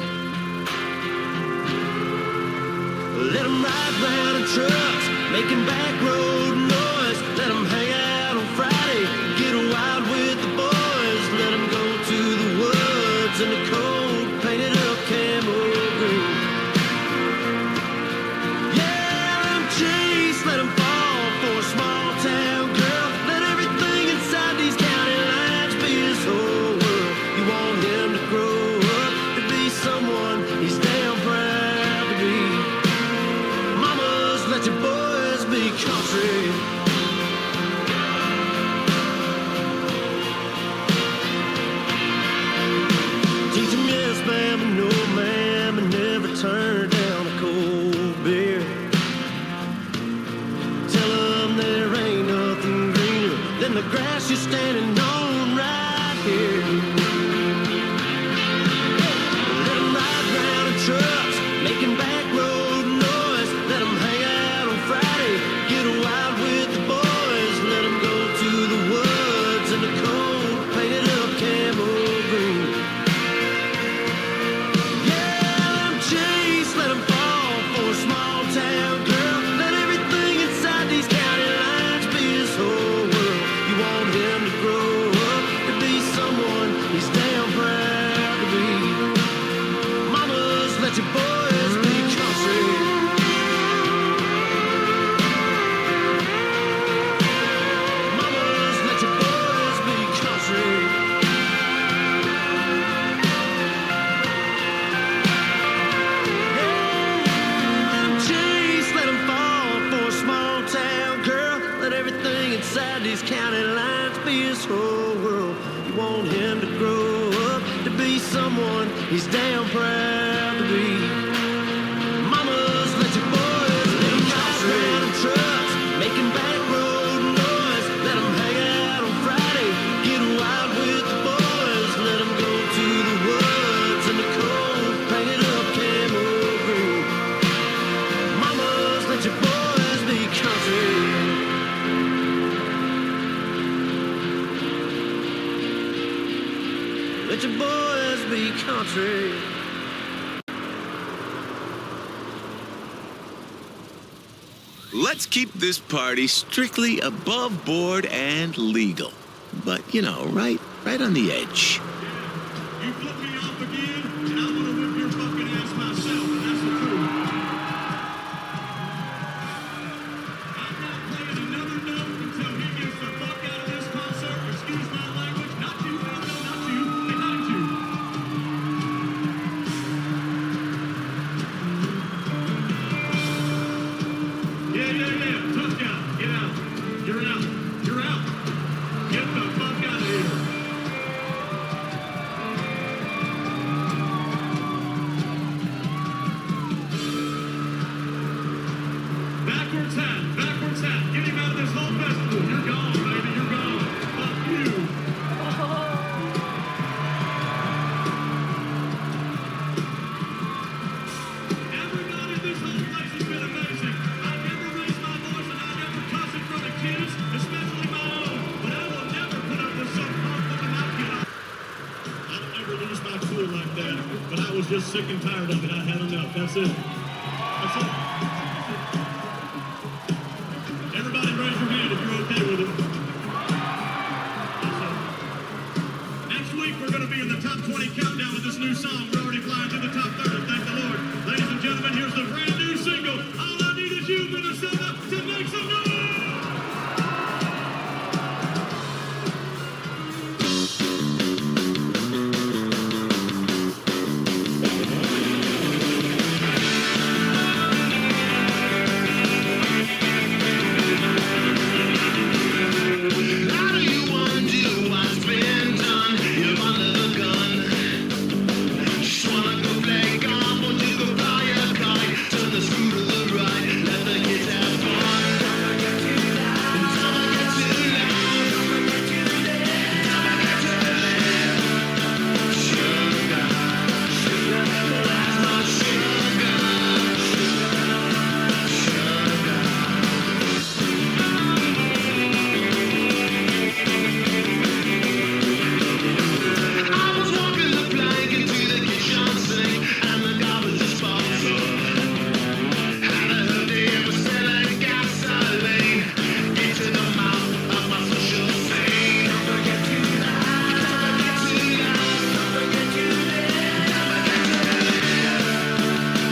Let them ride round in trucks, making back road noise. Let them hang out on Friday, get wild with the boys. Let them go to the woods in the cold, painted up camo green. Yeah, let them chase, let them fall for a small town girl. Let everything inside these county lines be his whole world. You want him to grow up to be someone he's damn proud to be. Mamas, let your boys be country. Teach them yes, ma'am, and no, ma'am, and never turn down a cold beer. Tell them there ain't nothing greener than the grass you're standing on right here. Let them ride round in trucks, making back road noise. Let them hang out on Friday, get wild with the boys. Let them go to the woods in the cold, painted up camo green. Yeah, let them chase, let them fall for a small town girl. Let everything inside these county lines be his whole world. You want him to grow up to be someone he's damn proud to be. Mamas, let your boys be country. Mamas, let your boys be country. Chase, let him fall for a small town girl. Let everything inside these county lines be his whole world. You want him to grow up to be someone he's damn proud to be. Mamas, let your boys be country. Trucks, making back road noise. Let them hang out on Friday, get wild with the boys. Let them go to the woods in country. Let's keep this party strictly above board and legal. But, you know, right on the edge. You flip me off again, and I'm gonna whip your fucking ass myself, and that's the truth. I'm not playing another note until he gets the fuck out of this concert. Excuse my language. Not you, Enzo, not you. Behind you. Yeah. Tough guy. Get out. You're out. You're out. Get the fuck out of here. Backwards hat. Get him out of this whole festival. You're gone, baby. You're gone. Fuck you. Everybody in this whole place has been amazing. I never raised my voice and I never cuss in front of kids, especially my own. But I will never put up with some punk looking out kid. I don't ever lose my cool like that. But I was just sick and tired of it. I had enough. That's it. That's it. Everybody raise your hand if you're okay with it. That's it. Next week we're going to be in the top 20 countdown with this new song. We're already flying to the top 30. Thank the Lord. Ladies and gentlemen, here's the brand new single. All I need is you, Minnesota, to make some noise. How do you undo what's been done? You're under the gun. Just wanna go play golf or to go fly a kite. Turn the screw to the right, let the kids have fun. Don't get too loud. Don't get too loud. Don't get too loud. Don't get too loud. Sugar, sugar, that's my sugar. I was walking the plank into the kitchen sink, and the garbage disposal had a hoodie and was selling gasoline into the mouth of my social scene. Don't forget to laugh. Don't forget to laugh. Don't forget to live. Don't forget to live.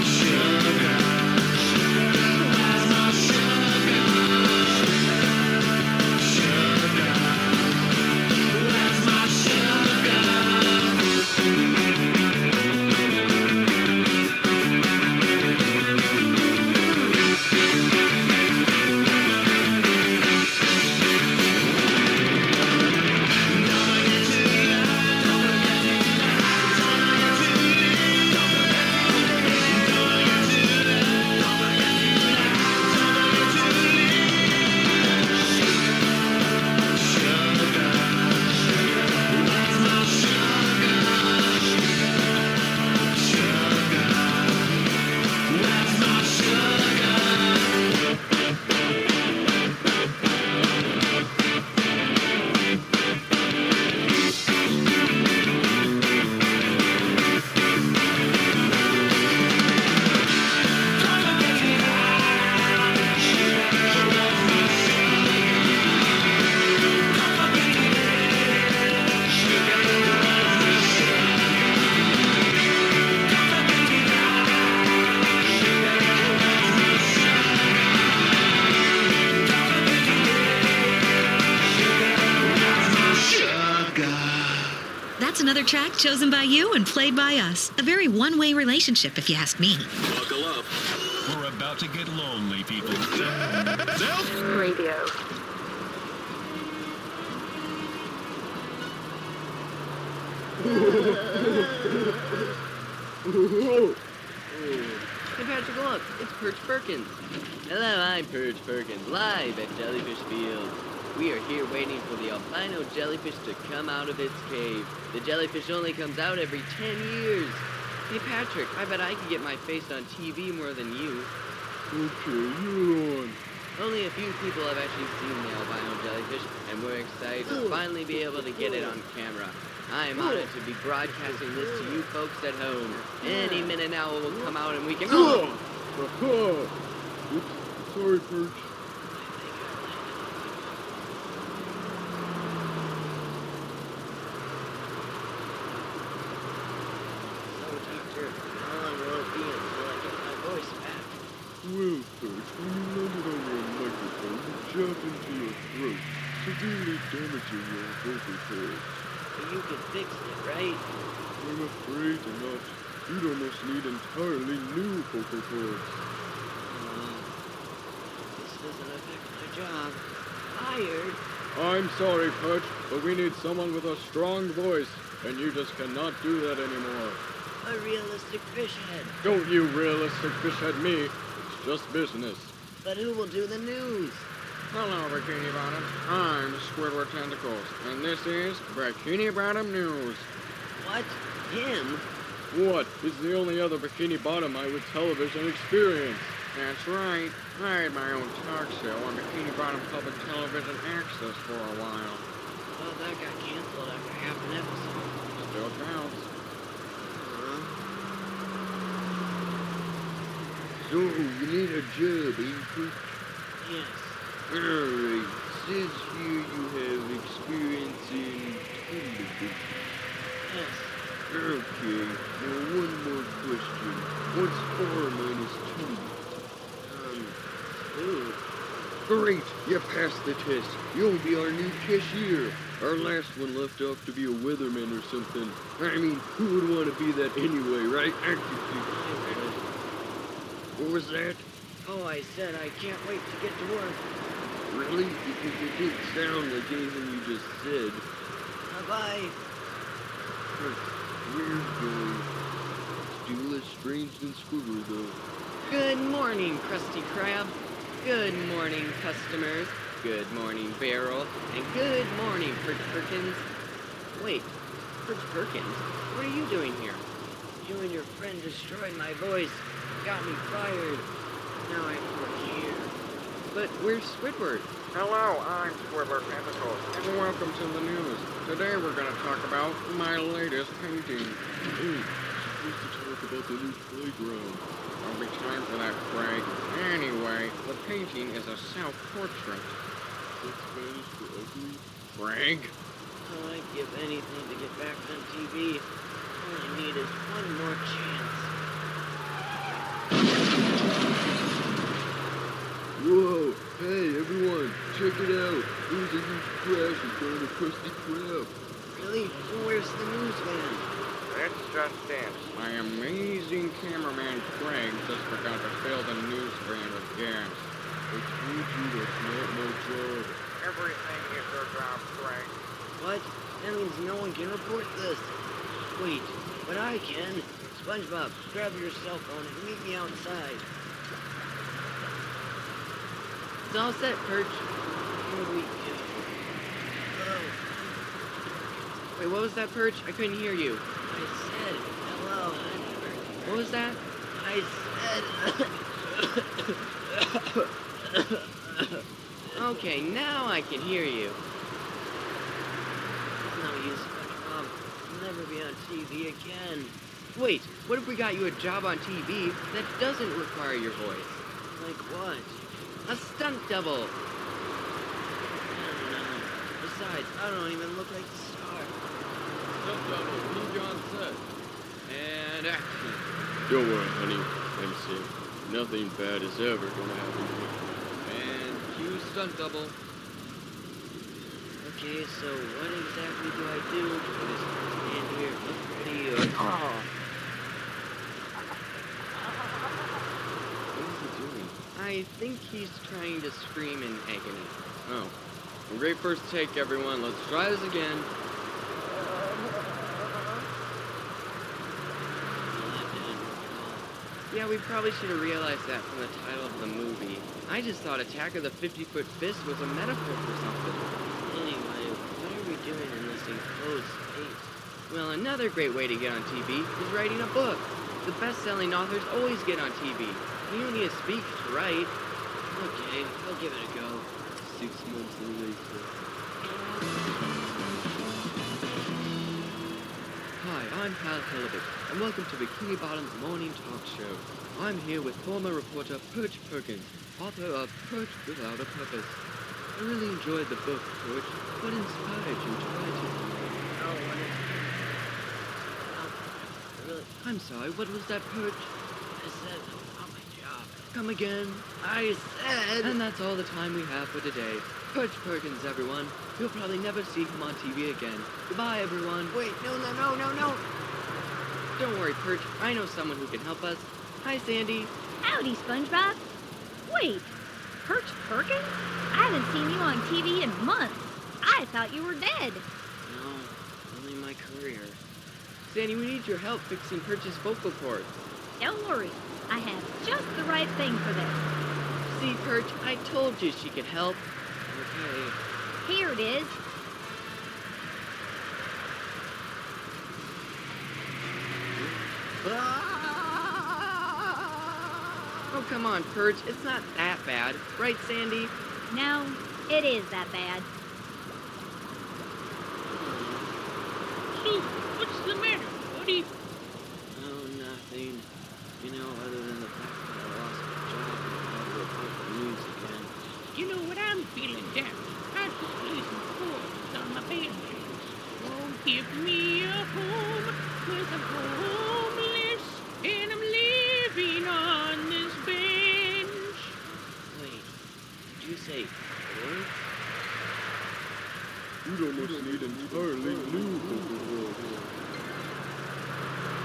Sugar, where's my sugar? Sugar, where's my sugar? That's another track chosen by you and played by us. A very one-way relationship, if you ask me. Buckle up. We're about to get lonely, people. Radio. Hey Patrick, look, it's Perch Perkins. Hello, I'm Perch Perkins, live at Jellyfish Field. We are here waiting for the albino jellyfish to come out of its cave. The jellyfish only comes out every 10 years. Hey Patrick, I bet I could get my face on TV more than you. Okay, you're on. Only a few people have actually seen the albino jellyfish, and we're excited to finally be able to get it on camera. I am honored to be broadcasting this to you folks at home. Any minute now it will come out and we can... Oops, sorry, Perch. So, Doctor, how long will it be until I get my voice back? Well, Perch, when you landed on your microphone, you jabbed into your throat, severely damaging your vocal cords. But you can fix it, right? I'm afraid not. You'd almost need entirely new vocal cords. This doesn't affect my job. Fired? I'm sorry, Perch, but we need someone with a strong voice, and you just cannot do that anymore. A realistic fish head. Don't you realistic fish head me. It's just business. But who will do the news? Hello, Bikini Bottom. I'm Squidward Tentacles, and this is Bikini Bottom News. What? Him? What? He's the only other Bikini Bottom I with television experience. That's right. I had my own talk show on Bikini Bottom Public Television Access for a while. Well, that got canceled after half an episode. Still counts. So, you need a job, ain't you? Yes. Alright, says here you have experience in television. Yes. Okay, now one more question. What's 4 minus 2? 2. Great, you passed the test. You'll be our new cashier. Our last one left off to be a weatherman or something. I mean, who would want to be that anyway, right? What was that? Oh, I said I can't wait to get to work. Really? Because it didn't sound like anything you just said. Bye-bye. Weird going. Still less strange than Squidward, though. Good morning, Krusty Krab. Good morning, customers. Good morning, Barrel. And good morning, Perch Perkins. Wait, Perch Perkins? What are you doing here? You and your friend destroyed my voice. Got me fired. Now I have to work here. But where's Squidward? Hello, I'm Squidward Tentacles, and welcome to the news. Today we're going to talk about my latest painting. Hey, supposed to talk about the new playground. There'll be time for that, Craig. Anyway, the painting is a self-portrait. That's Spanish for ugly? Craig? Oh, I'd give anything to get back on TV. All I need is one more chance. Whoa, hey everyone, check it out. There's a huge crash in front of the Krusty Krab. Really? Well, where's the newsman? That's just it. My amazing cameraman Craig just forgot to fill the news van with gas. I told you that's not my job. Everything is your job, Craig. What? That means no one can report this. Wait, but I can. SpongeBob, grab your cell phone and meet me outside. It's all set, Perch. Here we go. Hello. Wait, what was that, Perch? I couldn't hear you. I said hello. What was that? I said... Okay, now I can hear you. It's no use, SpongeBob. I'll never be on TV again. Wait, what if we got you a job on TV that doesn't require your voice? Like what? A stunt double! I don't know. Besides, I don't even look like the star. Stunt double, meet you on set. And action. Don't worry, honey. I'm safe. Nothing bad is ever gonna happen to me. And cue stunt double. Okay, so what exactly do I do? I just stand here, look pretty, or... Oh! I think he's trying to scream in agony. Oh. Well, great first take, everyone. Let's try this again. Yeah, we probably should have realized that from the title of the movie. I just thought Attack of the 50-Foot Fist was a metaphor for something. Anyway, what are we doing in this enclosed space? Well, another great way to get on TV is writing a book. The best-selling authors always get on TV. You don't need to speak to write. Okay, I'll give it a go. 6 months later. Hi, I'm Hal Hillibutt, and welcome to Bikini Bottom's morning talk show. I'm here with former reporter Perch Perkins, author of Perch Without a Purpose. I really enjoyed the book, Perch. What inspired you to write it? I'm sorry, what was that, Perch? I said, on my job. Come again? I said... And that's all the time we have for today. Perch Perkins, everyone. You'll probably never see him on TV again. Goodbye, everyone. Wait, no. Don't worry, Perch. I know someone who can help us. Hi, Sandy. Howdy, SpongeBob. Wait, Perch Perkins? I haven't seen you on TV in months. I thought you were dead. No, only my career. Sandy, we need your help fixing Perch's vocal cords. Don't worry, I have just the right thing for this. See, Perch, I told you she could help. Okay. Here it is. Oh, come on, Perch. It's not that bad. Right, Sandy? No, it is that bad. So, what's the matter, buddy? Oh, nothing. You know, other than the fact that I lost my job and had to report the news again. You know what I'm feeling down. I just play some chords on my banjos. Oh, give me a home with I'm homeless and I'm living on this bench. Wait, did you say chords? You'd almost need entirely new vocal cords.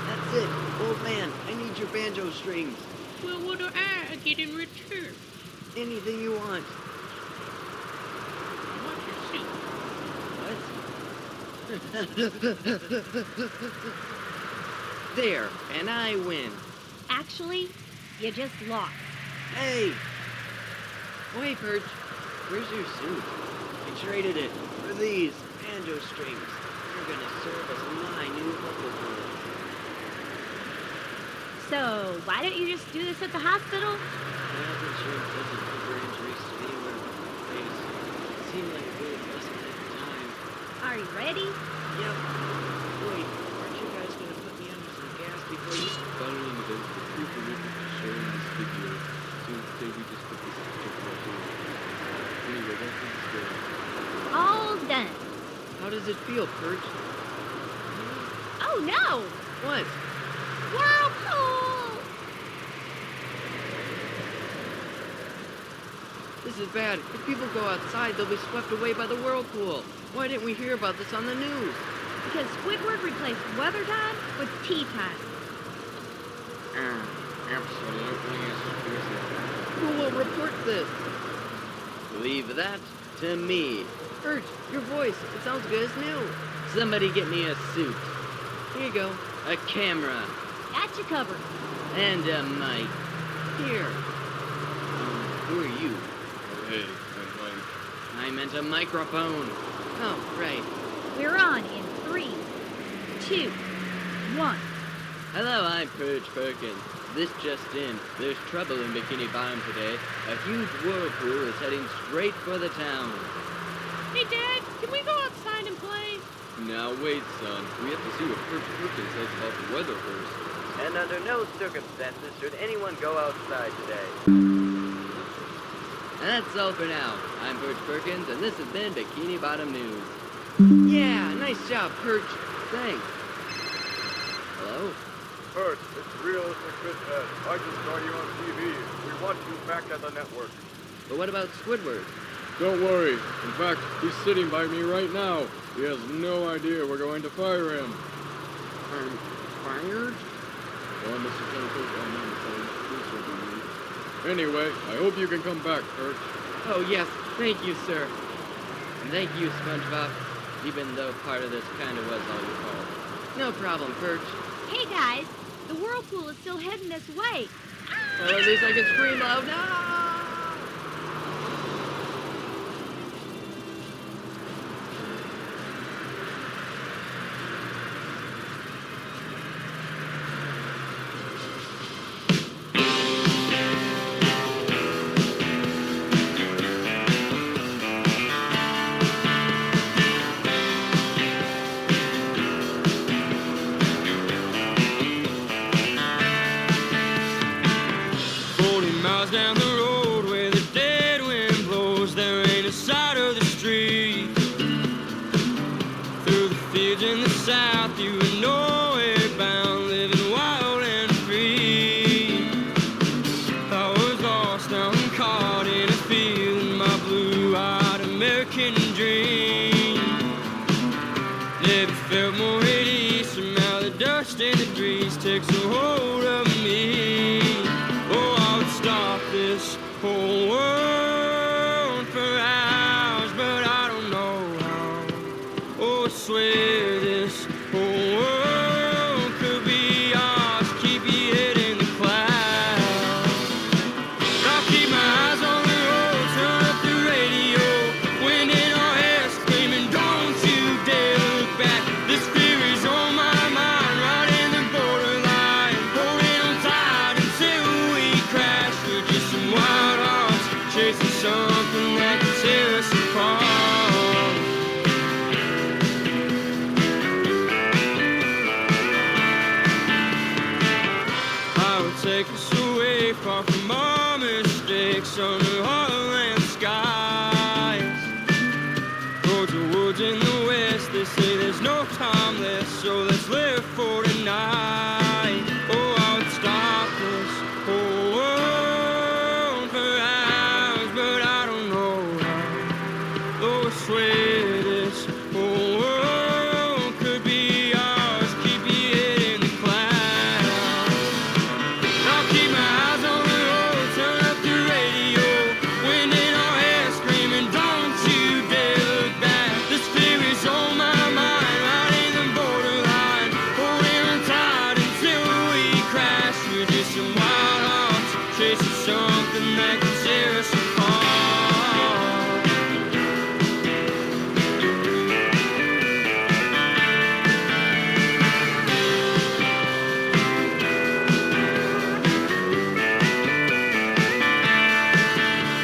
That's it. Old man, I need your banjo strings. Well, what do I get in return? Anything you want. What's your suit? What? There, and I win. Actually, you just lost. Hey! Wait, Perch. Where's your suit? I traded it for these banjo strings. They're gonna serve as my new vocal cords. So, why don't you just do this at the hospital? Health insurance doesn't cover injuries to anywhere but my face. It seemed like a good investment at the time. Are you ready? Yep. Wait, aren't you guys gonna put me under some gas before you... Following events, the proof of it shown in this video. So instead we just put this picture right here. Anyway, that's the story. All done. How does it feel, Perch? Oh no! What? Whirlpool! This is bad. If people go outside, they'll be swept away by the whirlpool. Why didn't we hear about this on the news? Because Squidward replaced weather time with tea time. Absolutely exquisite. Who will report this? Leave that to me. Perch, your voice, it sounds good as new. Somebody get me a suit. Here you go. A camera. Got you covered. And a mic. Here. Who are you? Hey, I'm Mike. I meant a microphone. Oh, right. We're on in 3, 2, 1. Hello, I'm Perch Perkins. This just in. There's trouble in Bikini Bottom today. A huge whirlpool is heading straight for the town. Hey, Dad, can we go outside and play? Now wait, son. We have to see what Perch Perkins says about the weather first. And under no circumstances should anyone go outside today. And that's all for now. I'm Perch Perkins, and this has been Bikini Bottom News. Yeah, nice job, Perch. Thanks. Hello? Perch, it's Realistic Fithead. I just saw you on TV. We want you back at the network. But what about Squidward? Don't worry. In fact, he's sitting by me right now. He has no idea we're going to fire him. I'm fired? Well, Mr. Jennifer, I'm on the phone. Please don't be rude. Anyway, I hope you can come back, Perch. Oh, yes. Thank you, sir. And thank you, SpongeBob. Even though part of this kind of was all your fault. No problem, Perch. Hey guys, the whirlpool is still heading this way. Well, at least I can scream loud. No! take us away far from our mistakes under heartland skies. Towards the woods in the west, they say there's no time left, so let's live for tonight. Oh, I would stop this whole world for hours, but I don't know how. Though I swear this whole world could be ours, keep your head in the clouds. I'll keep my eyes on the road, turn up the radio, wind in our hair, screaming, don't you dare look back. This fear is on my mind, right in the borderline, holding on tight until we crash. We're just some wild hearts, chasing something that can tear us apart.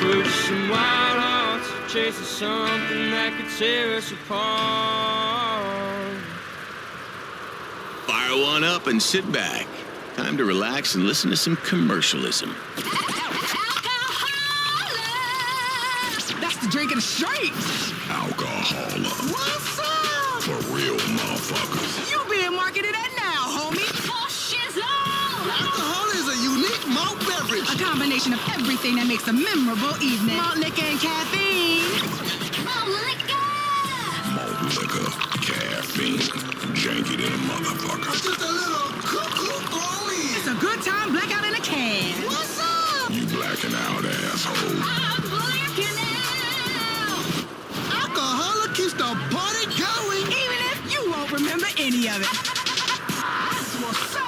We're just some wild hearts, chasing something that could tear us apart. Fire one up and sit back. Time to relax and listen to some commercialism. That's the drink of the streets. Alcohol. What's up? For real motherfuckers. You being marketed at now, homie. For shizzle! Alcohol is a unique malt beverage. A combination of everything that makes a memorable evening. Malt liquor and caffeine. Malt liquor! Malt liquor, caffeine, janky than a motherfucker. Just a little cuckoo homie. It's a good time blackout in a can. What's up? You blacking out, asshole. I'm blacking out! Alcohol keeps the party going, even if you won't remember any of it. That's what's up.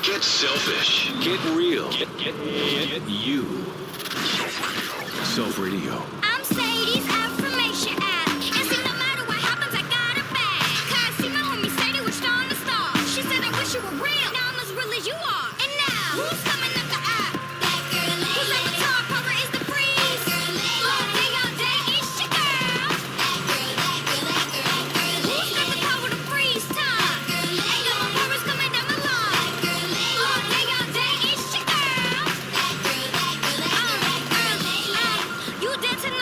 Get selfish. Get real. Get you. Self Radio. I'm Sadie's affirmation addict. And see, no matter what happens, I got it back. 'Cause see, my homie Sadie was strong to start. She said, I wish you were real. Now I'm as real as you are. And now, who's coming up the app? That girl. Who's at the top? Power is the breeze. All day is your girl. That girl. Who's got the power to freeze time? Ain't no more powers coming down the line. All day is your girl. You dancing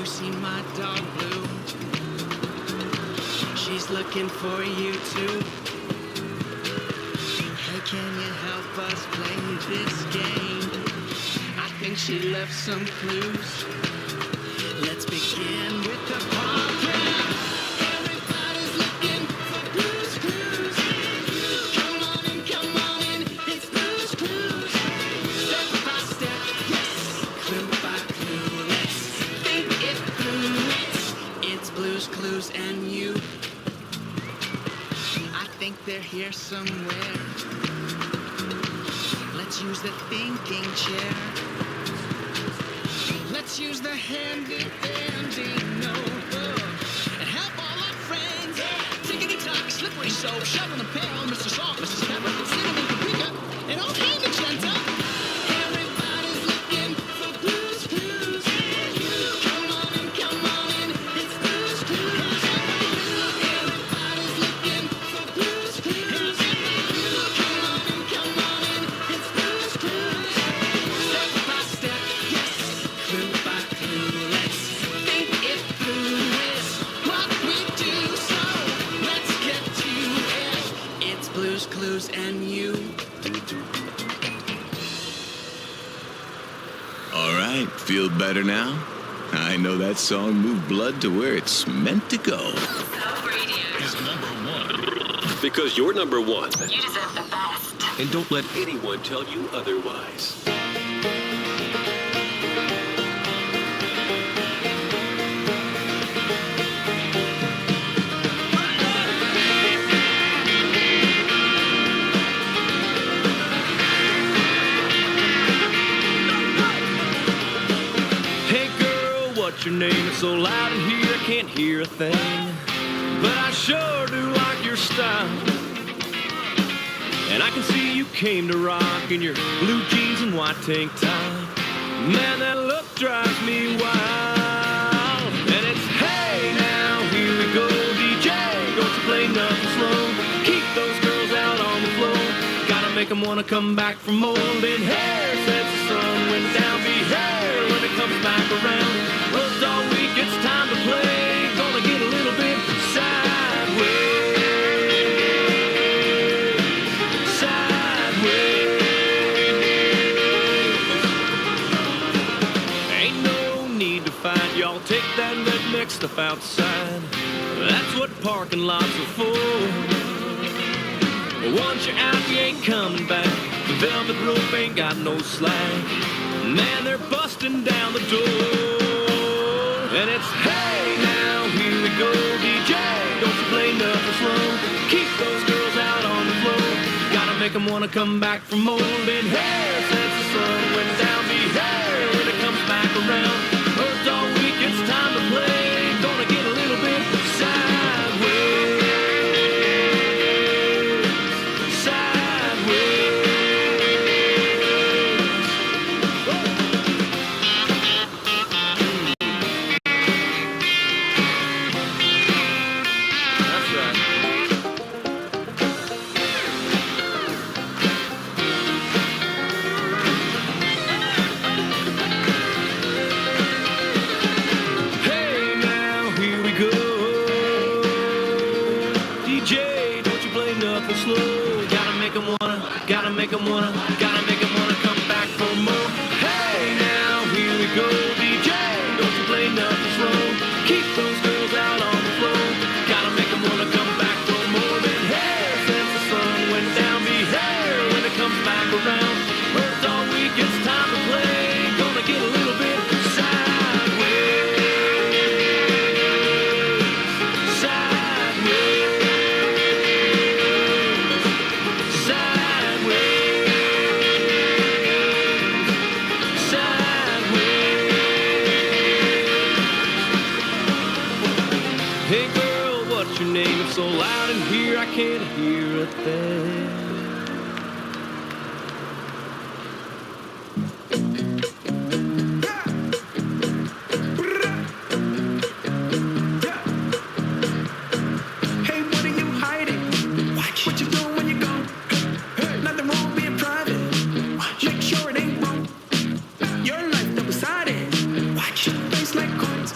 see my dog Blue? She's looking for you too. Hey, can you help us play this game? I think she left some clues. Let's begin with the program. Everybody's looking for Blue's Clues. Come on in, it's Blue's Clues. Step by step, yes, clue by clue. Let's think it through. It's Blue's Clues and you. I think they're here somewhere. Let's use the thinking chair. Let's use the handy-dandy notebook and help all our friends. Tickety-tock, slippery soap, shovel the pail, Mr. Salt, Mrs. Pepper, cinnamon, paprika, and old hand magenta. Everybody's looking for Blue's Clues. Come on in, it's Blue's Clues. Everybody's looking for Blue's Clues. Come on in, it's Blue's Clues. Step by step, yes, clue by clue. Let's think it through. It's what we do, so let's get to it. It's Blue's Clues and you. All right, feel better now? I know that song moved blood to where it's meant to go. Is number one. Because you're number one. You deserve the best. And don't let anyone tell you otherwise. Hey girl, what's your name? It's so loud in here I can't hear a thing. But I sure do like your style. And I can see you came to rock in your blue jeans and white tank top. Man, that look drives me wild. And it's hey now, here we go, DJ. Don't you play nothing slow. Keep those girls out on the floor. Gotta make them wanna come back for more. Then hair since the sun went down. Be hair when it comes back around. Worked all week, it's time to play. Gonna get a little bit sideways. Y'all take that redneck stuff outside. That's what parking lots are for. Once you're out, you ain't coming back. The velvet rope ain't got no slack. Man, they're busting down the door. And it's hey now, here we go, DJ. Don't you play nothing slow. Keep those girls out on the floor. Gotta make them wanna come back for more. Been hair since the sun went down. Be hair when it comes back around. Worked all week, it's time to play. Gonna get a little bit sideways. Sideways. That's right. Slow. Gotta make 'em wanna come back for more. Hey, now here we go, DJ. Don't you play nothing slow. Keep those girls out on the floor. Gotta make 'em wanna come back for more. Been hair since the sun went down. Be hair when it comes back around. Worked all week, it's time to play. Gonna get a little bit sideways. Sideways. Hey girl, what's your name? It's so loud in here I can't hear a thing. Hey, what are you hiding? What you doing when you gone? Nothing wrong being private. Make sure it ain't wrong. Your life double-sided. Face like coins.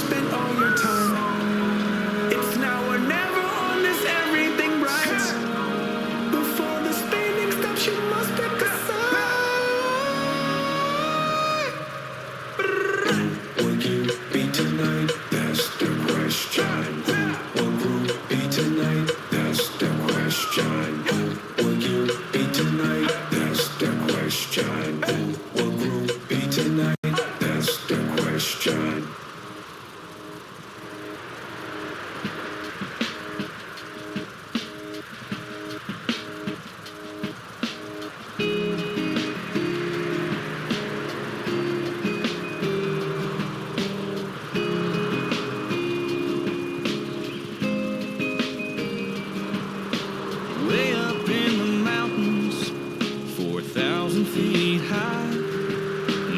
spent all your time. It's now or never on this everything right. Before the spinning stops, you must pick a side. Will you be tonight? That's the question. Will you be tonight? That's the question. Will you be tonight? That's the question. Will you be tonight? That's the question. Way up in the mountains, 4,000 feet high.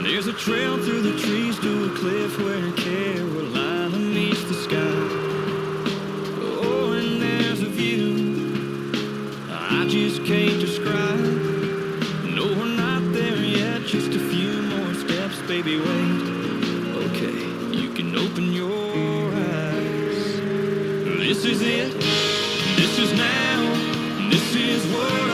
There's a trail through the trees to a cliff where Carolina meets the sky. Oh, and there's a view I just can't describe. No, we're not there yet, just a few more steps, baby, wait. Okay, you can open your eyes. This is it, this is now, this is what